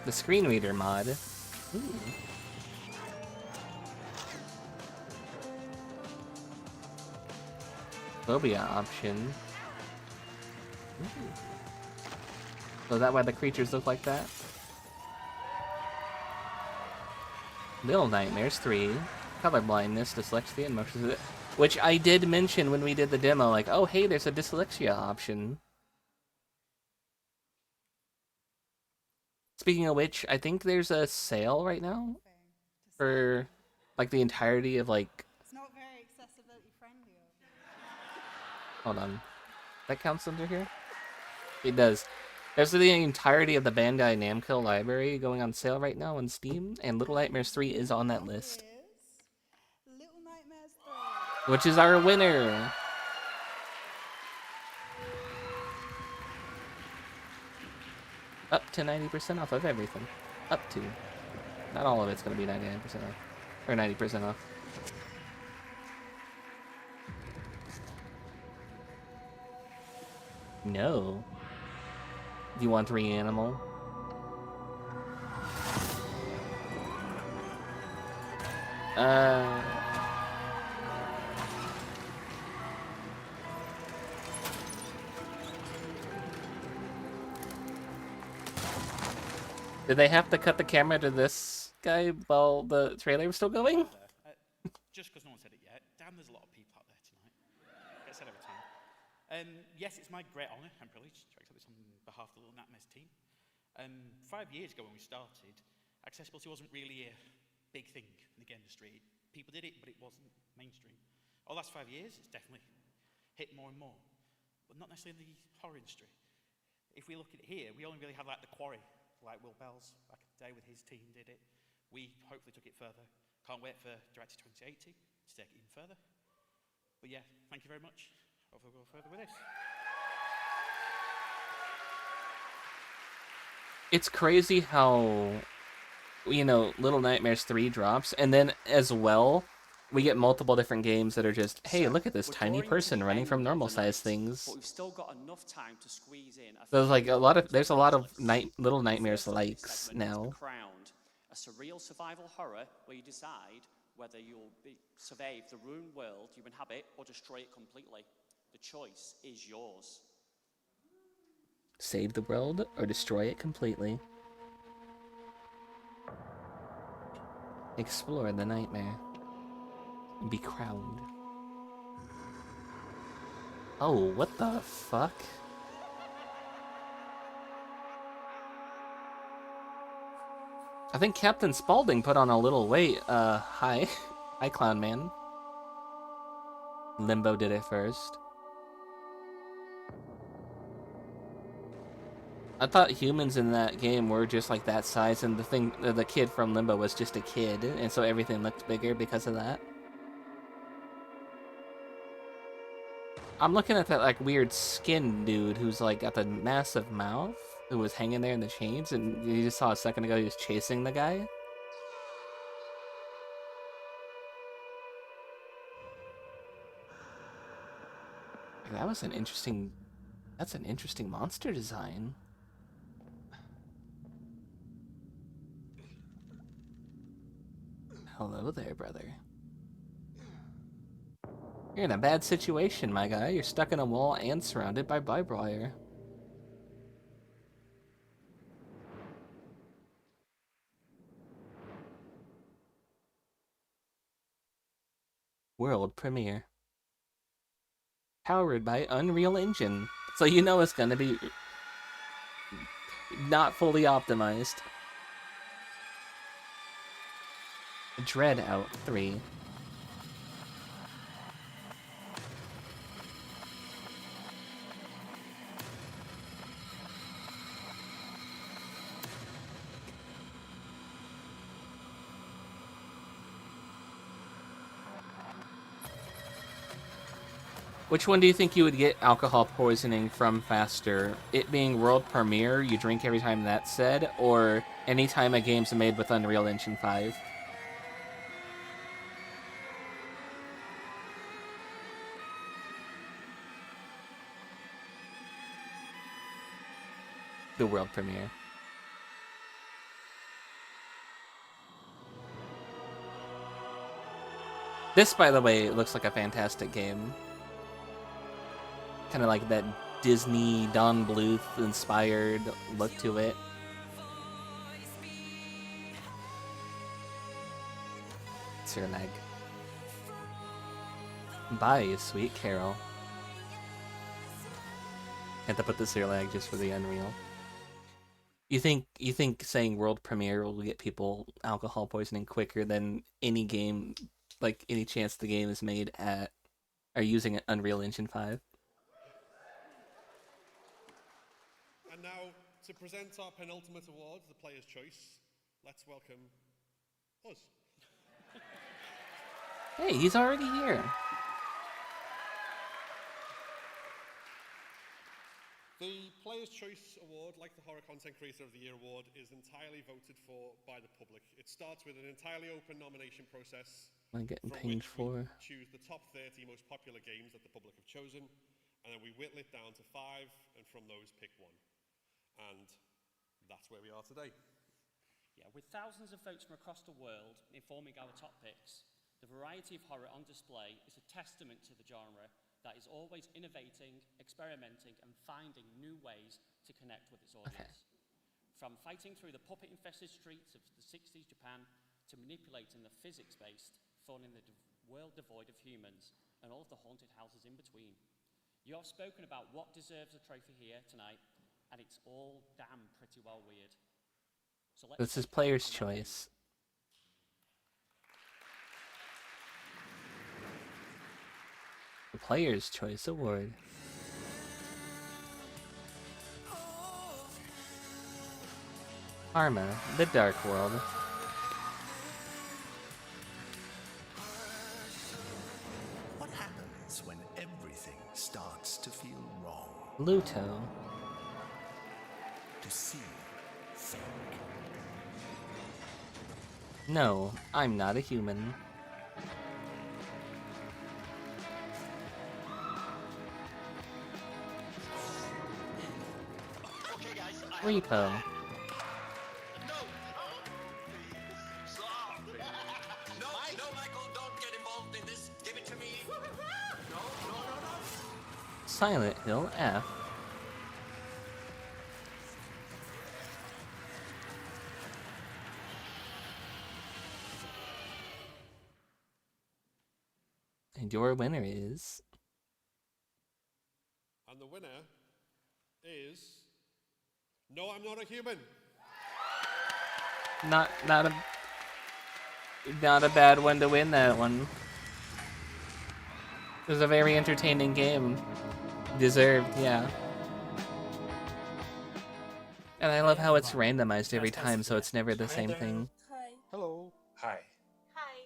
The screen reader mod. Ooh. Phobia option. Ooh. So is that why the creatures look like that? Little Nightmares 3. Color blindness, dyslexia, and motion. Which I did mention when we did the demo, like, oh hey, there's a dyslexia option. Speaking of which, I think there's a sale right now for like the entirety of like. It's not very accessibility friendly. Hold on, that counts under here. It does. There's the entirety of the Bandai Namco library going on sale right now on Steam, and Little Nightmares 3 is on that list. Little Nightmares 3. Which is our winner. Up to 90% off of everything. Up to. Not all of it's going to be 99% off. Or 90% off. No. Do you want Reanimal? Did they have to cut the camera to this guy while the trailer was still going? Just because no one said it yet, damn, there's a lot of people out there tonight. Get said every time. Yes, it's my great honour and privilege to accept this on behalf of the Little Nightmares team. 5 years ago when we started, accessibility wasn't really a big thing in the game industry. People did it, but it wasn't mainstream. Over the last 5 years, it's definitely hit more and more, but not necessarily in the horror industry. If we look at it here, we only really had like The Quarry, like Will Bells back in the day with his team did it. We hopefully took it further. Can't wait for Director 2080 to take it even further. But yeah, thank you very much. Hopefully we'll go further with this. It's crazy how, you know, Little Nightmares 3 drops, and then as well, we get multiple different games that are just, hey, look at this tiny person running from normal size things. But we've still got enough time to squeeze in. There's like there's a lot of Little Nightmares likes now. Crowned, a surreal survival horror where you decide whether you'll survive the ruined world you inhabit or destroy it completely. The choice is yours. Save the world or destroy it completely. Explore the nightmare. Be crowned. Oh, what the fuck? I think Captain Spaulding put on a little weight. Hi. Hi, Clown Man. Limbo did it first. I thought humans in that game were just like that size, and the kid from Limbo was just a kid, and so everything looked bigger because of that. I'm looking at that like weird skin dude who's like got the massive mouth, who was hanging there in the chains, and you just saw a second ago he was chasing the guy. That was an interesting. That's an interesting monster design. Hello there, brother. You're in a bad situation, my guy. You're stuck in a wall and surrounded by barbed wire. World premiere. Powered by Unreal Engine. So you know it's gonna be not fully optimized. Dread Out 3. Which one do you think you would get alcohol poisoning from faster? It being world premiere, you drink every time that's said, or anytime a game's made with Unreal Engine 5? The world premiere. This, by the way, looks like a fantastic game. Kind of like that Disney Don Bluth inspired look to it. It's your leg. Bye, sweet Carol. Had to put the Sir Lag just for the Unreal. You think saying world premiere will get people alcohol poisoning quicker than any game, like any chance the game is made at or using Unreal Engine 5? And now, to present our penultimate award, the Player's Choice, let's welcome us. Hey, he's already here. The Player's Choice Award, like the Horror Content Creator of the Year Award, is entirely voted for by the public. It starts with an entirely open nomination process I'm getting from pinged which for. we choose the top 30 most popular games that the public have chosen, and then we whittle it down to 5, and from those pick one. And that's where we are today. Yeah, with thousands of votes from across the world informing our top picks, the variety of horror on display is a testament to the genre that is always innovating, experimenting, and finding new ways to connect with its audience. From fighting through the puppet-infested streets of the 60s Japan to manipulating the physics-based fun in the world devoid of humans and all of the haunted houses in between. You have spoken about what deserves a trophy here tonight, and it's all damn pretty well weird. So let's This is Player's Choice. The Player's Choice Award. Karma, The Dark World. What happens when everything starts to feel wrong? Luto. To see fake. No, I'm not a human. Repo. No, Michael, don't get involved in this. Give it to me. No. Silent Hill F. And your winner is... And the winner is... No, I'm not a human. Not a bad one to win that one. It was a very entertaining game. Deserved, yeah. And I love how it's randomized every time, so it's never the same thing. Hi. Hello. Hi. Hi.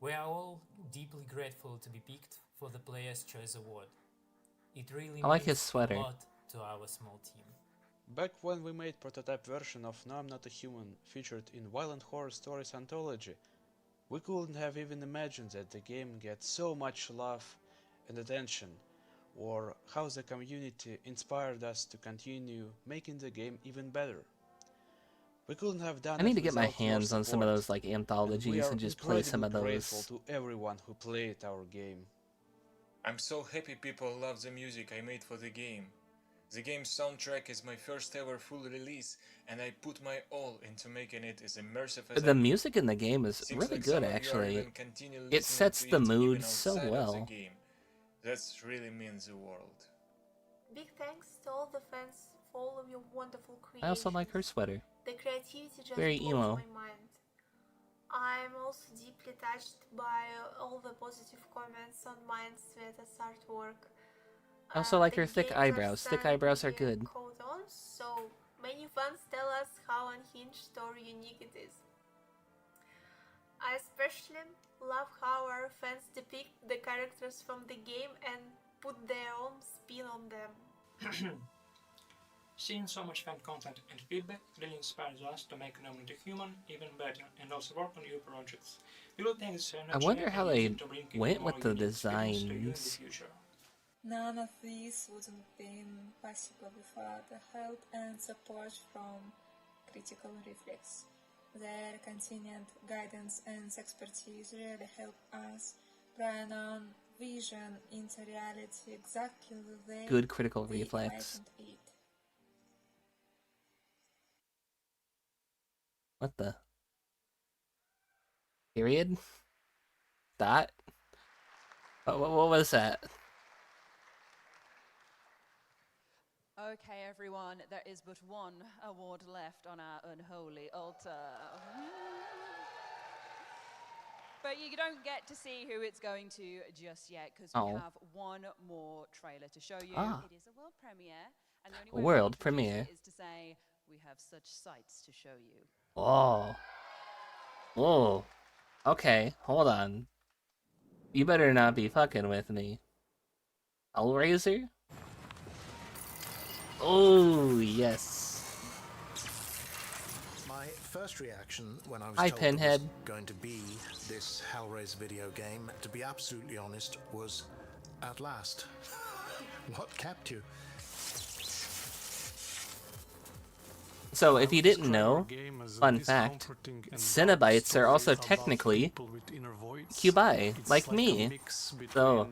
We are all deeply grateful to be picked for the Player's Choice Award. It really I like means his sweater. a lot to our small team. Back when we made prototype version of No I'm Not a Human featured in Violent Horror Stories Anthology, we couldn't have even imagined that the game gets so much love and attention, or how the community inspired us to continue making the game even better. We couldn't have done I need it to get my without your hands on some of support, those like and we anthologies are and just play some of incredibly those. grateful to everyone who played our game. I'm so happy people love the music I made for the game. The game's soundtrack is my first ever full release, and I put my all into making it as immersive as The music in the game is Seems really like good, some of you are actually. even continually It listening sets to the it even mood so outside of well. the game. That's really means the world. Big thanks to all the fans for all of your wonderful creations. I also like her sweater. The creativity just Very blows emo. my mind. I'm also deeply touched by all the positive comments on my Sveta's artwork. I also like The her thick games are eyebrows. Thick sent eyebrows are in good. codons, so many fans tell us how unhinged or unique it is. I especially love how our horror fans depict the characters from the game and put their own spin on them. Seeing so much fan content and feedback really inspires us to make Nominee the Human even better and also work on new projects. We will thank I wonder how they went with the designs. None of this would have been possible without the help and support from Critical Reflex. Their continued guidance and expertise really help us bring on vision into reality exactly the way Good Critical we Reflex. imagined it. What the? Period? Dot? What was that? Okay, everyone, there is but one award left on our unholy altar. But you don't get to see who it's going to just yet, because we have one more trailer to show you. It is a world premiere, and the only way World to introduce premiere. it is to say, we have such sights to show you. Oh. Whoa. Okay, hold on. You better not be fucking with me. Hellraiser? Oh, yes. My first reaction when I was Hi, told Pinhead. it was going to be this Hellraiser video game, to be absolutely honest, was at last. What kept you? So, if you didn't know, fun fact, Cenobites are also technically Cubi, like me. So,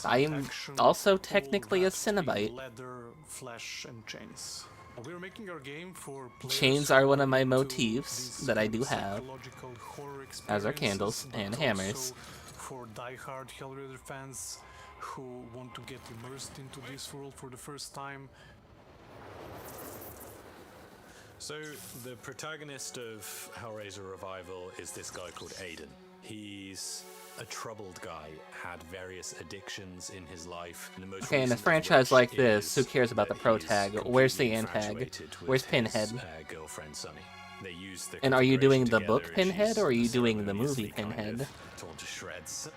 I'm also technically a Cenobite. Leather, flesh, and chains. We're making our game for Chains are one of my motifs that I do have, as are candles and hammers. For die-hard Hellraiser fans who want to get immersed into this world for the first time. So, the protagonist of Hellraiser Revival is this guy called Aiden. He's a troubled guy, had various addictions in his life. Okay, in a franchise like this, who cares about the protag? Where's the antag? Where's Pinhead? Girlfriend Sunny. They use the And are you doing the configuration book together, and Pinhead, she's or are you doing the ceremoniously movie kind of Pinhead? torn to shreds.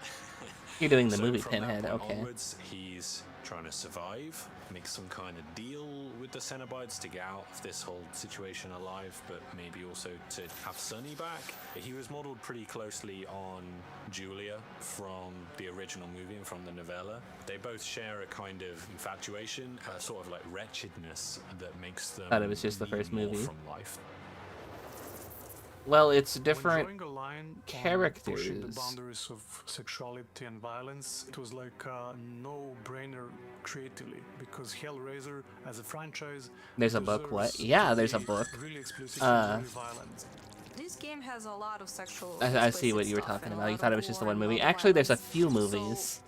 You're doing the So movie from that Pinhead, point okay. onwards, he's trying to survive, make some kind of deal with the Cenobites to get out of this whole situation alive, but maybe also to have Sunny back. He was modeled pretty closely on Julia from the original movie and from the novella. They both share a kind of infatuation, a sort of like wretchedness that makes them Thought it was just the first need more movie. from life. Well, it's different When drawing a line on characters. pushing the boundaries of sexuality and violence, it was like a no-brainer creatively, because Hellraiser as a franchise There's a book, what? deserves Yeah, to there's a be book. really explicit and really violent. This game has a lot of sexual. I see what you were talking about. You thought it was just the one movie. Actually, there's a few movies.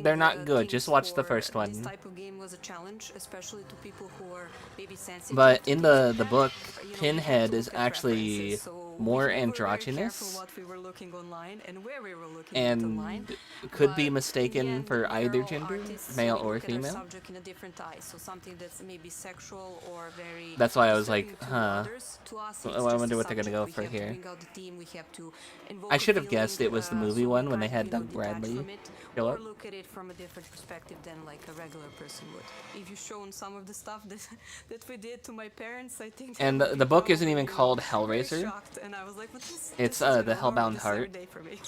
They're not good. Just watch the first one. This type of game was a challenge, especially to people who are maybe sensitive. But to in things the like book, that. You know, we had Pinhead to is look at actually references, so more we were very androgynous careful what we were looking online and where we were looking at online. and could be But mistaken in the end, for we are either all gender, artists, male so we or look at our female. subject in a different eye. So something that's maybe sexual or very. That's why I was like, disturbing to huh. others, to us, Well, it's I just wonder a what they're gonna subject. go We for have to here. bring out the theme, we have to invoke I a should have feeling, guessed it was the movie so one we when they kind had of, Doug detach Bradley from it, show or up. look at it from a different perspective than like a regular person would. If you shown some of the stuff that we did to my parents, I think. And they would the be book isn't probably even called very Hellraiser. shocked, and I was like, what is It's this is The a normal, Hellbound this every Heart. day for me.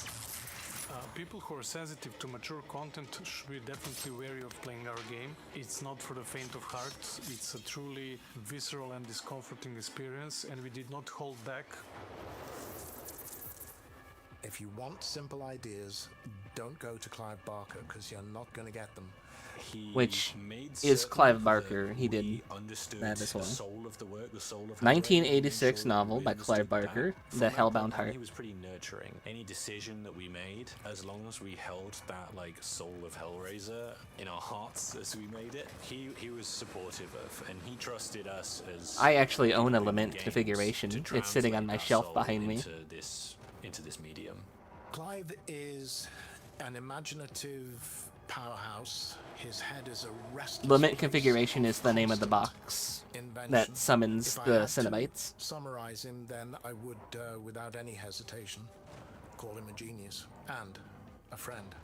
People who are sensitive to mature content should be definitely wary of playing our game. It's not for the faint of heart. It's a truly visceral and discomforting experience, and we did not hold back. If you want simple ideas, don't go to Clive Barker, because you're not going to get them. Which made is certain Clive that Barker. He did we understood that as well. the soul of the work, the soul of 1986 Hellraiser, we novel by understood Clive that. Barker, From The that Hellbound point on, Heart. He was pretty nurturing. Any decision that we made, as long as we held that like soul of Hellraiser in our hearts as we made it, he was supportive of, and he trusted us as. I actually own a people Lament games configuration. to It's sitting on translate my that shelf soul behind me. into this medium. Clive is an imaginative powerhouse. His head is a restless Lament place. configuration is the name of the box Invention. that summons If I the had to Cenobites. summarize him, then I would, without any hesitation, call him a genius and a friend.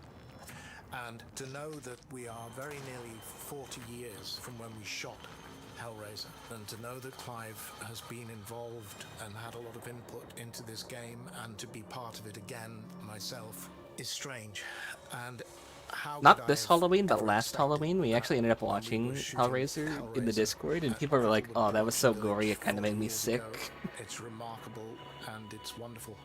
And to know that we are very nearly 40 years from when we shot Hellraiser, and to know that Clive has been involved and had a lot of input into this game, and to be part of it again myself, is strange. And how Not this Halloween, but last Halloween, we actually ended up watching Hellraiser in the Discord, and people were like, "Oh, that was so gory, it kind of made me sick." It's remarkable and it's wonderful.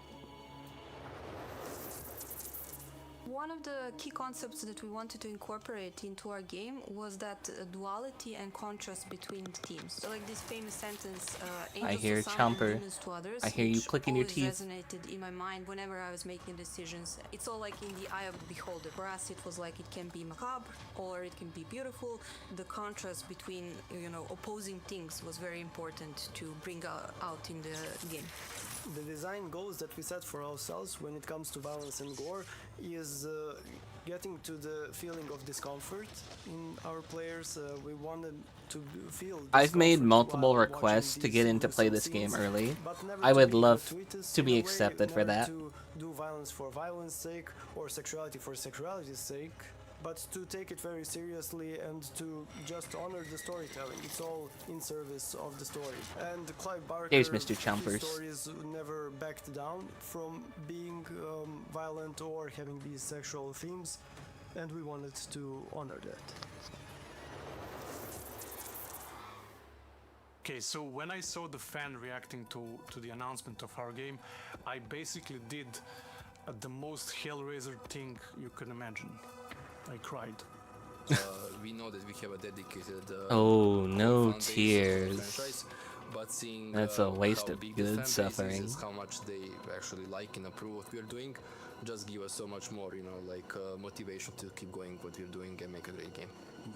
One of the key concepts that we wanted to incorporate into our game was that duality and contrast between the teams. So like this famous sentence, I angels hear to some and Chomper. demons to others, I hear you which clicking your always teeth. resonated in my mind whenever I was making decisions. It's all like in the eye of the beholder. For us, it was like it can be macabre or it can be beautiful. The contrast between, you know, opposing things was very important to bring out in the game. The design goals that we set for ourselves when it comes to violence and gore is getting to the feeling of discomfort in our players. We wanted to feel I've made discomfort multiple while requests watching to these get in to play gruesome this game scenes, early. but never I would be love gratuitous to in be a way, accepted for never that. to do violence for violence sake or sexuality for sexuality's sake, but to take it very seriously and to just honor the storytelling. It's all in service of the story. And Clive Barker, Here's Mr. his Chompers. stories never backed down from being violent or having these sexual themes, and we wanted to honor that. Okay, so when I saw the fan reacting to the announcement of our game, I basically did the most Hellraiser thing you can imagine. I cried. We know that we have a dedicated Oh, no fan base of the tears. franchise, but seeing That's a waste how of big the good fan base suffering. is, how much they actually like and approve what we're doing, just give us so much more, you know, like motivation to keep going what we're doing and make a great game.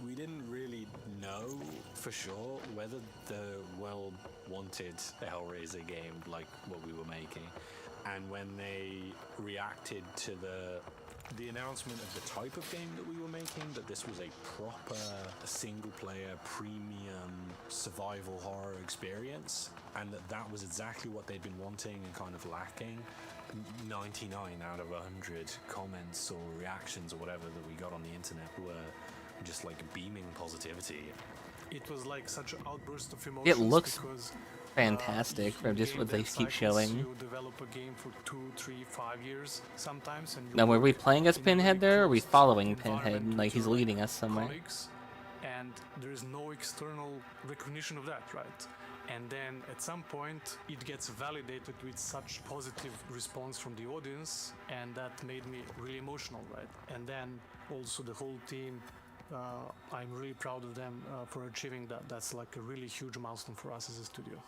We didn't really know for sure whether the world wanted a Hellraiser game like what we were making. And when they reacted to the announcement of the type of game that we were making, that this was a proper single-player premium survival horror experience, and that was exactly what they'd been wanting and kind of lacking. 99 out of 100 comments or reactions or whatever that we got on the internet were just like beaming positivity. It was like such an outburst of emotions. It looks because, fantastic from just what they game keep cycles, showing. You develop a game for 2, 3, 5 years sometimes. And you Now, were we work playing as in Pinhead very there, or are we close following Pinhead? environment Like he's with leading us somewhere. colleagues, and there is no external recognition of that, right? And then at some point it gets validated with such positive response from the audience, and that made me really emotional, right? And then also the whole team, I'm really proud of them for achieving that. That's like a really huge milestone for us as a studio.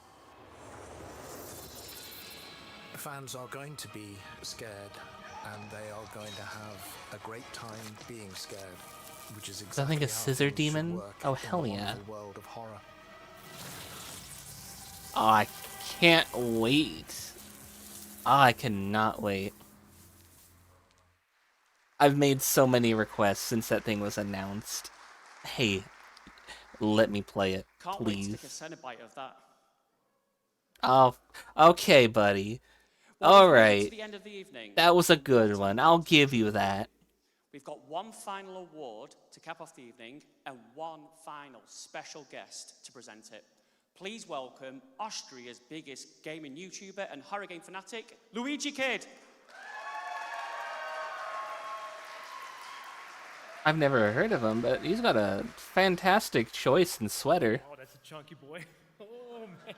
Fans are going to be scared, and they are going to have a great time being scared, which is exactly Something a how scissor things should demon? work Oh, in the hell yeah. wonderful world of horror. Oh, I can't wait. Oh, I cannot wait. I've made so many requests since that thing was announced. Hey, let me play it, Can't wait to please. take a Cenobite of that. Oh, okay, buddy. Well, we've made it Alright. to the end of the evening. That was a good one. I'll give you that. We've got one final award to cap off the evening and one final special guest to present it. Please welcome Austria's biggest gaming YouTuber and horror game fanatic, Luigi Kid. I've never heard of him, but he's got a fantastic choice in sweater. Oh, that's a chunky boy. Oh, man.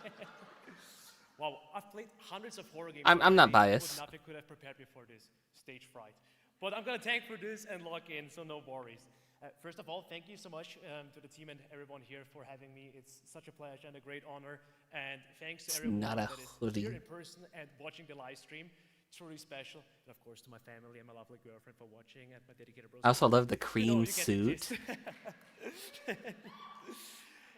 Wow, I've played hundreds of horror games. I'm not already, biased. But nothing could have prepared me for this. Stage fright. But I'm going to tank for this and log in, so no worries. First of all, thank you so much to the team and everyone here for having me. It's such a pleasure and a great honor. And thanks to It's everyone not a that is hoodie. here in person and watching the live stream. It's really special. And of course to my family and my lovely girlfriend for watching and my dedicated bros. I also love the You know, cream you get the suit. gist.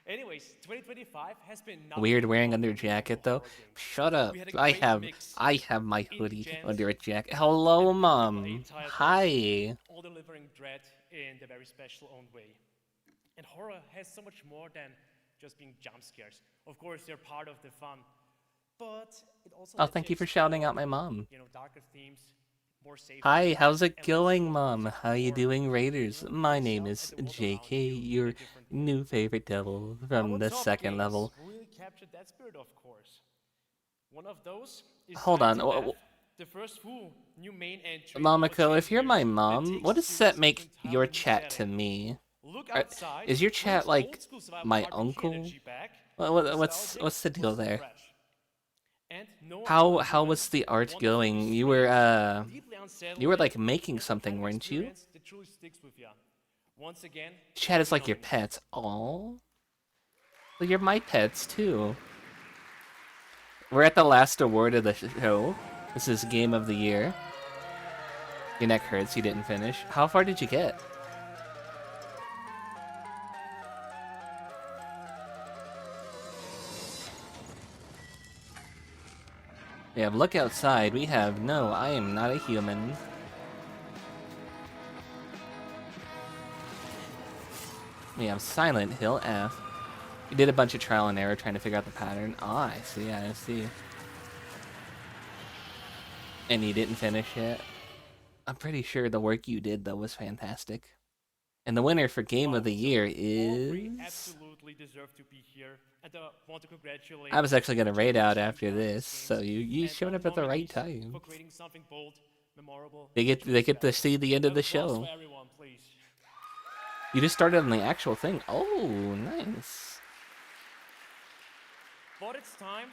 Anyways, 2025 has been nothing Weird but wearing fun under for jacket horror though. games. Shut up. We had a I great have mix my in hoodie gens, under a jacket. Hello, mom. titles, Hi. all delivering dread in their very special own way. And horror has so much more than just being jump scares. Of course, they're part of the fun, but it also Oh, lets thank you for shouting out my mom. You know, darker themes, more safety. Hi, how's it and going, Mom? How you doing, Raiders? My name is JK, your new favorite devil from the top second games level. really captured that spirit, of course. One of those is Hold Silent on, Hill F, the first full new main entry. Momiko, if you're my mom, what does that make your chat to me? Look Are- outside, Is your brings chat like old school survival my RPG uncle? energy back, What's the deal there? fresh. And no How was the art going? You were like making something, weren't you? experience that truly sticks with ya. Once again, Chat is like your pets. Aww. Well, you're my pets too. We're at the last award of the show. This is Game of the Year. Your neck hurts, you didn't finish. How far did you get? We have Look Outside. We have No, I Am Not a Human. We have Silent Hill F. You did a bunch of trial and error trying to figure out the pattern. Ah, I see, I see. And you didn't finish it? I'm pretty sure the work you did, though, was fantastic. And the winner for Game of the Year is... absolutely deserve to be here. And want to congratulate I was actually going to raid out after this, so you showed up at the right time. for creating something bold, memorable. They get to see the end of the show. Everyone, please. You just started on the actual thing. Oh, nice. But it's time.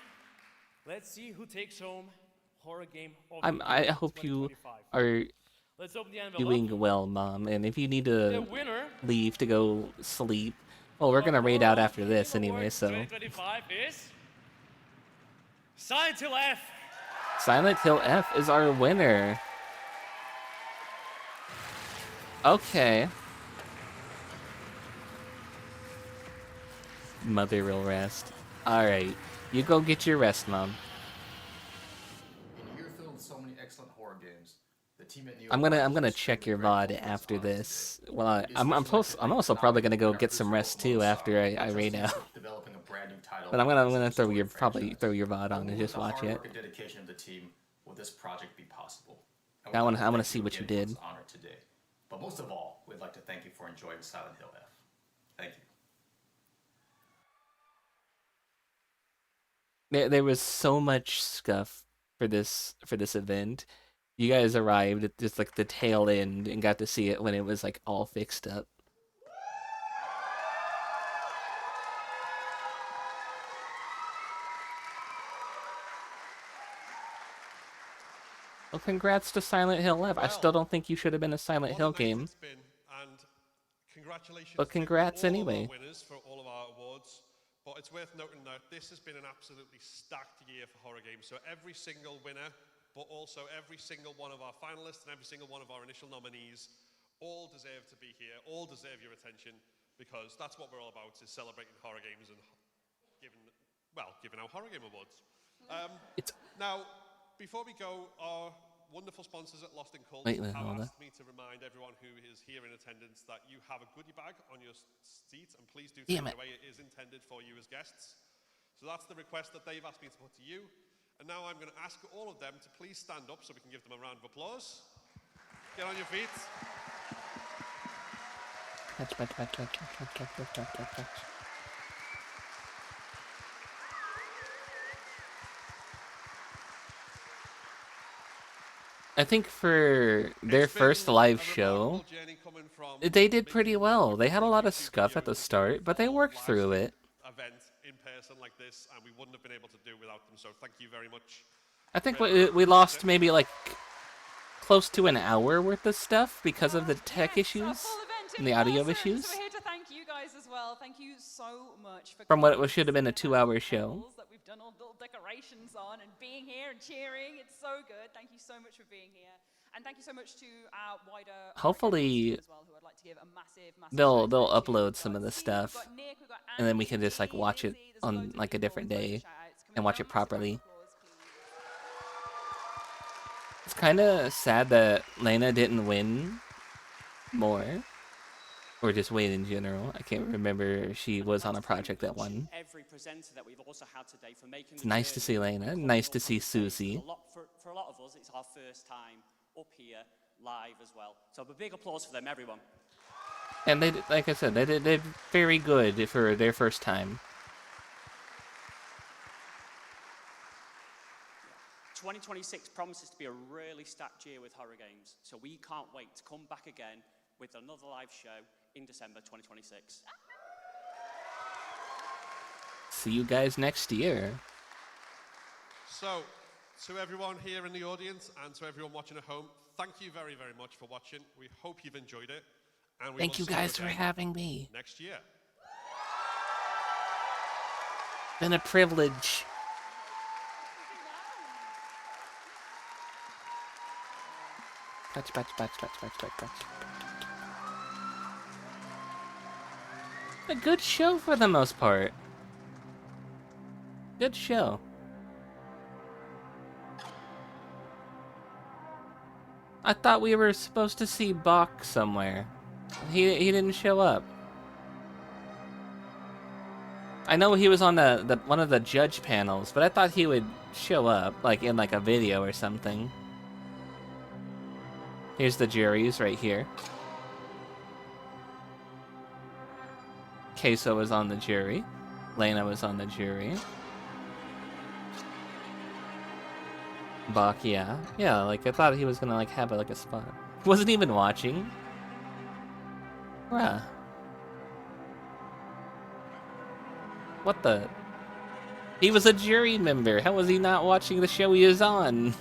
Let's see who takes home horror game of I hope you are Let's open the envelope. doing well, Mom. And if you need The to winner leave to go sleep, well, we're gonna raid out after this anyway. So 2025 is Silent Hill F. Silent Hill F is our winner. Okay. Mother will rest. All right, you go get your rest, Mom. In a year filled with so many excellent horror games, the team at Neo I'm gonna check your VOD after this. Well, I'm also probably gonna go get some rest too after I raid out. developing a brand new title. But I'm gonna probably throw your VOD on and just With the watch hard it. work and dedication of the team, will this project be possible? And I we'd wanna like to thank see you what you again for did. this honor today. But most of all, we'd like to thank you for enjoying Silent Hill F. Thank you. There was so much stuff for this event. You guys arrived at just like the tail end and got to see it when it was like all fixed up. Well, congrats to Silent Hill F. I still don't think you should have been a Silent Hill game. And congratulations But congrats to all anyway. of our winners for all of our awards. But it's worth noting that this has been an absolutely stacked year for horror games. So every single winner, but also every single one of our finalists and every single one of our initial nominees, all deserve to be here, all deserve your attention, because that's what we're all about, is celebrating horror games and giving out horror game awards. Now, before we go, our wonderful sponsors at Lost in Cult have asked me to remind everyone who is here in attendance that you have a goodie bag on your seat, and please do take it away. It is intended for you as guests. So that's the request that they've asked me to put to you. And now I'm going to ask all of them to please stand up so we can give them a round of applause. Get on your feet. I think for their first live show, they did pretty well. They had a lot of scuff at the start, but they worked through it. Event in person like this, and we wouldn't have been able to do without them. So thank you very much. I think we lost maybe like close to an hour worth of stuff because of the tech issues and the audio issues. So we're here to thank you guys as well. Thank you so much for From what it should have been a 2-hour show. that we've done all little decorations on and being here and cheering. It's so good. Thank you so much for being here. And thank you so much to our wider Hopefully, as well, who I'd like to give a massive they'll upload some of the stuff, and then we can just like watch it on like a different day and watch it properly. It's kind of sad that Lena didn't win more, or just win in general. I can't remember if she was on a project that won. Every presenter that we've also had today for making It's nice to see Lena. Nice to see Susie. For a lot of us, it's our first time up here live as well. So a big applause for them, everyone. And they, like I said, they did very good for their first time. 2026 promises to be a really stacked year with horror games, so we can't wait to come back again with another live show in December 2026. See you guys next year. So, to everyone here in the audience and to everyone watching at home, thank you very, very much for watching. We hope you've enjoyed it. And we Thank will you see guys for again having me. next year. Been a privilege. Patch, patch, patch, patch, patch, patch, patch. A good show for the most part. Good show. I thought we were supposed to see Bach somewhere. He didn't show up. I know he was on the one of the judge panels, but I thought he would show up, like in like a video or something. Here's the juries right here. Queso was on the jury. Lena was on the jury. Bach, yeah. Yeah, like I thought he was gonna like have like a spot. Wasn't even watching. Bruh. What the? He was a jury member. How was he not watching the show he was on?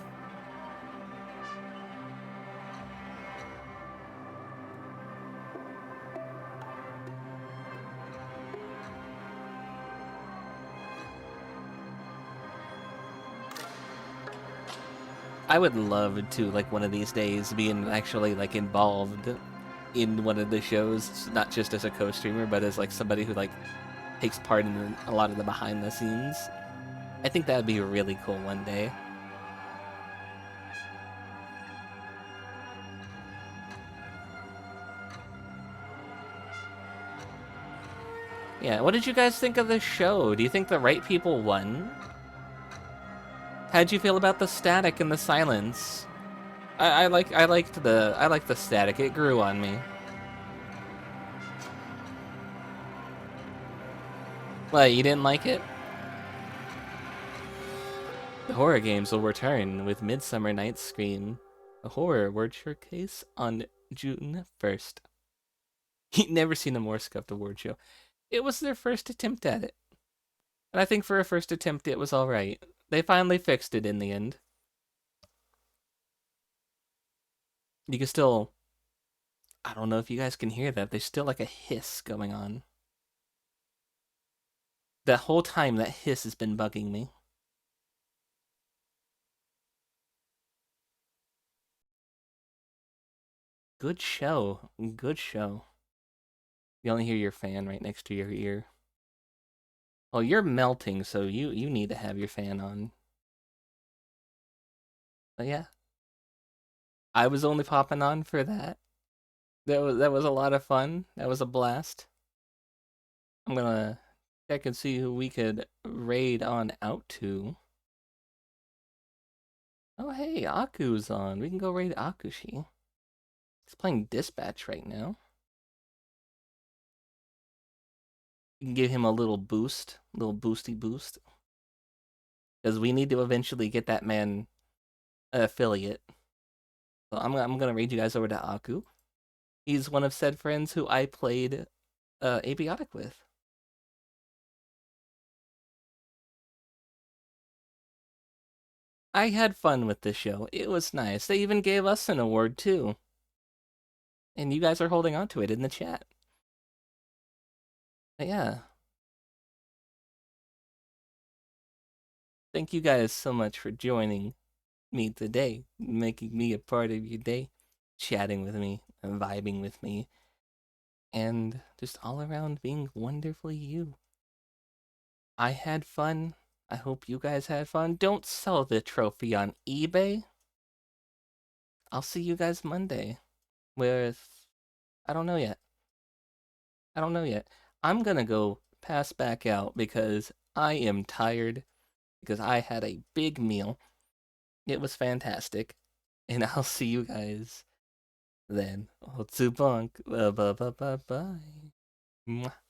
I would love to, like, one of these days, be actually, like, involved in one of the shows, not just as a co-streamer, but as, like, somebody who, like, takes part in a lot of the behind the scenes. I think that would be really cool one day. Yeah, what did you guys think of the show? Do you think the right people won? How'd you feel about the static and the silence? I liked the static. It grew on me. What, you didn't like it? The horror games will return with Midsummer Night's Scream, a horror word showcase on June 1st. You've never seen a more scuffed award show. It was their first attempt at it. And I think for a first attempt it was alright. They finally fixed it in the end. You can still... I don't know if you guys can hear that. There's still like a hiss going on. The whole time that hiss has been bugging me. Good show. Good show. You only hear your fan right next to your ear. Oh, you're melting, so you need to have your fan on. But yeah. I was only popping on for that. That was a lot of fun. That was a blast. I'm gonna check and see who we could raid on out to. Oh hey, Aku's on. We can go raid Akushi. He's playing Dispatch right now. You can give him a little boost, little boosty boost. Because we need to eventually get that man an affiliate. So I'm gonna raid you guys over to Aku. He's one of said friends who I played Abiotic with. I had fun with this show. It was nice. They even gave us an award too. And you guys are holding on to it in the chat. But yeah. Thank you guys so much for joining me today, making me a part of your day, chatting with me, and vibing with me, and just all around being wonderfully you. I had fun. I hope you guys had fun. Don't sell the trophy on eBay. I'll see you guys Monday with... I don't know yet. I'm gonna go pass back out because I am tired, because I had a big meal. It was fantastic. And I'll see you guys then. Otsubonk. Bye bye bye bye bye. Mwah.